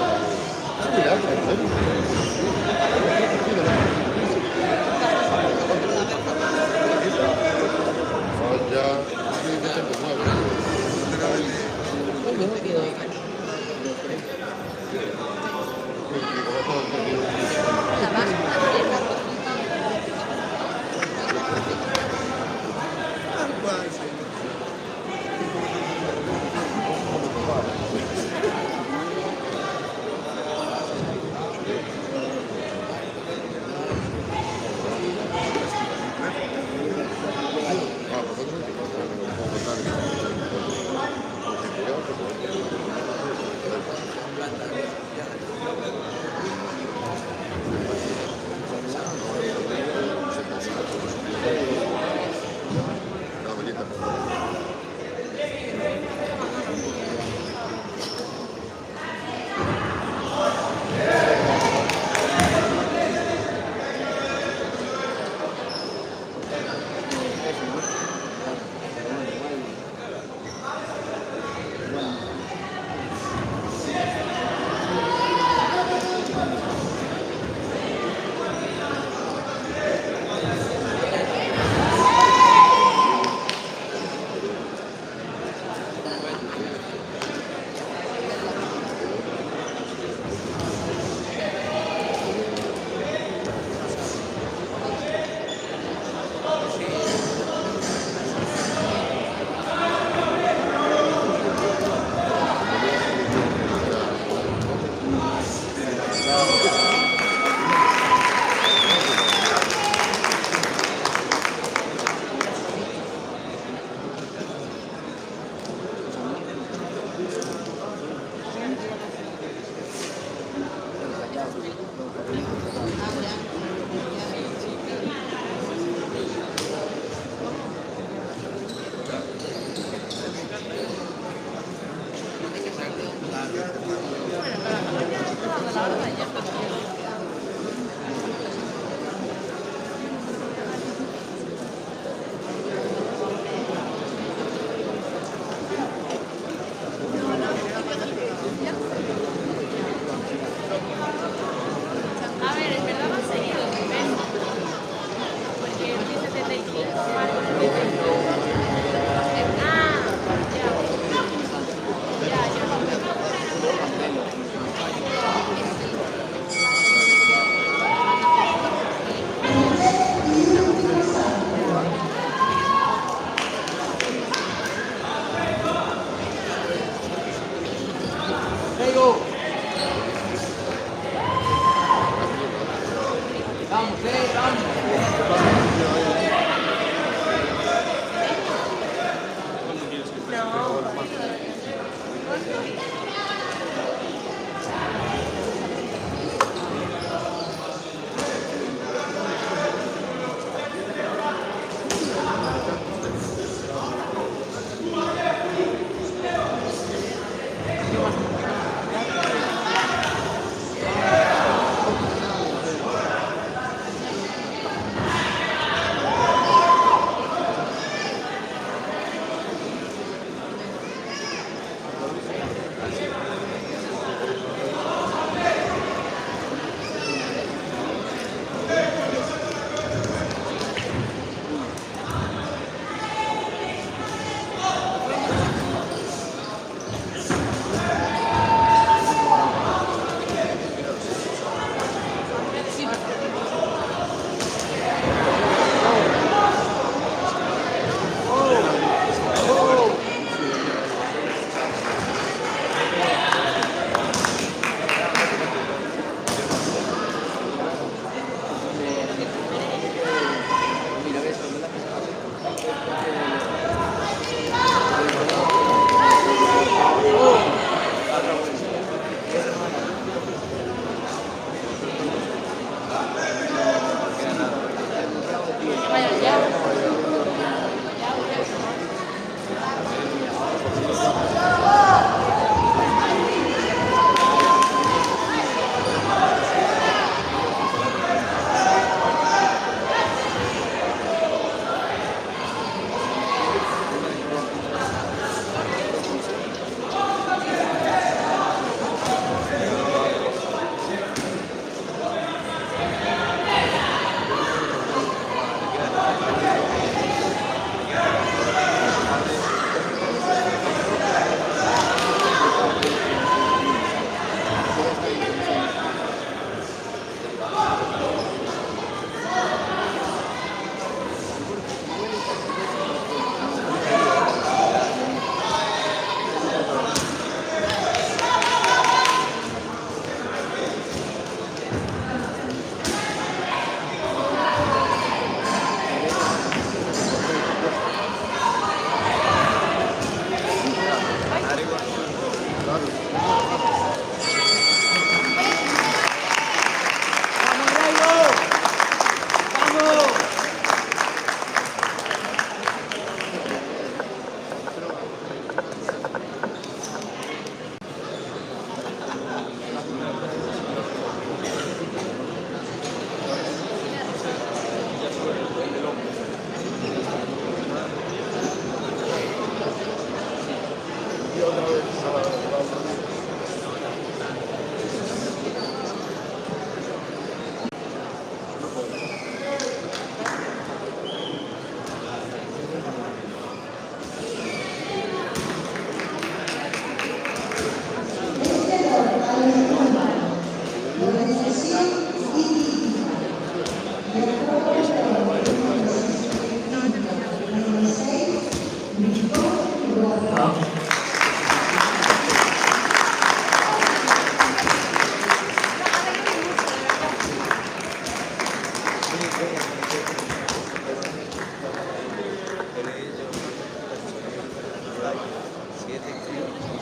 Speaker 6: 7 y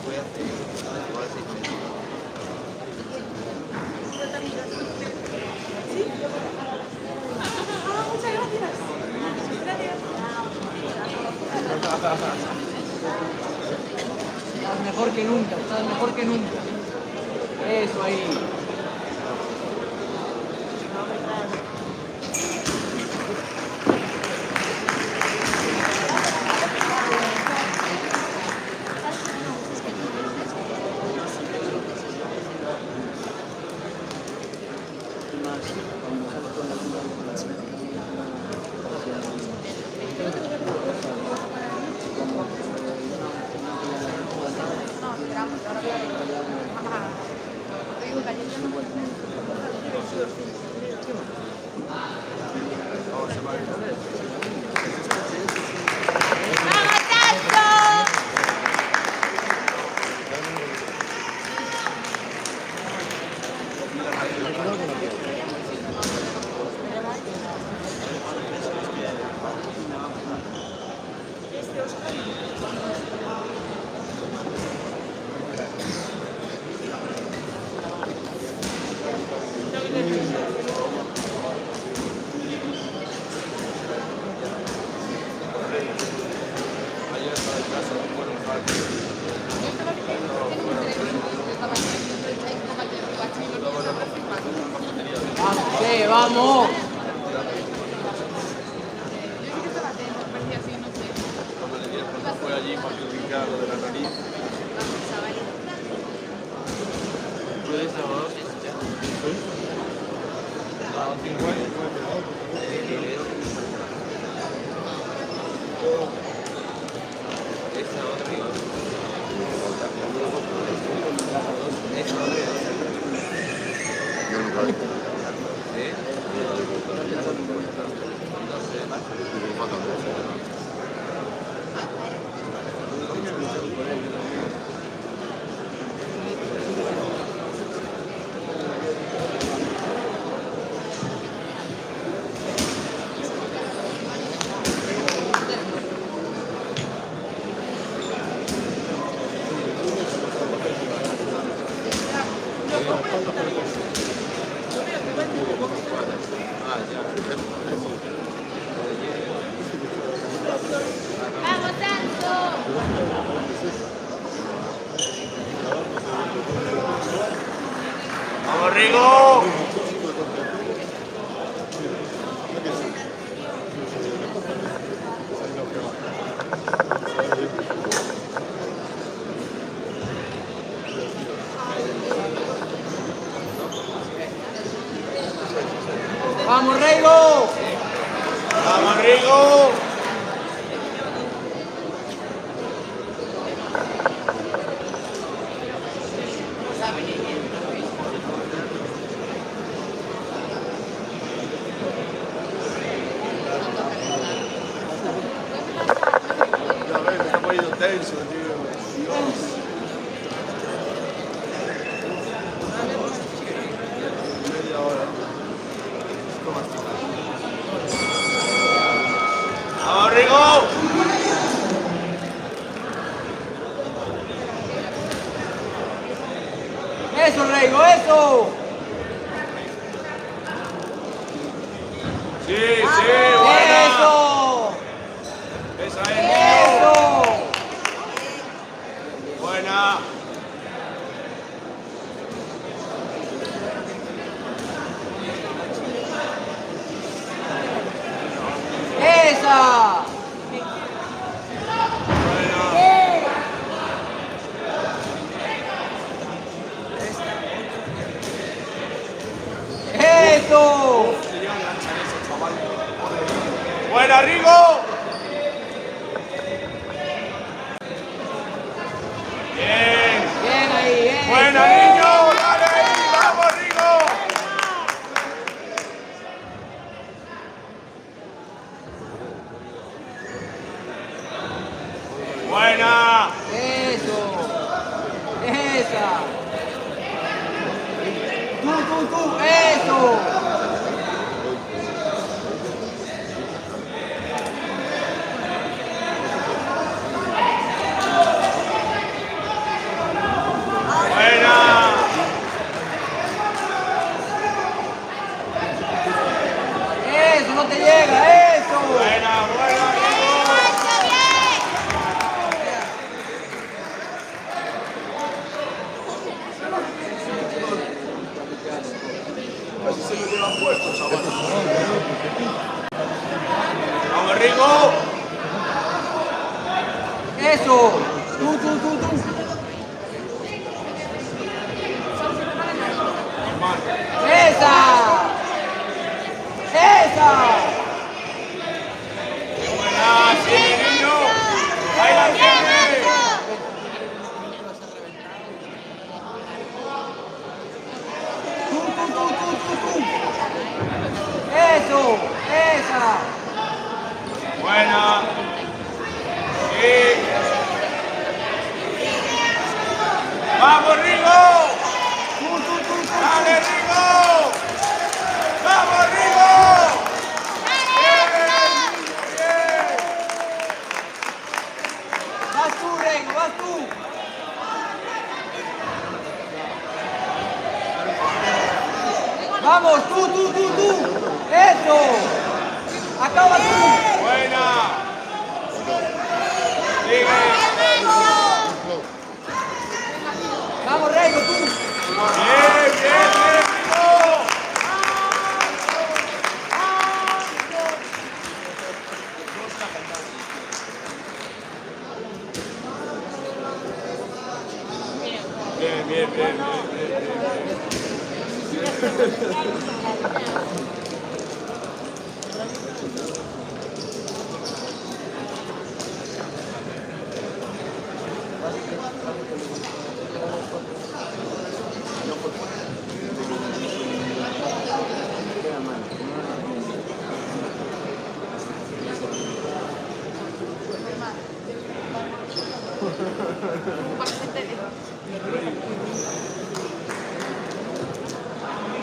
Speaker 6: fue hace igual 6 meses.
Speaker 3: Muchas gracias.
Speaker 6: Estás mejor que nunca, estás mejor que nunca. Eso ahí. Sí, vamos.
Speaker 9: Fue allí para criticar lo de la nariz. ¿Puedes ahora?
Speaker 3: ¡Vamos, Santo!
Speaker 8: ¡Vamos, Rigo!
Speaker 6: ¡Vamos, Reigo!
Speaker 8: ¡Vamos, Rigo!
Speaker 9: Ya ves, me está poniendo tenso, tío. Media hora.
Speaker 8: ¡Vamos, Rigo!
Speaker 6: ¡Eso, Reigo, eso!
Speaker 8: Sí, sí, buena.
Speaker 6: ¡Eso!
Speaker 8: Esa es, niño.
Speaker 6: ¡Eso!
Speaker 8: Buena.
Speaker 6: ¡Esa! ¡Eso!
Speaker 8: Buena, Rigo. Bien.
Speaker 6: Bien ahí, bien.
Speaker 8: Buena, niño. Dale ahí. Vamos, Rigo. Buena.
Speaker 6: Eso. Esa. Tú. Eso. Eso. Tú. Esa.
Speaker 8: Buena, sigue, niño. Ahí la tienes.
Speaker 6: Eso. Esa.
Speaker 8: Buena. Sí. ¡Vamos, Rigo! ¡Dale, Rigo! ¡Vamos, Rigo! ¡Bien!
Speaker 6: Vas tú, Rego, vas tú. Vamos, tú. Eso. Acaba tú.
Speaker 8: ¡Buena! Sigue.
Speaker 6: Vamos, Rego, tú.
Speaker 8: Bien, Rigo. Bien.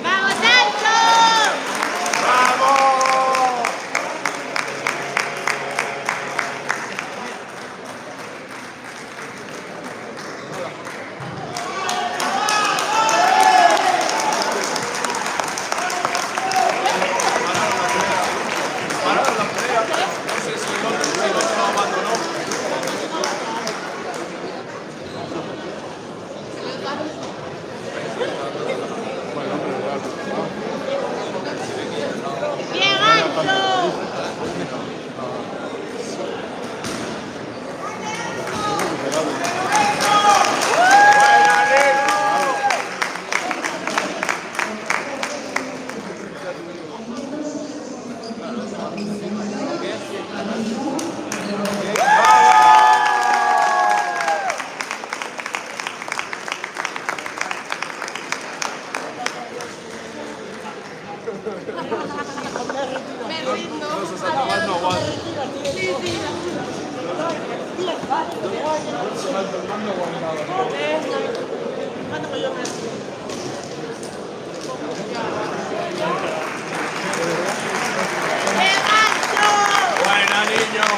Speaker 3: ¡Vamos, Sancho!
Speaker 8: ¡Vamos!
Speaker 3: ¡Bien, Ancho!
Speaker 8: ¡Buena, Rigo!
Speaker 3: Me rindo. ¡Bien, Ancho!
Speaker 8: ¡Buena, niño!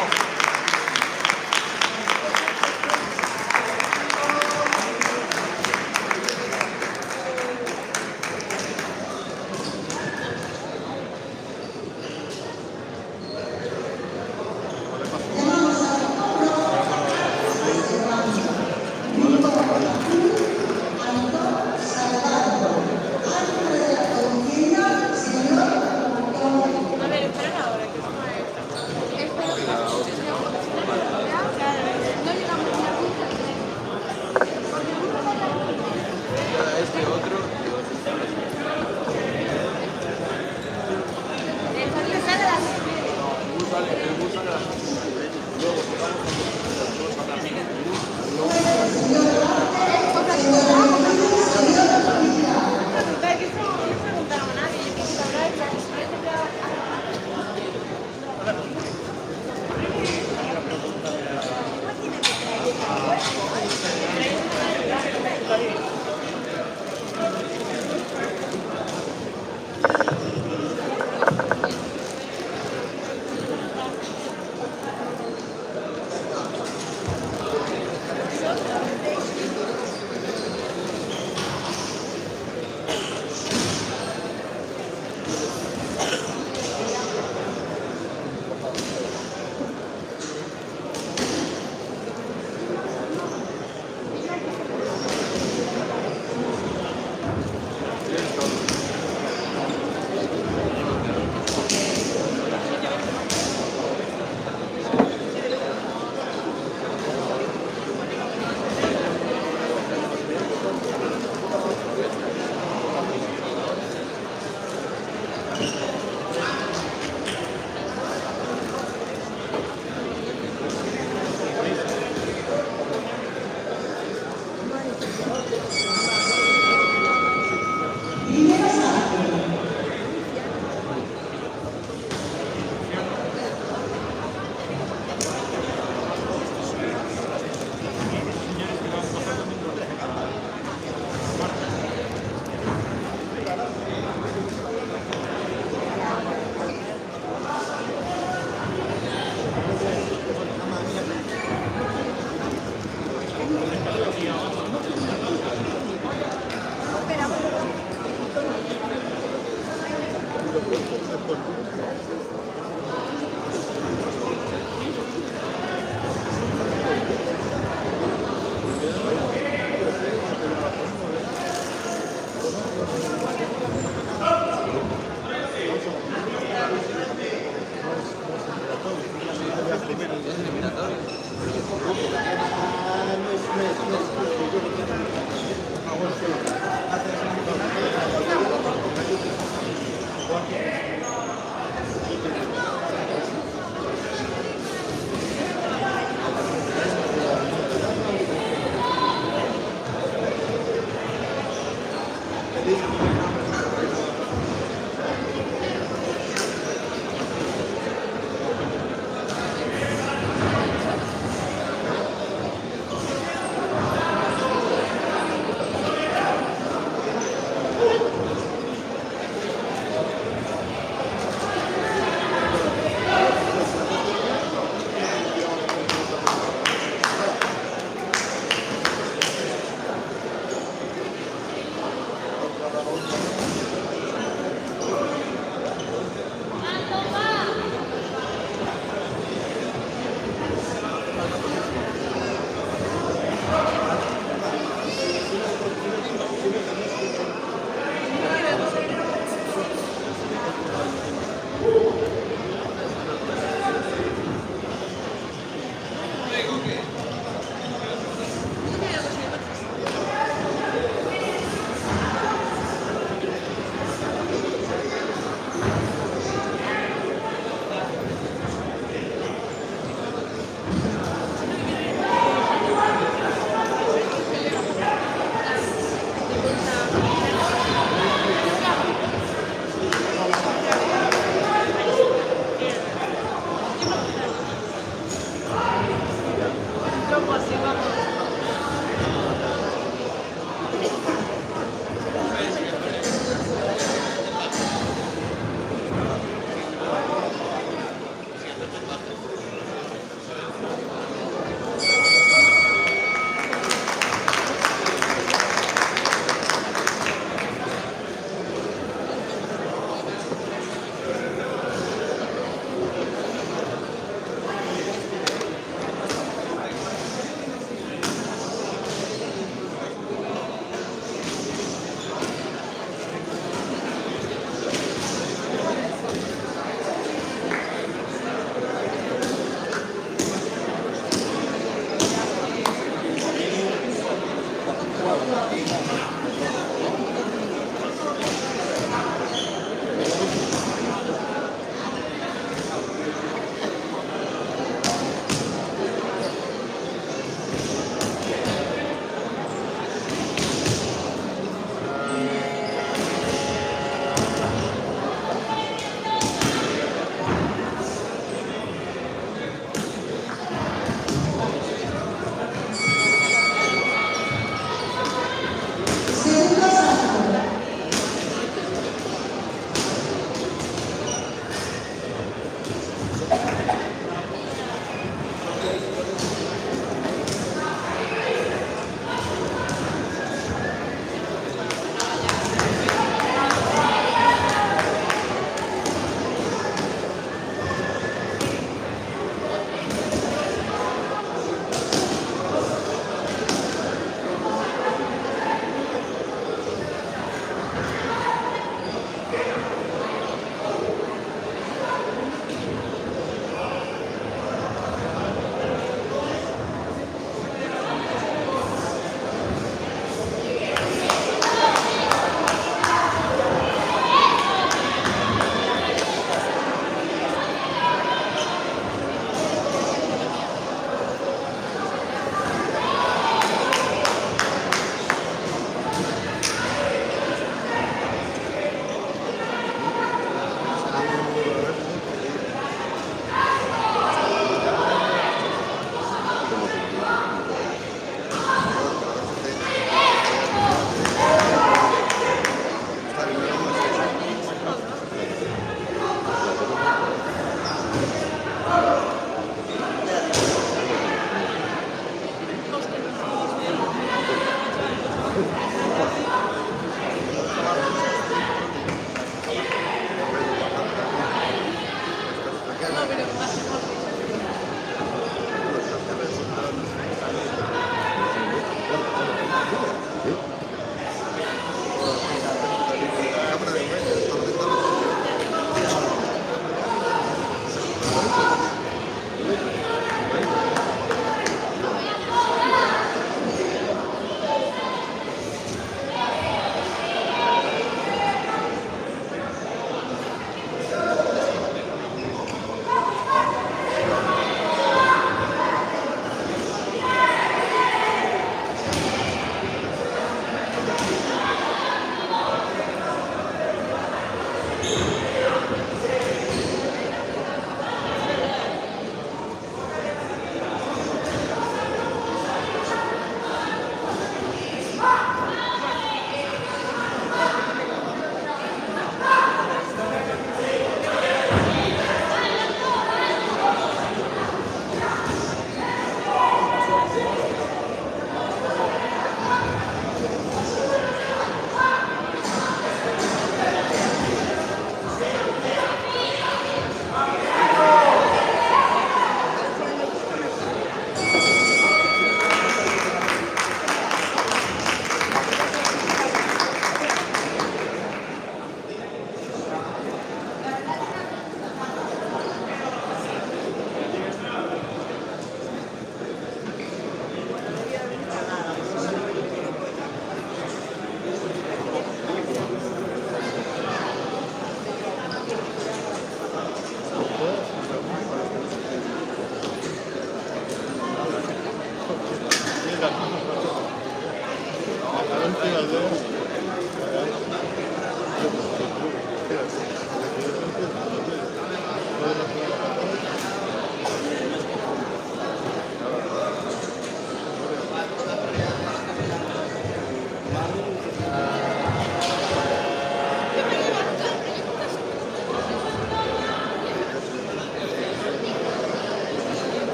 Speaker 9: Es eliminatorio.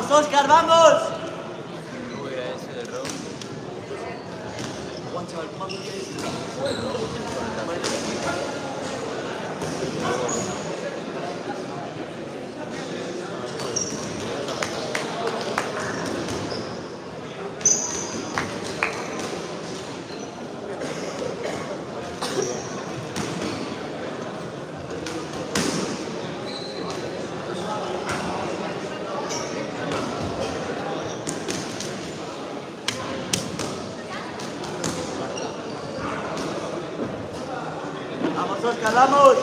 Speaker 7: Vamos, Oscar, vamos. Vamos, Oscar, vamos.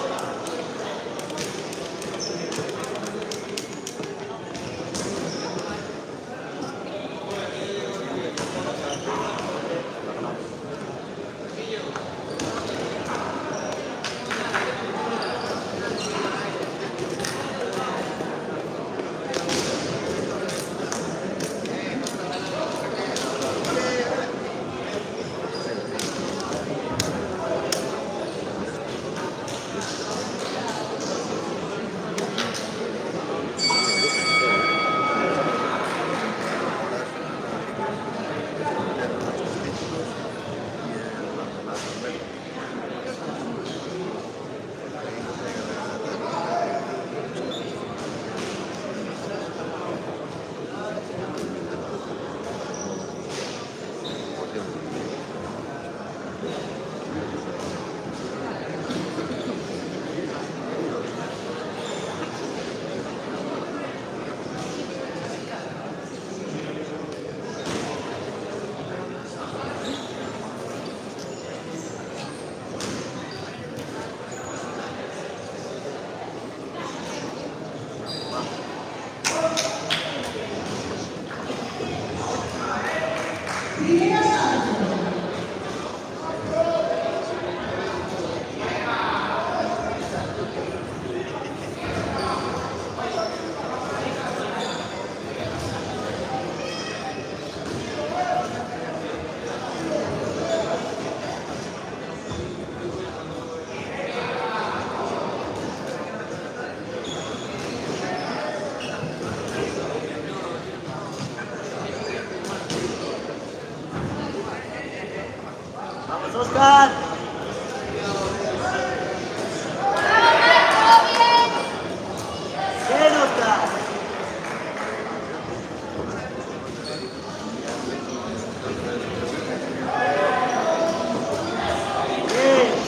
Speaker 7: Vamos, Oscar. Bien, Oscar. Bien.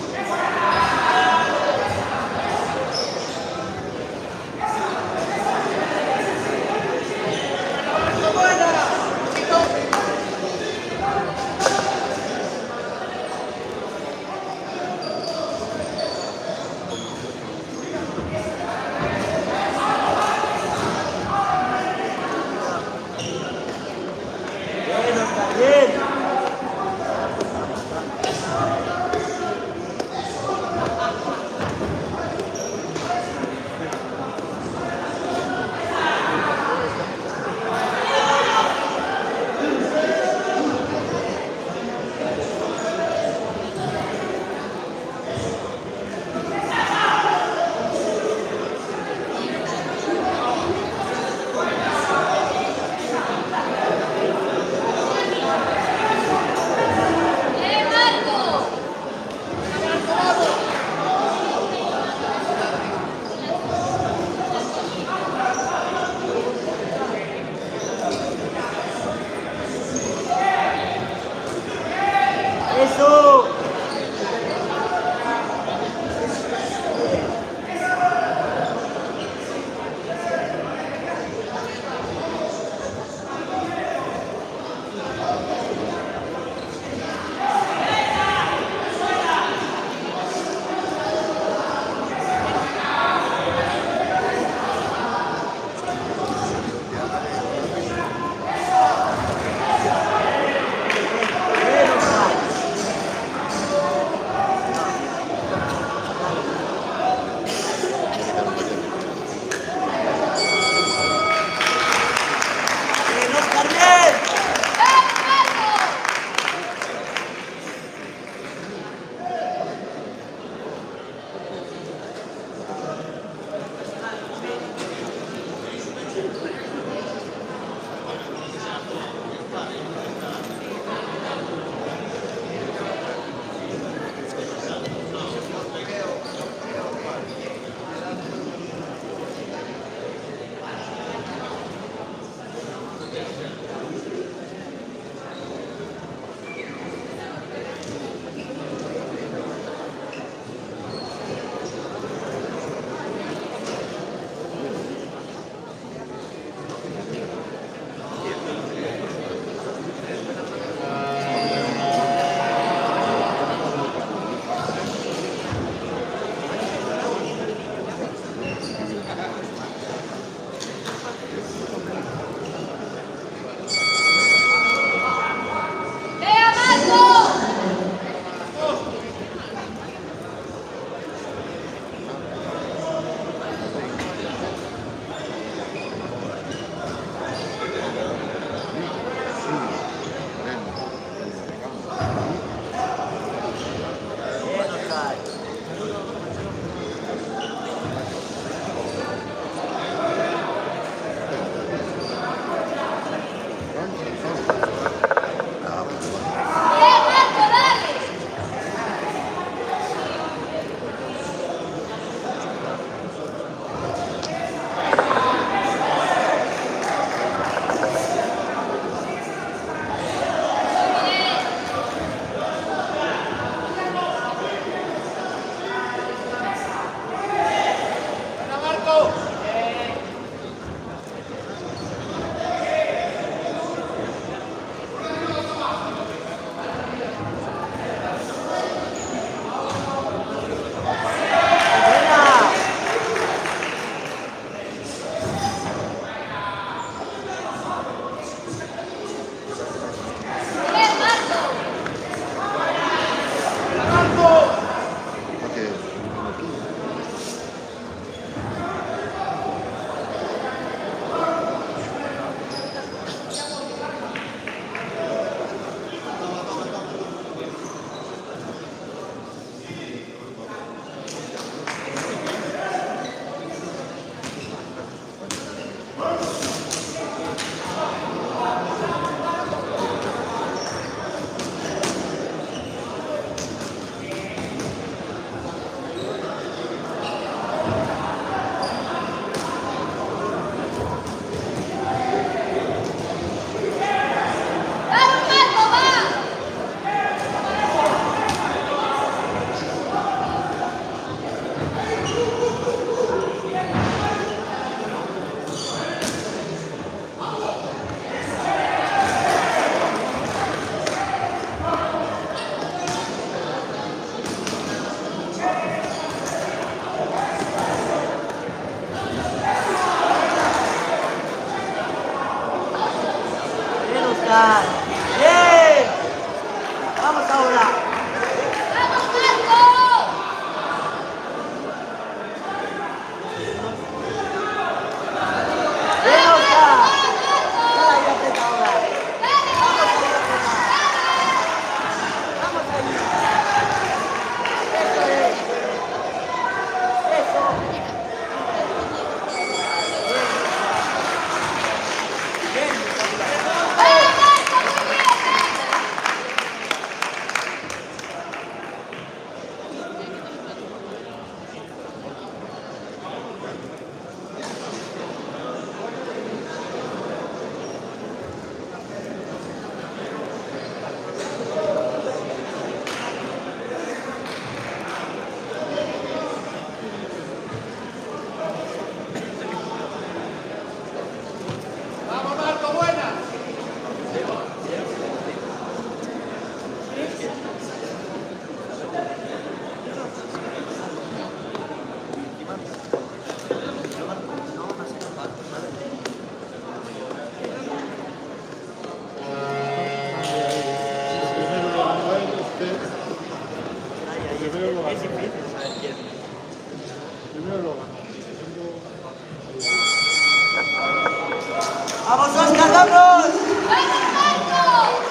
Speaker 7: Bien. ¡Bien! ¡Vamos ahora!
Speaker 3: ¡Vamos, Marco!
Speaker 7: ¡Bien, Oscar! ¡Dale ahí, aprieta ahora! ¡Vamos ahí, aprieta! ¡Vamos ahí! ¡Eso es! ¡Eso! ¡Vamos, Oscar, vamos!
Speaker 3: ¡Vamos, Marco!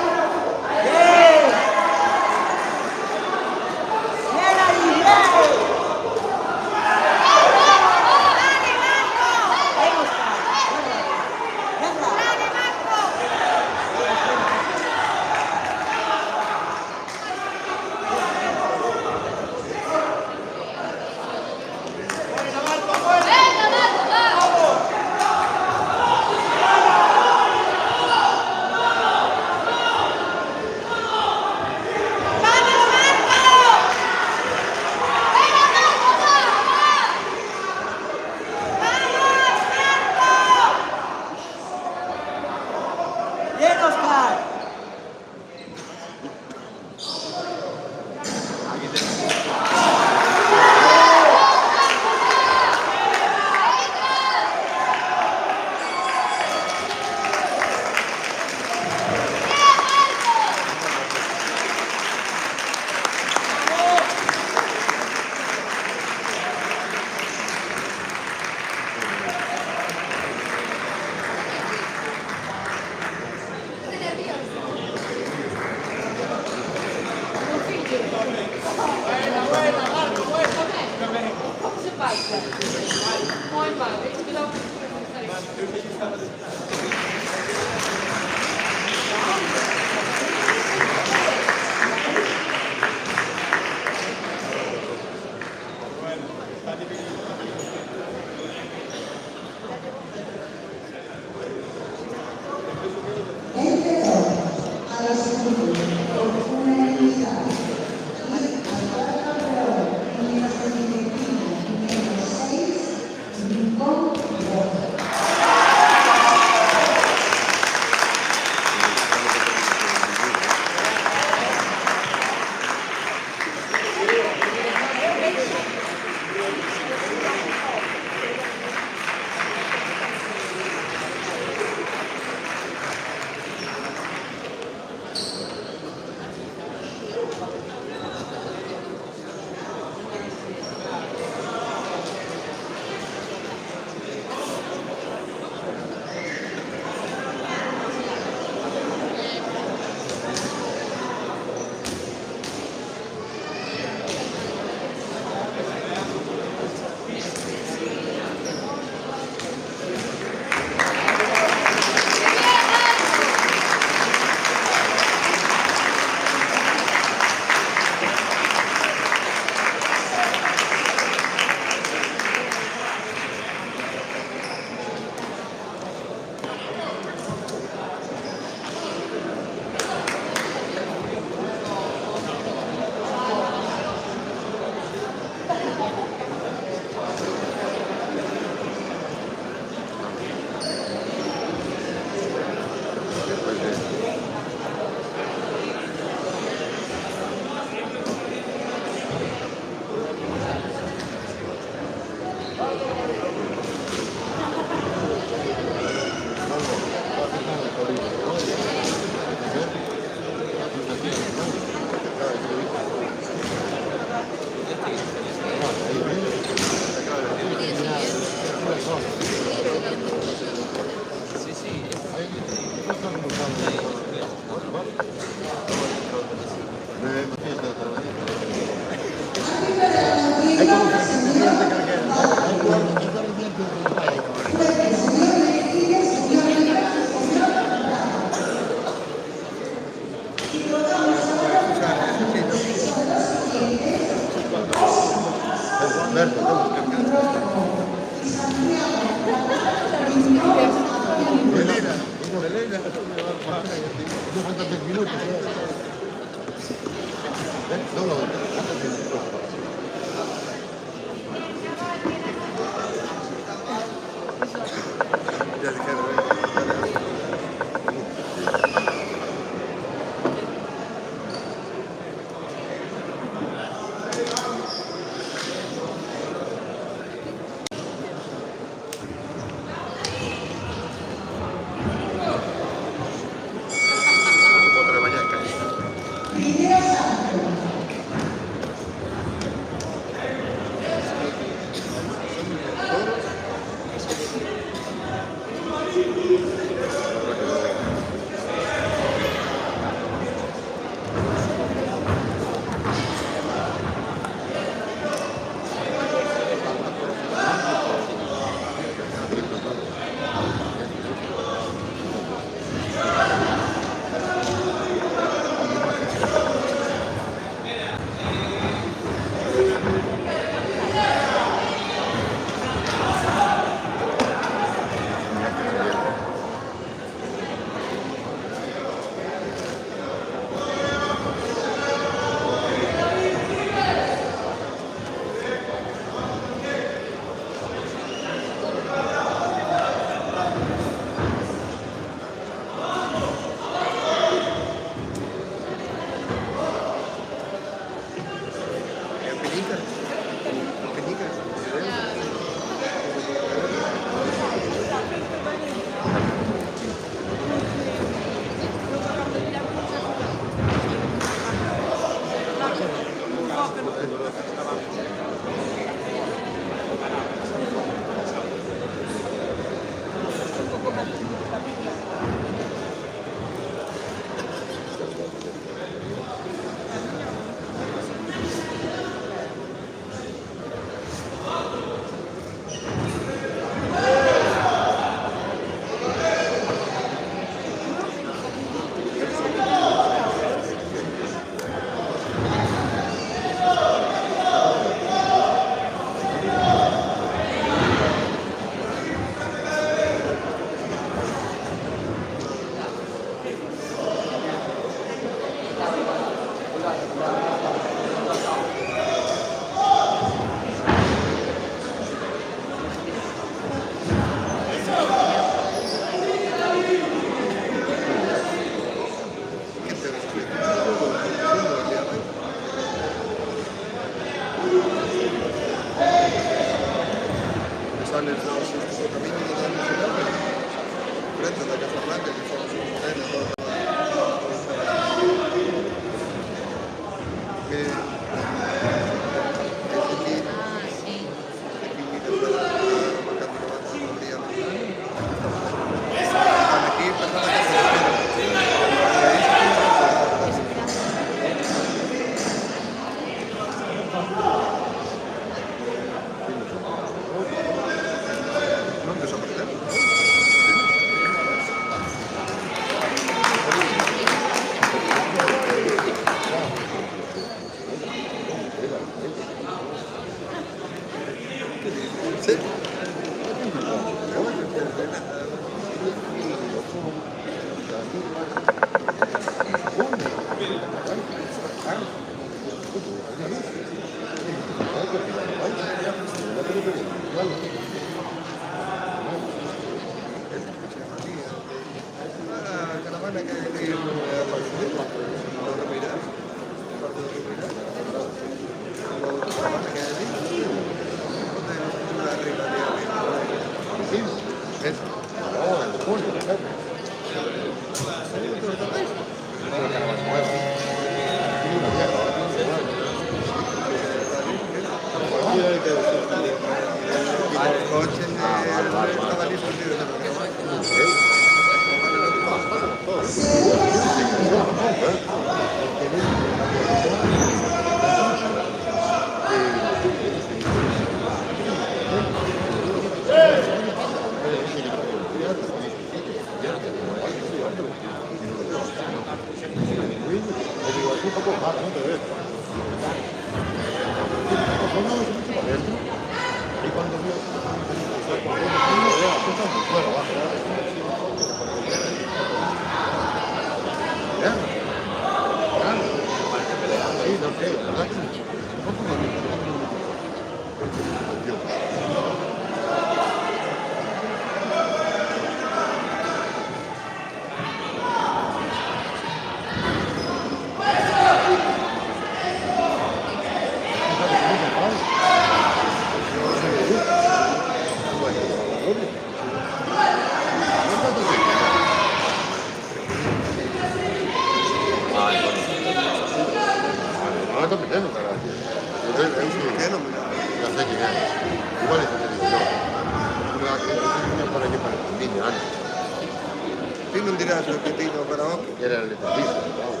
Speaker 9: Tú non dirás lo que tiene o karaoke. Era el letrista, claro.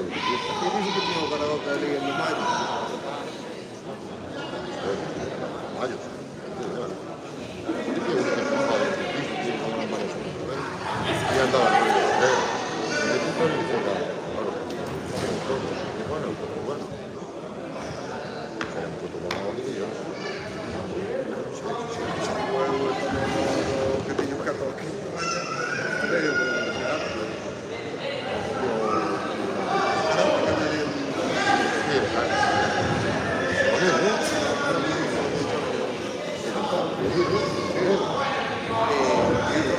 Speaker 4: ¿Qué dice que tiene o karaoke ali en Mayo?
Speaker 9: Mayo. Y andaba el
Speaker 4: Que tiene un karaoke en Mayo.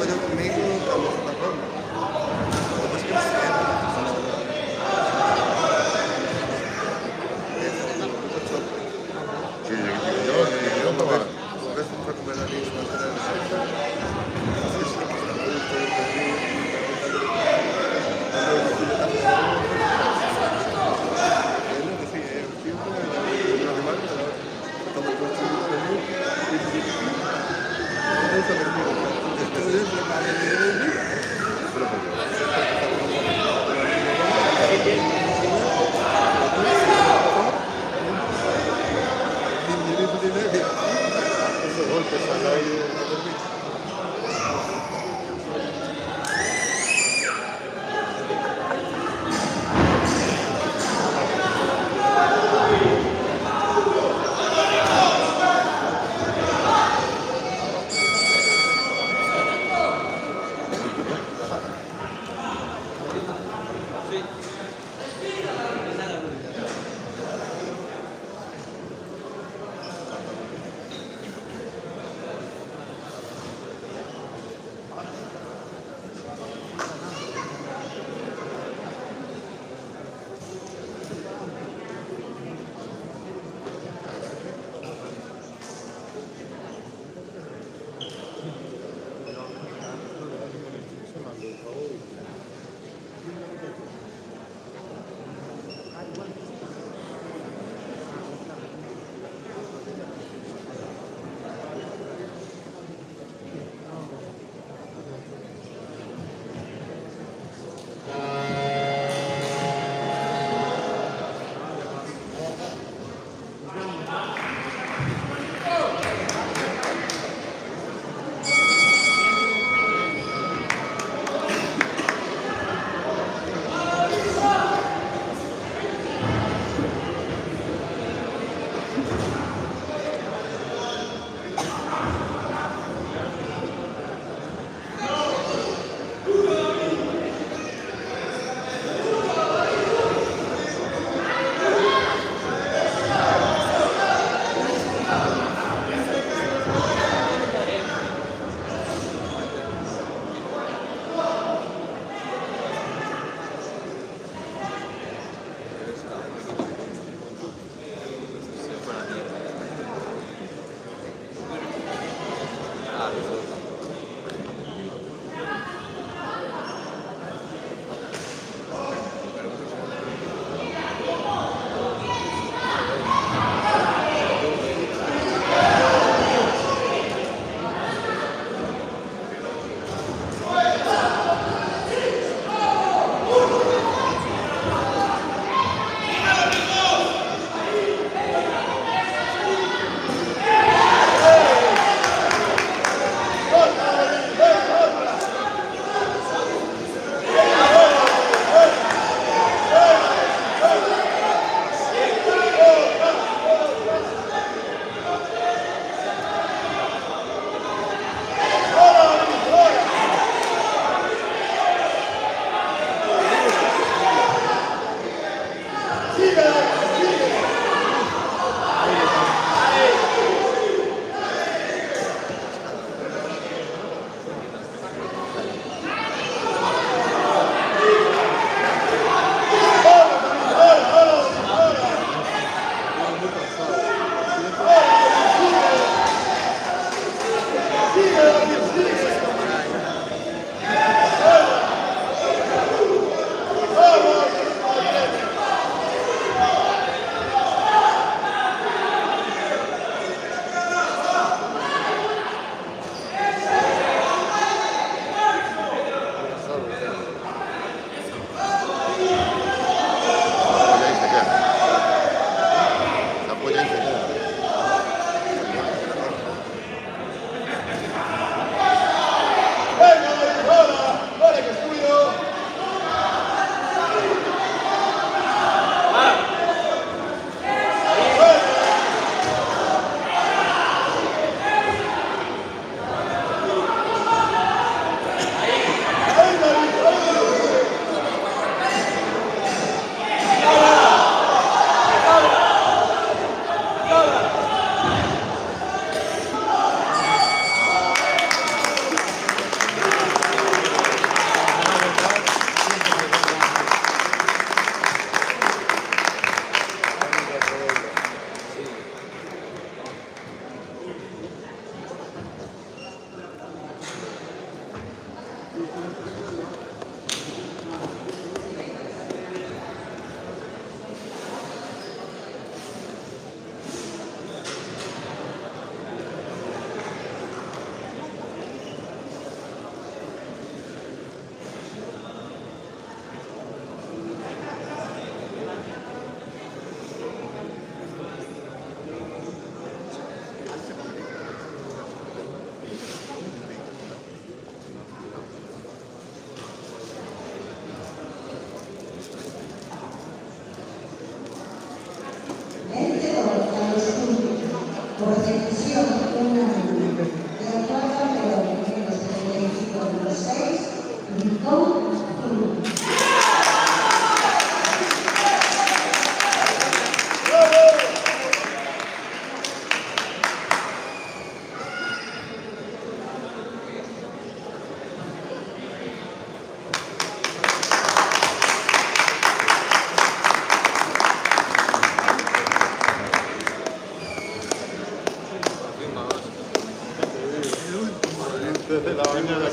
Speaker 4: Yo conmigo, estamos en la forma.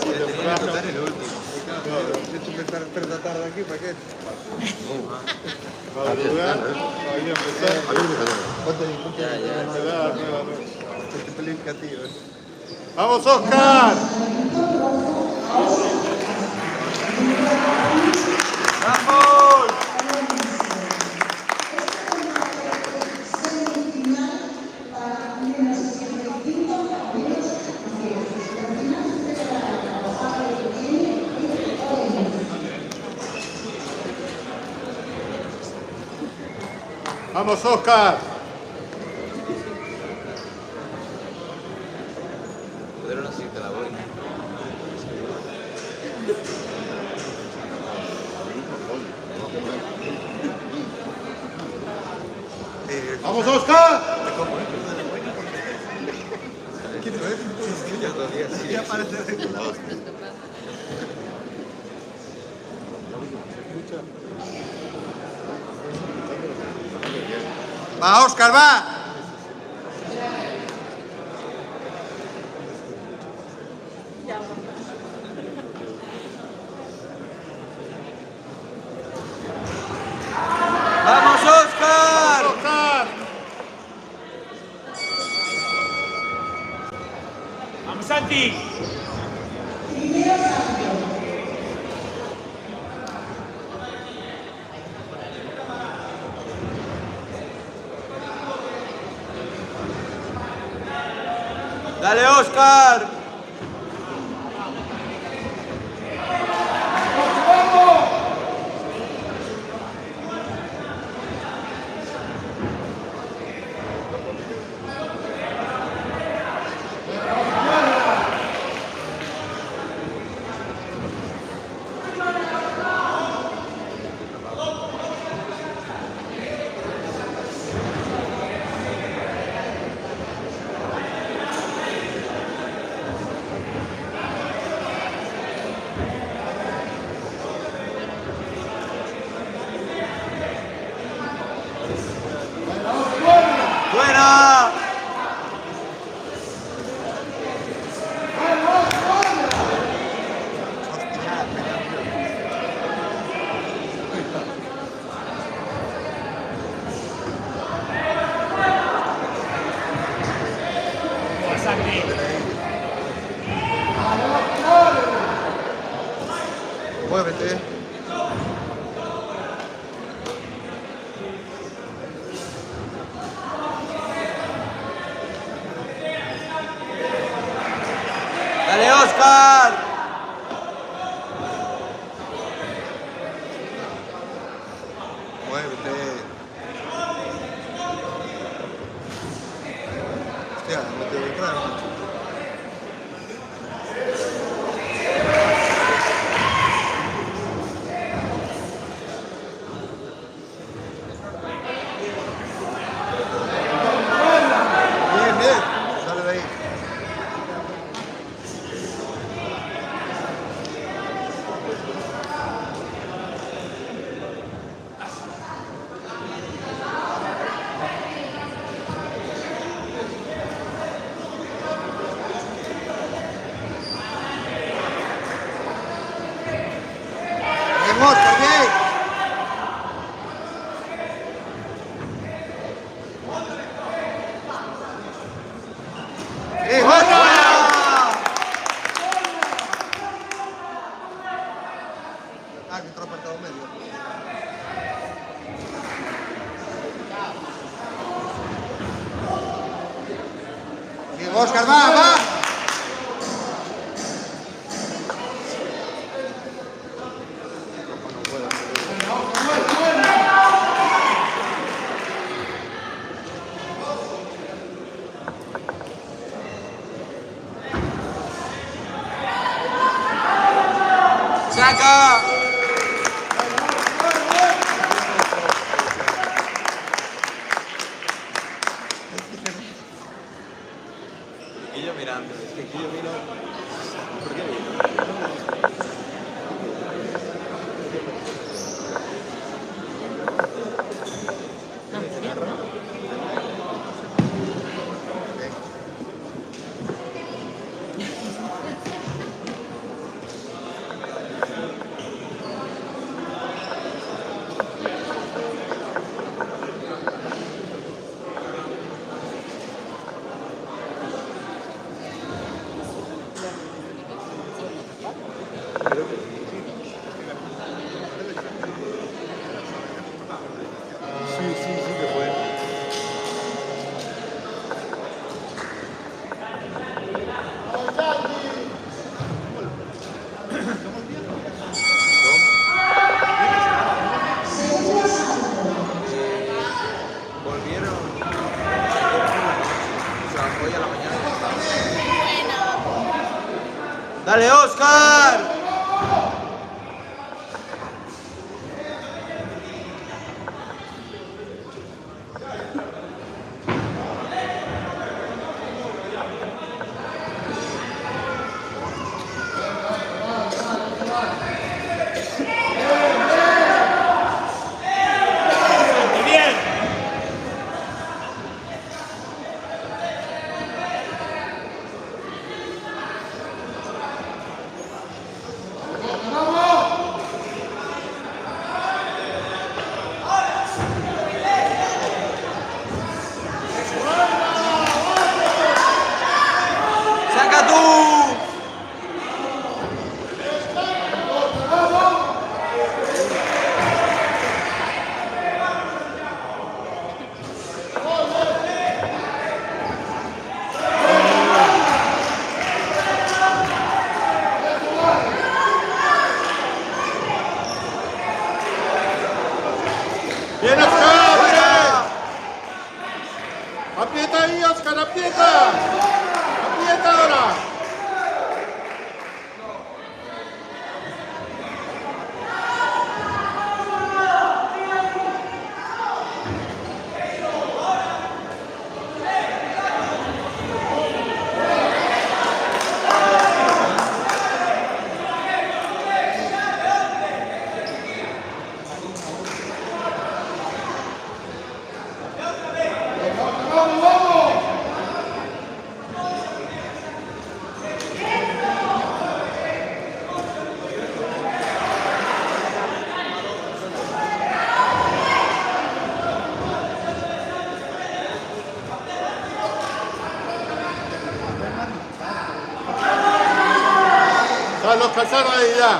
Speaker 9: temprano.
Speaker 4: el último. Claro, si tú me estás 3 de la tarde aquí, ¿para qué?
Speaker 9: Madrugar, ahí empezar.
Speaker 4: Este pelín castigo.
Speaker 9: ¡Vamos, Oscar!
Speaker 4: ¡Vamos!
Speaker 9: ¡Vamos, Oscar!
Speaker 6: Pero no sirve la boina.
Speaker 9: ¡Vamos, Oscar!
Speaker 4: Ya parece de la
Speaker 8: Va, Óscar, va.
Speaker 6: ¡Vamos, Óscar!
Speaker 9: ¡Oscar!
Speaker 2: ¡Vamos, Santi!
Speaker 6: ¡Dale, Óscar! ¡Buena!
Speaker 2: Santi!
Speaker 4: Muévete.
Speaker 6: ¡Dale, Óscar!
Speaker 4: Muévete. Hostia, no te voy a entrar, macho. Bien, bien. Sale de ahí. Bien, Óscar, bien. Óscar! Ah, que entró apartado medio. Bien, Óscar, va, va.
Speaker 6: ¡Saca! Y yo mirando. Oscar!
Speaker 2: Bien.
Speaker 6: ¡Saca tú!
Speaker 9: ¡Bien, Oscar! ¡Bien! ¡Aprieta ahí, Oscar! ¡Aprieta! ¡Aprieta ahora! Sal, Oscar, sal ahí ya.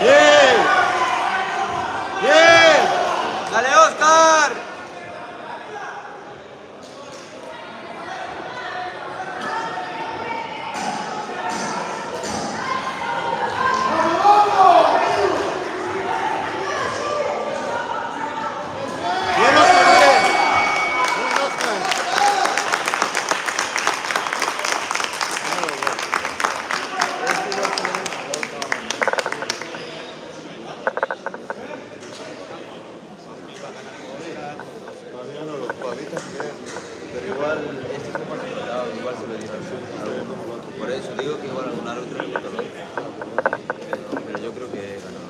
Speaker 9: ¡Bien! ¡Bien!
Speaker 6: ¡Dale, Oscar!
Speaker 9: ¡Bien, Oscar! ¡Bien! ¡Bien, Oscar! Todavía no los pavitas, pero igual
Speaker 6: Este está participado, igual se lo dijo. Por eso digo que igual algún árbitro le quitó lo pero yo creo que ganó.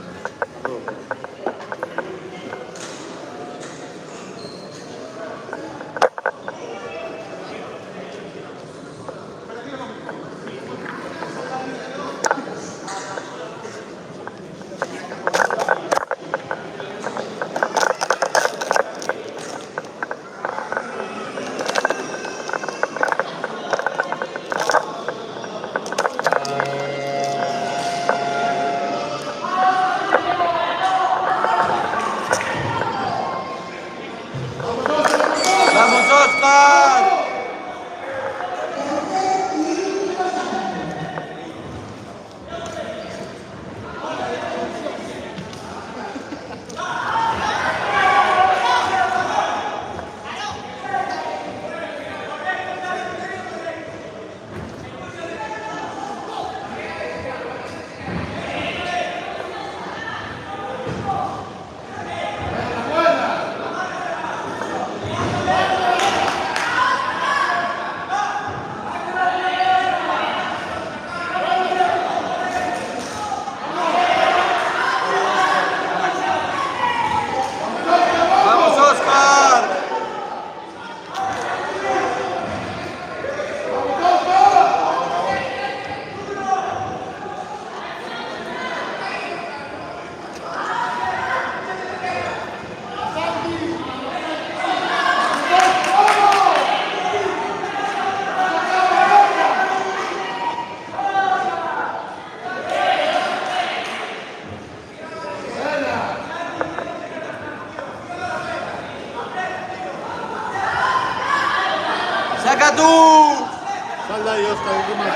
Speaker 9: y Oscar, última vez.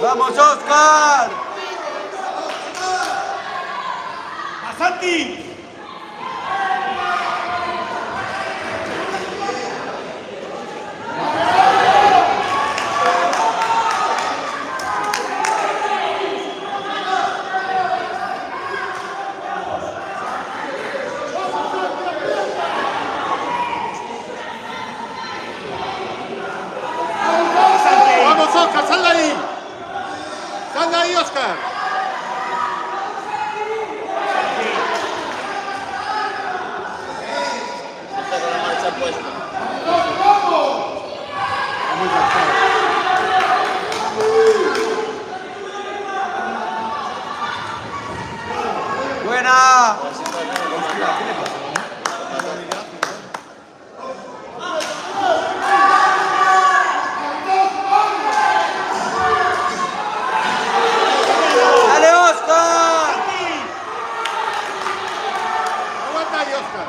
Speaker 6: ¡Vamos, Oscar!
Speaker 2: ¡Santi!
Speaker 9: ¡Vamos, Oscar! ¡Sal de ahí! ¡Sal de ahí, Oscar!
Speaker 1: Está con la marcha puesta.
Speaker 9: Muy cansado.
Speaker 6: ¡Buena! ¡Dale, Oscar!
Speaker 9: ¡Aguanta ahí, Oscar!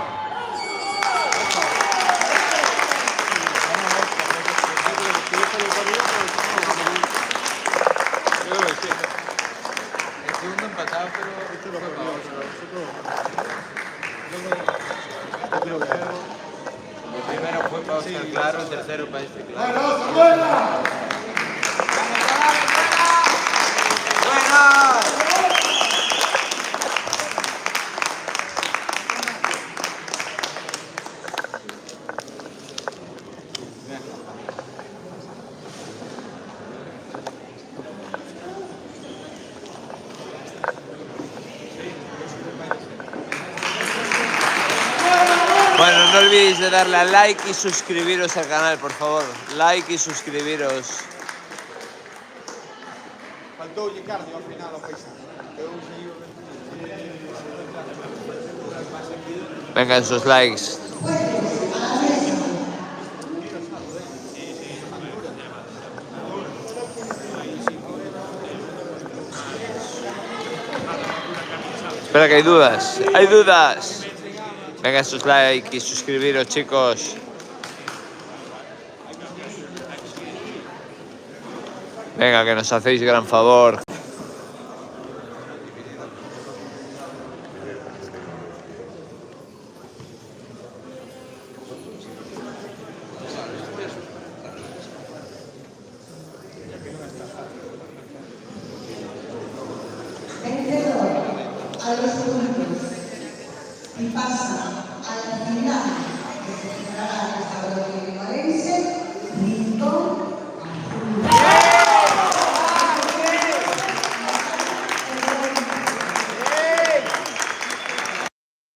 Speaker 6: El segundo empatado, pero... El primero fue para Oscar Claro, el tercero para este Claro. ¡Buena! Bueno, no olvidéis de darle a like y suscribiros al canal, por favor. Like y suscribiros.
Speaker 9: Faltou Ricardo ao final, ao paisano.
Speaker 6: Vengan sus likes. Espera que hay dudas. ¡Hay dudas! Vengan sus likes y suscribiros, chicos. Venga, que nos hacéis gran favor.
Speaker 7: Vencedor a los segundos y pasa